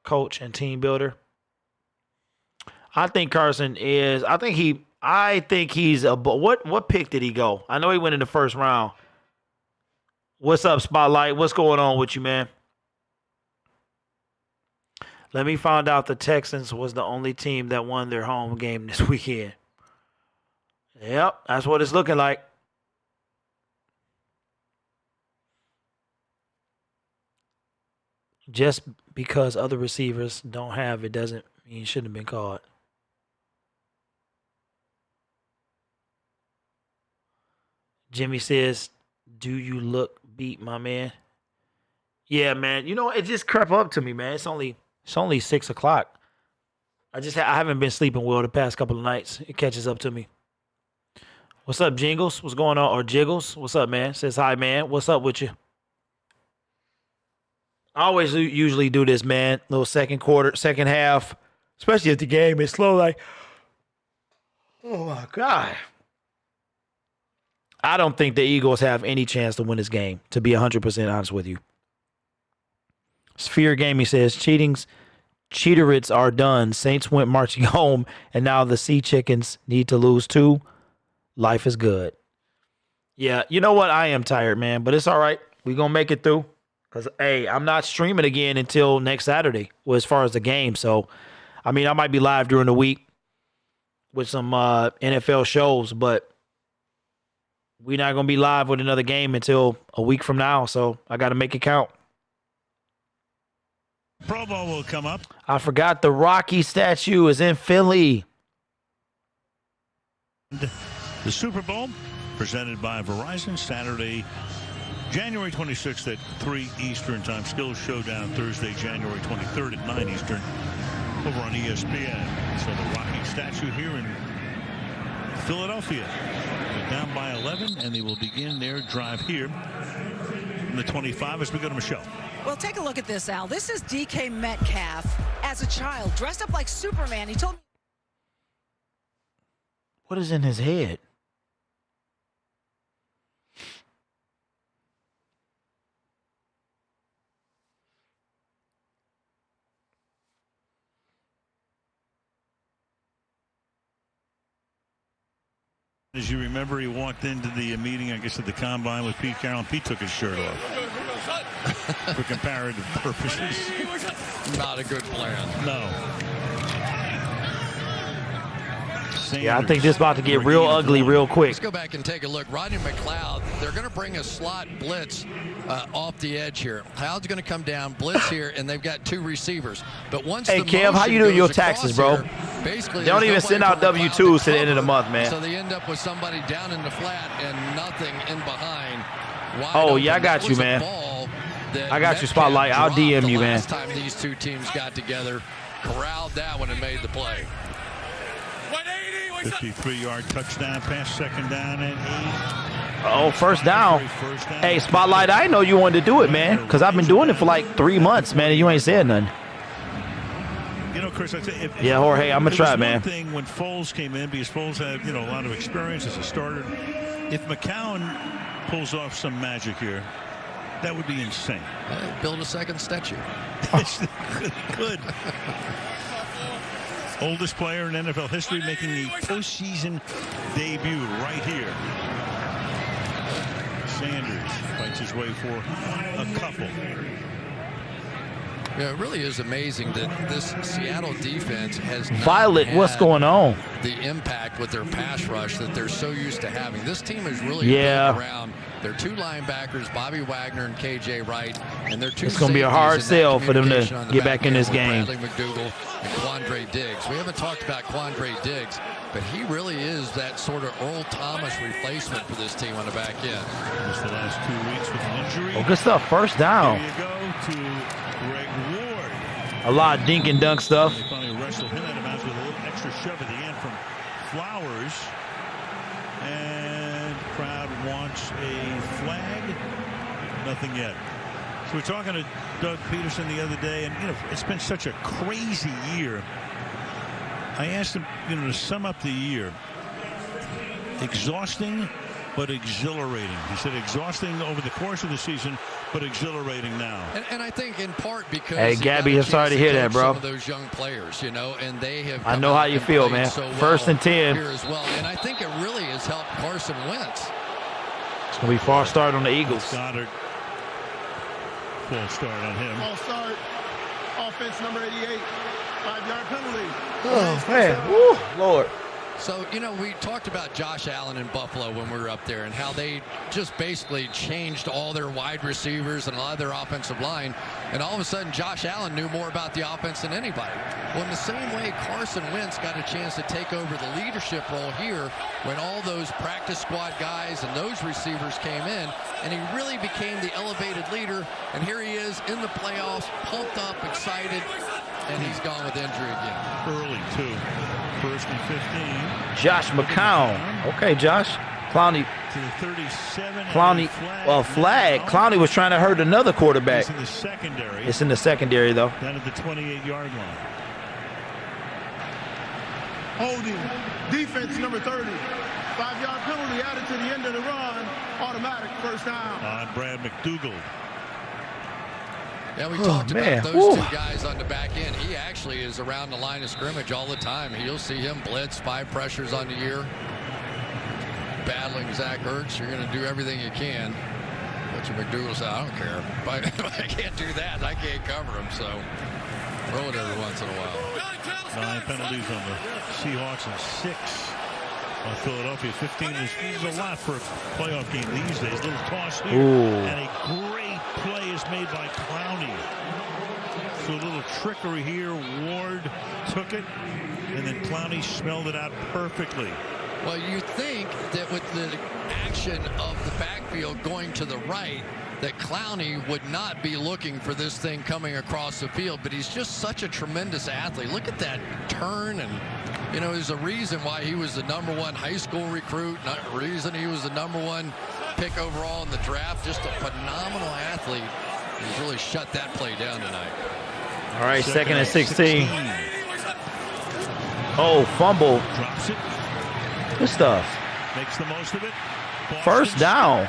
coach and team builder. I think Carson is. I think he's a. What pick did he go? I know he went in the 1st round. What's up, Spotlight? What's going on with you, man? Let me find out the Texans was the only team that won their home game this weekend. Yep, that's what it's looking like. Just because other receivers don't have it doesn't mean it shouldn't have been caught. Jimmy says, do you look beat, my man? Yeah, man. You know, it just crept up to me, man. It's only 6 o'clock. I haven't been sleeping well the past couple of nights. It catches up to me. What's up, Jingles? What's going on? Or Jiggles? What's up, man? Says hi, man. What's up with you? I always usually do this, man. Little second half, especially if the game is slow. Like, oh my God. I don't think the Eagles have any chance to win this game, to be 100% honest with you. Sphere Gaming says, cheaterits are done. Saints went marching home, and now the Sea Chickens need to lose too. Life is good. Yeah, you know what? I am tired, man, but it's all right. We're going to make it through. Because, hey, I'm not streaming again until next Saturday, well, as far as the game. So, I mean, I might be live during the week with some NFL shows, but we're not going to be live with another game until a week from now. So, I got to make it count.
Pro Bowl will come up.
I forgot the Rocky statue is in Philly.
The Super Bowl presented by Verizon, Saturday, January 26th at 3 Eastern Time. Skills Showdown Thursday, January 23rd at 9 Eastern over on ESPN. So the Rocky statue here in Philadelphia. They're down by 11, and they will begin their drive here in the 25 as we go to Michelle.
Well, take a look at this, Al. This is DK Metcalf as a child, dressed up like Superman. He told me.
What is in his head?
As you remember, he walked into the meeting, I guess, at the Combine with Pete Carroll, and Pete took his shirt off for comparative purposes.
Not a good plan.
No.
Yeah, I think this is about to get real ugly real quick.
Let's go back and take a look. Rodney McLeod, they're going to bring a slot blitz off the edge here. Cloud's going to come down, blitz here, and they've got 2 receivers. But once
hey, Kev, how you doing your taxes, bro?
Here, basically,
they don't even send out W-2s to the end of the month, man.
So they end up with somebody down in the flat and nothing in behind.
Oh, yeah, I got you, man. I got you, Spotlight. I'll DM you, man.
Last time these 2 teams got together, corralled that one and made the play.
53-yard touchdown pass, 2nd down and 8.
Oh, first down. Hey, Spotlight, I didn't know you wanted to do it, man, because I've been doing it for like 3 months, man, and you ain't said nothing.
You know, Chris, I'd say
yeah, Jorge, I'm gonna try, man.
One thing when Foles came in, because Foles had a lot of experience as a starter. If McCown pulls off some magic here, that would be insane.
Build a second statue.
Good. Oldest player in NFL history making the postseason debut right here. Sanders fights his way for a couple.
Yeah, it really is amazing that this Seattle defense has
Violet, what's going on?
The impact with their pass rush that they're so used to having. This team is really built around their two linebackers, Bobby Wagner and KJ Wright, and their two
It's going to be a hard sell for them to get back in this game.
Bradley McDougal and Quandre Diggs. We haven't talked about Quandre Diggs, but he really is that sort of Earl Thomas replacement for this team on the back end.
Just the last 2 weeks with an injury.
Oh, good stuff. First down.
There you go to Greg Ward.
A lot of dink and dunk stuff.
They finally wrestled him out of bounds with a little extra shove at the end from Flowers. And crowd wants a flag. Nothing yet. So we're talking to Doug Peterson the other day, and it's been such a crazy year. I asked him, to sum up the year. Exhausting, but exhilarating. He said exhausting over the course of the season, but exhilarating now.
And I think in part because
hey, Gabby, I'm sorry to hear that, bro.
Some of those young players, and they have.
I know how you feel, man.
So
First and 10
here as well, and I think it really has helped Carson Wentz.
It's gonna be far start on the Eagles.
Goddard. Full start on him.
False start. Offense number 88. 5-yard penalty.
Oh man, woo, Lord.
So, we talked about Josh Allen in Buffalo when we were up there and how they just basically changed all their wide receivers and a lot of their offensive line. And all of a sudden, Josh Allen knew more about the offense than anybody. Well, in the same way, Carson Wentz got a chance to take over the leadership role here when all those practice squad guys and those receivers came in. And he really became the elevated leader. And here he is in the playoffs, pumped up, excited. And he's gone with injury again.
Early, too. First and 15.
Josh McCown. Okay, Josh. Clowney.
To the 37.
Clowney. Well, flag. Clowney was trying to hurt another quarterback.
It's in the secondary.
It's in the secondary, though.
Down at the 28-yard line.
Holding. Defense number 30. 5-yard penalty added to the end of the run. Automatic first down.
On Brad McDougal.
Yeah, we talked about those two guys on the back end. He actually is around the line of scrimmage all the time. You'll see him blitz 5 pressures on the year. Battling Zach Ertz. You're going to do everything you can. But your McDougal said, I don't care. If I can't do that, I can't cover him. So throw it every once in a while.
9 penalties on the Seahawks and 6 on Philadelphia. 15 is a lot for a playoff game these days. A little toss here. And a great play is made by Clowney. So a little trickery here. Ward took it, and then Clowney smelled it out perfectly.
Well, you think that with the action of the backfield going to the right, that Clowney would not be looking for this thing coming across the field, but he's just such a tremendous athlete. Look at that turn, and there's a reason why he was the #1 high school recruit, not a reason he was the #1 pick overall in the draft. Just a phenomenal athlete. He's really shut that play down tonight.
All right, second and 16. Oh, fumble.
Drops it.
Good stuff.
Makes the most of it.
First down.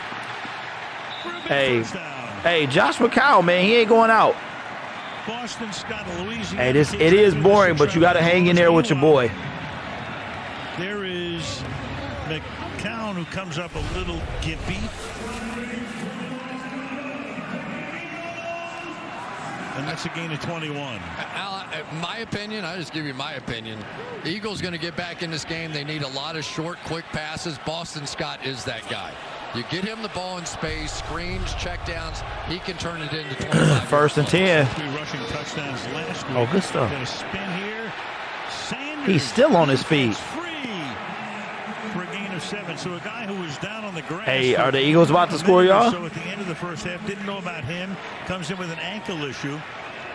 Hey, Josh McCown, man, he ain't going out.
Boston, Scott, Louisiana.
Hey, it is boring, but you got to hang in there with your boy.
There is McCown, who comes up a little gimpy. And that's a gain of 21.
Al, my opinion, I'll just give you my opinion. The Eagles going to get back in this game. They need a lot of short, quick passes. Boston Scott is that guy. You get him the ball in space, screens, checkdowns, he can turn it into 25.
First and 10.
3 rushing touchdowns last week.
Oh, good stuff.
Got a spin here. Sanders.
He's still on his feet.
Free for a gain of 7. So a guy who was down on the grass.
Hey, are the Eagles about to score, y'all?
So at the end of the first half, didn't know about him. Comes in with an ankle issue.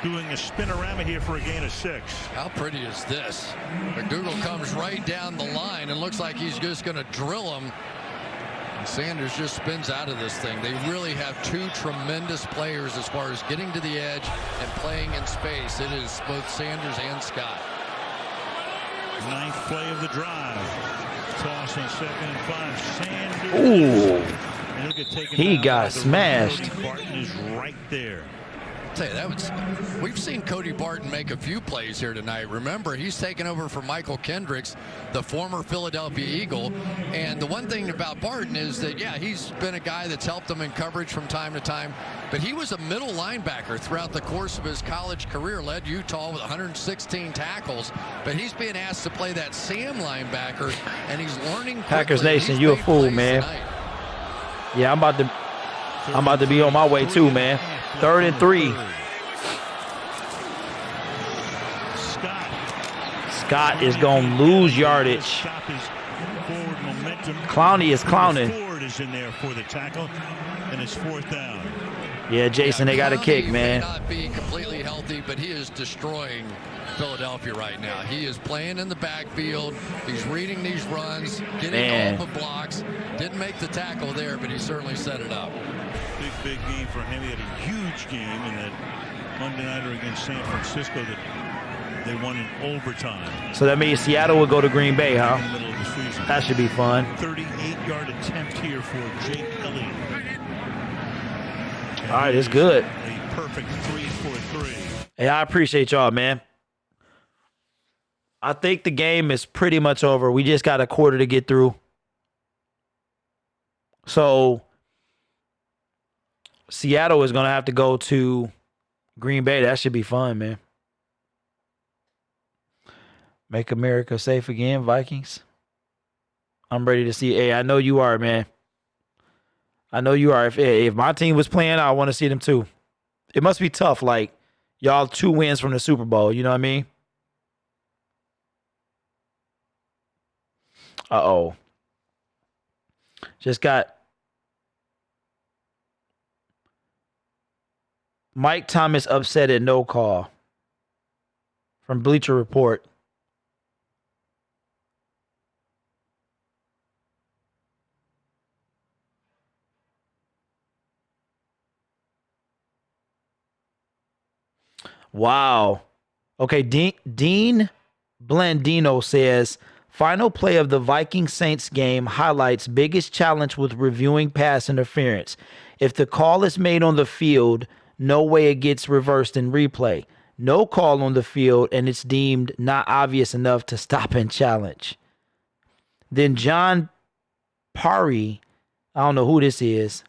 Doing a spinorama here for a gain of 6.
How pretty is this? McDougal comes right down the line and looks like he's just going to drill him. and Sanders just spins out of this thing. They really have two tremendous players as far as getting to the edge and playing in space. It is both Sanders and Scott.
Ninth play of the drive. Toss on 2nd and 5. Sanders.
Ooh.
And he'll get taken
He
down
got
by the
smashed.
Cody Barton is right there.
Tell you, we've seen Cody Barton make a few plays here tonight. Remember, he's taken over from Michael Kendricks, the former Philadelphia Eagle. And the one thing about Barton is that, yeah, he's been a guy that's helped them in coverage from time to time. But he was a middle linebacker throughout the course of his college career, led Utah with 116 tackles. But he's being asked to play that Sam linebacker, and he's learning quickly.
Packers Nation, you a fool, man.
Tonight.
Yeah, I'm about to be on my way too, man. 3rd and 3. Scott is going to lose yardage. Clowney is clowning.
Ford is in there for the tackle, and it's 4th down.
Yeah, Jason, they got a kick, man.
May not be completely healthy, but he is destroying Philadelphia right now. He is playing in the backfield. He's reading these runs, getting off of blocks. Didn't make the tackle there, but he certainly set it up.
Big game for him. He had a huge game in that Monday nighter against San Francisco that they won in overtime.
So that means Seattle will go to Green Bay, huh?
In the middle of the season.
That should be fun.
38-yard attempt here for Jake Elliott.
All right, it's good.
A perfect 3-for-3.
Hey, I appreciate y'all, man. I think the game is pretty much over. We just got a quarter to get through. So Seattle is going to have to go to Green Bay. That should be fun, man. Make America safe again, Vikings. I'm ready to see. Hey, I know you are, man. I know you are. If my team was playing, I want to see them too. It must be tough, like y'all 2 wins from the Super Bowl. You know what I mean? Uh-oh. Just got Mike Thomas upset at no call from Bleacher Report. Wow. Okay, Dean Blandino says, final play of the Vikings-Saints game highlights biggest challenge with reviewing pass interference. If the call is made on the field, no way it gets reversed in replay. No call on the field, and it's deemed not obvious enough to stop and challenge. Then John Parry, I don't know who this is,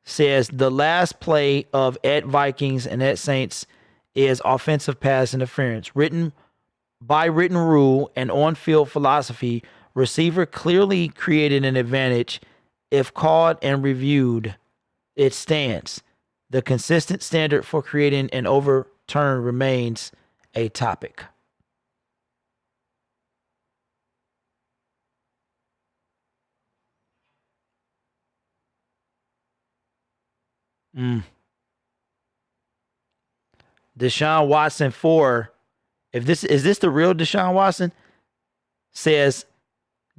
says the last play of at Vikings and at Saints is offensive pass interference. By written rule and on-field philosophy, receiver clearly created an advantage. If called and reviewed, it stands. The consistent standard for creating an overturn remains a topic. Deshaun Watson 4. If this is this the real Deshaun Watson? Says,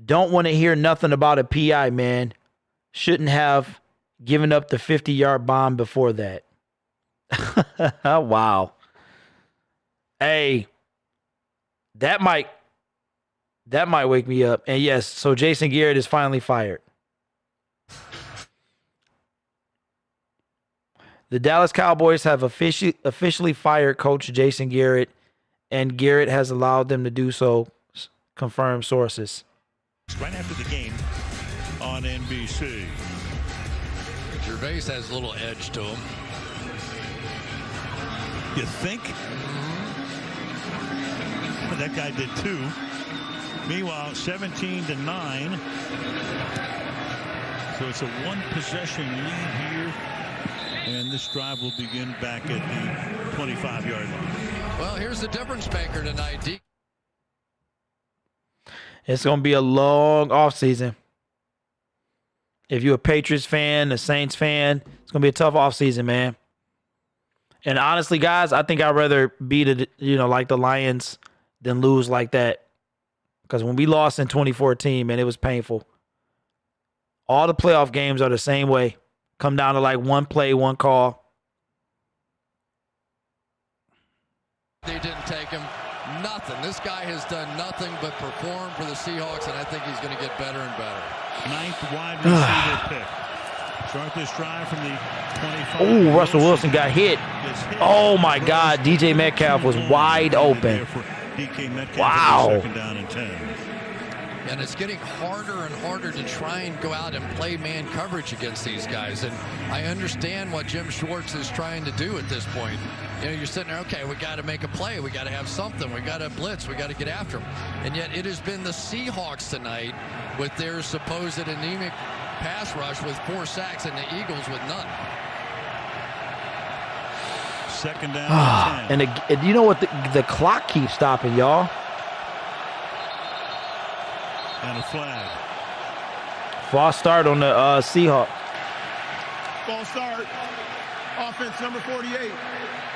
don't want to hear nothing about a PI, man. Shouldn't have given up the 50-yard bomb before that. Wow. Hey, that might wake me up. And yes, so Jason Garrett is finally fired. The Dallas Cowboys have officially fired Coach Jason Garrett, and Garrett has allowed them to do so, confirmed sources.
Right after the game on NBC.
Gervais has a little edge to him.
You think? That guy did too. Meanwhile, 17-9. So it's a one-possession lead here. And this drive will begin back at the 25-yard line.
Well, here's the difference maker tonight.
It's going to be a long offseason. If you're a Patriots fan, a Saints fan, it's going to be a tough offseason, man. And honestly, guys, I think I'd rather beat like the Lions than lose like that. Because when we lost in 2014, man, it was painful. All the playoff games are the same way. Come down to like one play, one call.
They didn't take him. Nothing. This guy has done nothing but perform for the Seahawks, and I think he's going to get better and better.
9th wide receiver pick. Start this drive from the 25.
Oh, Russell Wilson got hit. Oh, my God. DJ Metcalf was wide open. Wow.
Second down and 10.
And it's getting harder and harder to try and go out and play man coverage against these guys. And I understand what Jim Schwartz is trying to do at this point. You know, you're sitting there, okay, we got to make a play. We got to have something. We got to blitz. We got to get after them. And yet it has been the Seahawks tonight with their supposed anemic pass rush with 4 sacks and the Eagles with none.
Second down and 10.
And you know what? The clock keeps stopping, y'all.
And a flag.
False start on the Seahawks.
False start. Offense number 48.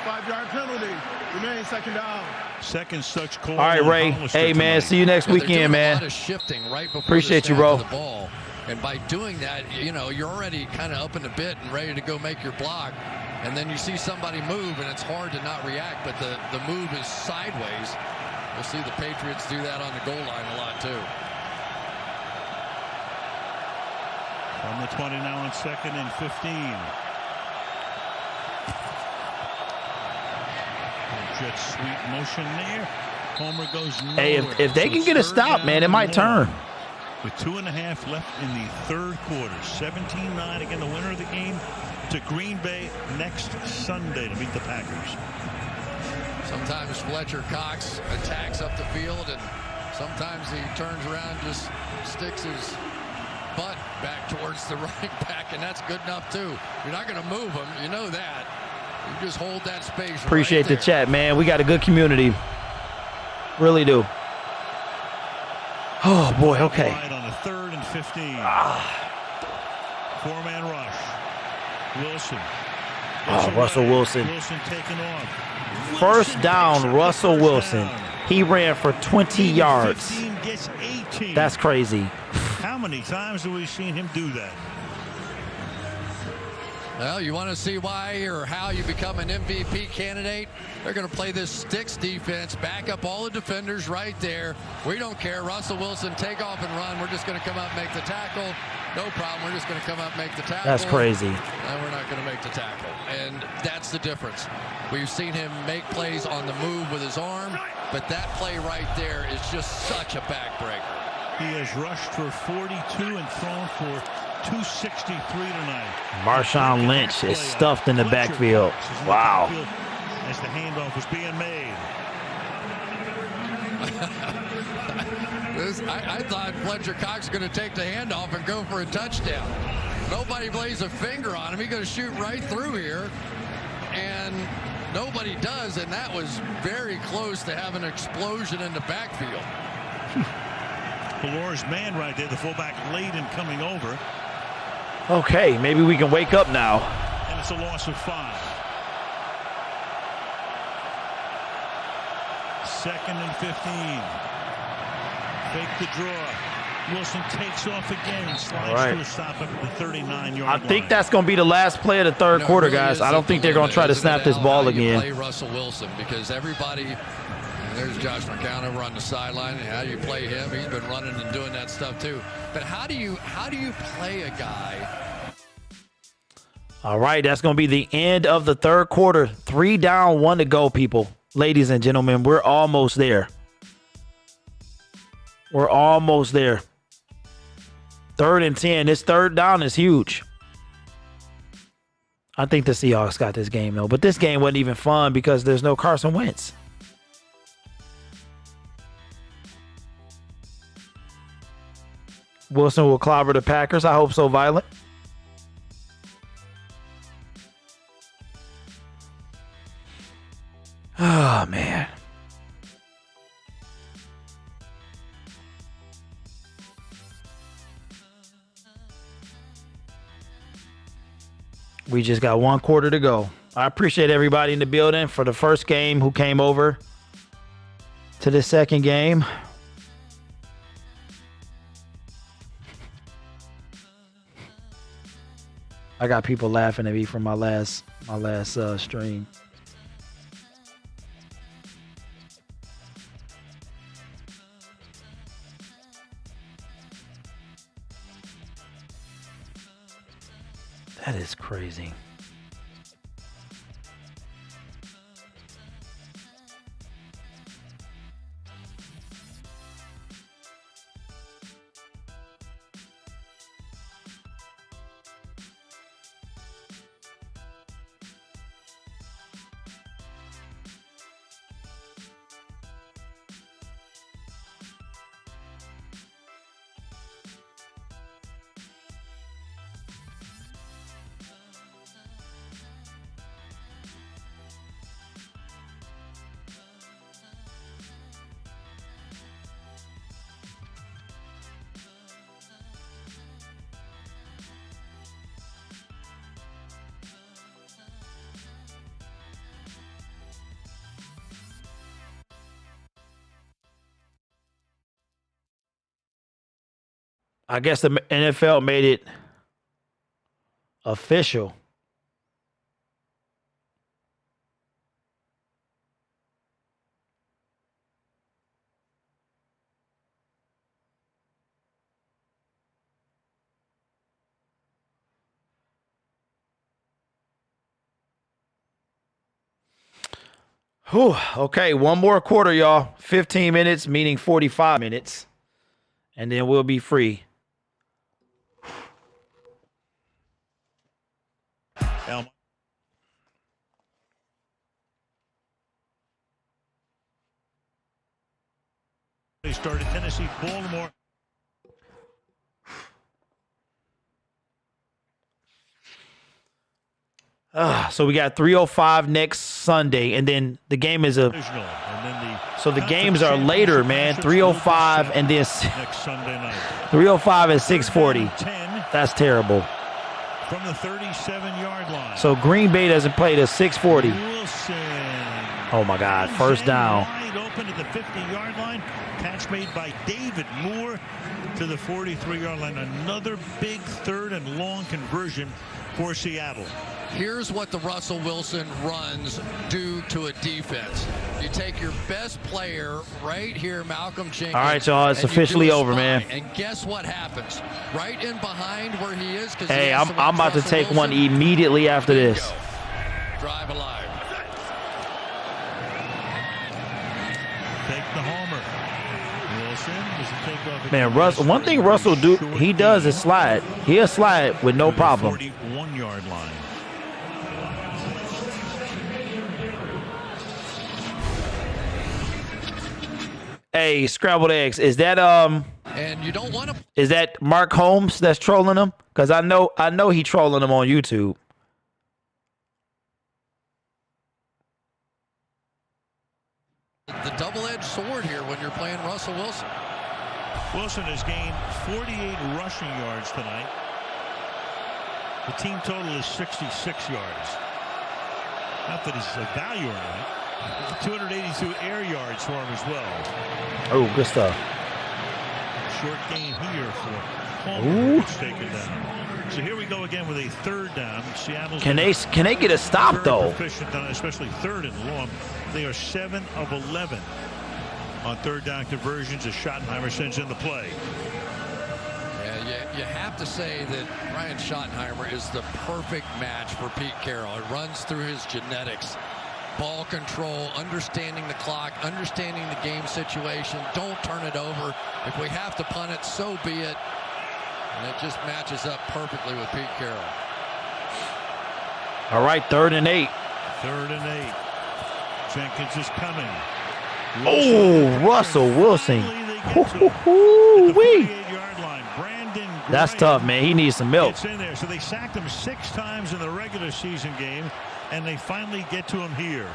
5-yard penalty. Remains second down.
Second such call.
All right, Ray. Hey, man. See you next weekend, man.
A lot of shifting right before
Appreciate
the
you,
snap
bro.
of the ball. And by doing that, you know, you're already kind of up in the bit and ready to go make your block. And then you see somebody move, and it's hard to not react, but the move is sideways. We'll see the Patriots do that on the goal line a lot, too.
From the 20 now on 2nd and 15. Jet sweep motion there. Homer goes nowhere.
Hey, if they can get a stop, man, it might turn.
With 2.5 left in the third quarter. 17-9 again, the winner of the game to Green Bay next Sunday to meet the Packers.
Sometimes Fletcher Cox attacks up the field, and sometimes he turns around, just sticks his butt back towards the running back, and that's good enough too. You're not going to move him, you know that. You just hold that space.
Appreciate
right there.
the chat, man. We got a good community. Really do. Oh boy, okay.
Right on the 3rd and 15. 4-man rush. Wilson.
Russell Wilson.
Wilson taken off.
First down, Russell Wilson. He ran for 20 yards.
15 gets 18.
That's crazy.
How many times have we seen him do that?
Well, you want to see why or how you become an MVP candidate? They're going to play this sticks defense, back up all the defenders right there. We don't care. Russell Wilson, take off and run. We're just going to come out and make the tackle. No problem. We're just going to come out and make the tackle.
That's crazy.
And we're not going to make the tackle. And that's the difference. We've seen him make plays on the move with his arm, but that play right there is just such a backbreaker.
He has rushed for 42 and thrown for 263 tonight.
Marshawn Lynch is stuffed in the backfield. Wow.
As the handoff was being made.
I thought Fletcher Cox was going to take the handoff and go for a touchdown. Nobody lays a finger on him. He's going to shoot right through here. And nobody does. And that was very close to having an explosion in the backfield.
Valor's man right there, the fullback late in coming over.
Okay, maybe we can wake up now.
And it's a loss of 5. 2nd and 15. Fake the draw. Wilson takes off again. Slides to a stop at the 39-yard line.
I think that's going to be the last play of the third quarter,
really
guys. I don't think they're going to try to snap this ball again.
Play Russell Wilson, because everybody, there's Josh McCown over on the sideline, and how you play him. He's been running and doing that stuff too. But how do you play a guy?
All right, that's going to be the end of the third quarter. 3 down, 1 to go, people. Ladies and gentlemen, we're almost there. We're almost there. 3rd and 10. This third down is huge. I think the Seahawks got this game, though. But this game wasn't even fun because there's no Carson Wentz. Wilson will clobber the Packers. I hope so, Violet. Oh, man. We just got 1 quarter to go. I appreciate everybody in the building for the first game who came over to the second game. I got people laughing at me from my last stream. That is crazy. I guess the NFL made it official. Whew, okay, one more quarter, y'all. 15 minutes, meaning 45 minutes. And then we'll be free.
They started Tennessee, Baltimore.
So we got 3:05 next Sunday, and then the game is so the games are later, man. 3:05 and then
next Sunday night.
3:05 and 6:40. That's terrible.
From the 37-yard line.
So Green Bay doesn't play to 6:40.
Wilson.
Oh my God! First down.
Wide open at the 50-yard line. Catch made by David Moore to the 43-yard line. Another big third and long conversion for Seattle.
Here's what the Russell Wilson runs do to a defense. You take your best player right here, Malcolm Jenkins.
All right, y'all, it's officially over, man.
And guess what happens? Right in behind where he is.
Hey, I'm about to take one immediately after this.
Drive alive.
Take the homer. Wilson doesn't take off.
Man, Russell. One thing Russell he does is slide. He'll slide with no problem.
41-yard line.
Hey, scrambled eggs. Is that
And you don't want to.
Is that Mark Holmes that's trolling him? Because I know he trolling him on YouTube.
The double-edged sword here when you're playing Russell Wilson.
Wilson has gained 48 rushing yards tonight. The team total is 66 yards. Not that he's a value or not. 282 air yards for him as well.
Oh, good stuff.
Short gain here for Palmer, who's taken down. So here we go again with a third down. Seattle's
can they get a stop though?
Proficient on especially third and long. They are 7 of 11 on third down conversions as Schottenheimer sends in the play.
Yeah, you have to say that Brian Schottenheimer is the perfect match for Pete Carroll. It runs through his genetics. Ball control, understanding the clock, understanding the game situation. Don't turn it over. If we have to punt it, so be it. And it just matches up perfectly with Pete Carroll.
All right, 3rd and 8.
3rd and 8. Jenkins is coming.
Oh, Russell Wilson. That's tough, man. He needs some milk.
It's in there. So they sacked him 6 times in the regular season game, and they finally get to him here.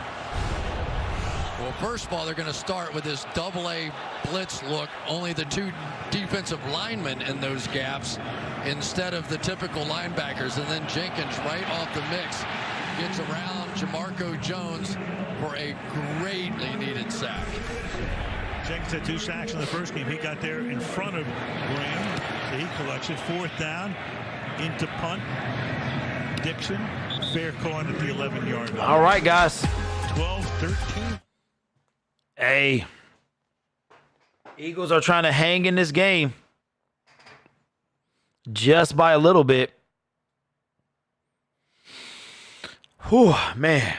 Well, first of all, they're going to start with this double-A blitz look. Only the 2 defensive linemen in those gaps instead of the typical linebackers. And then Jenkins right off the mix gets around Jamarco Jones for a greatly needed sack.
Jenkins had 2 sacks in the first game. He got there in front of Graham. So he collects it. 4th down into punt. Dixon. Fair caught at the 11-yard line.
All right, guys.
12-13.
Hey. Eagles are trying to hang in this game. Just by a little bit. Whew, man.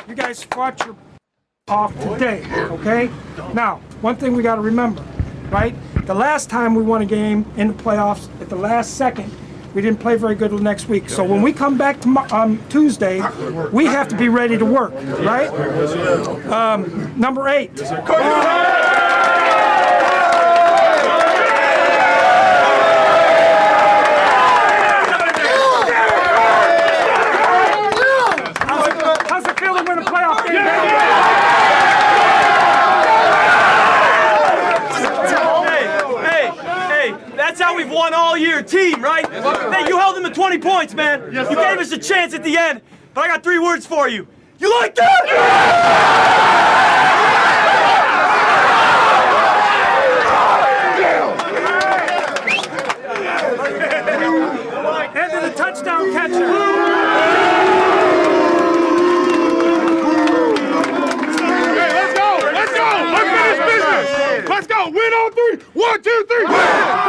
You guys fought your off today, okay? Now, one thing we got to remember, right? The last time we won a game in the playoffs, at the last second, we didn't play very good next week. So when we come back to Tuesday, we have to be ready to work, right? Number 8.
That's how we've won all year, team, right? Hey, you held them to 20 points, man. You gave us a chance at the end, but I got 3 words for you. You like that?
And to the touchdown catcher.
Let's go! Let's finish business! Let's go! Win on 3! 1, 2, 3! Win!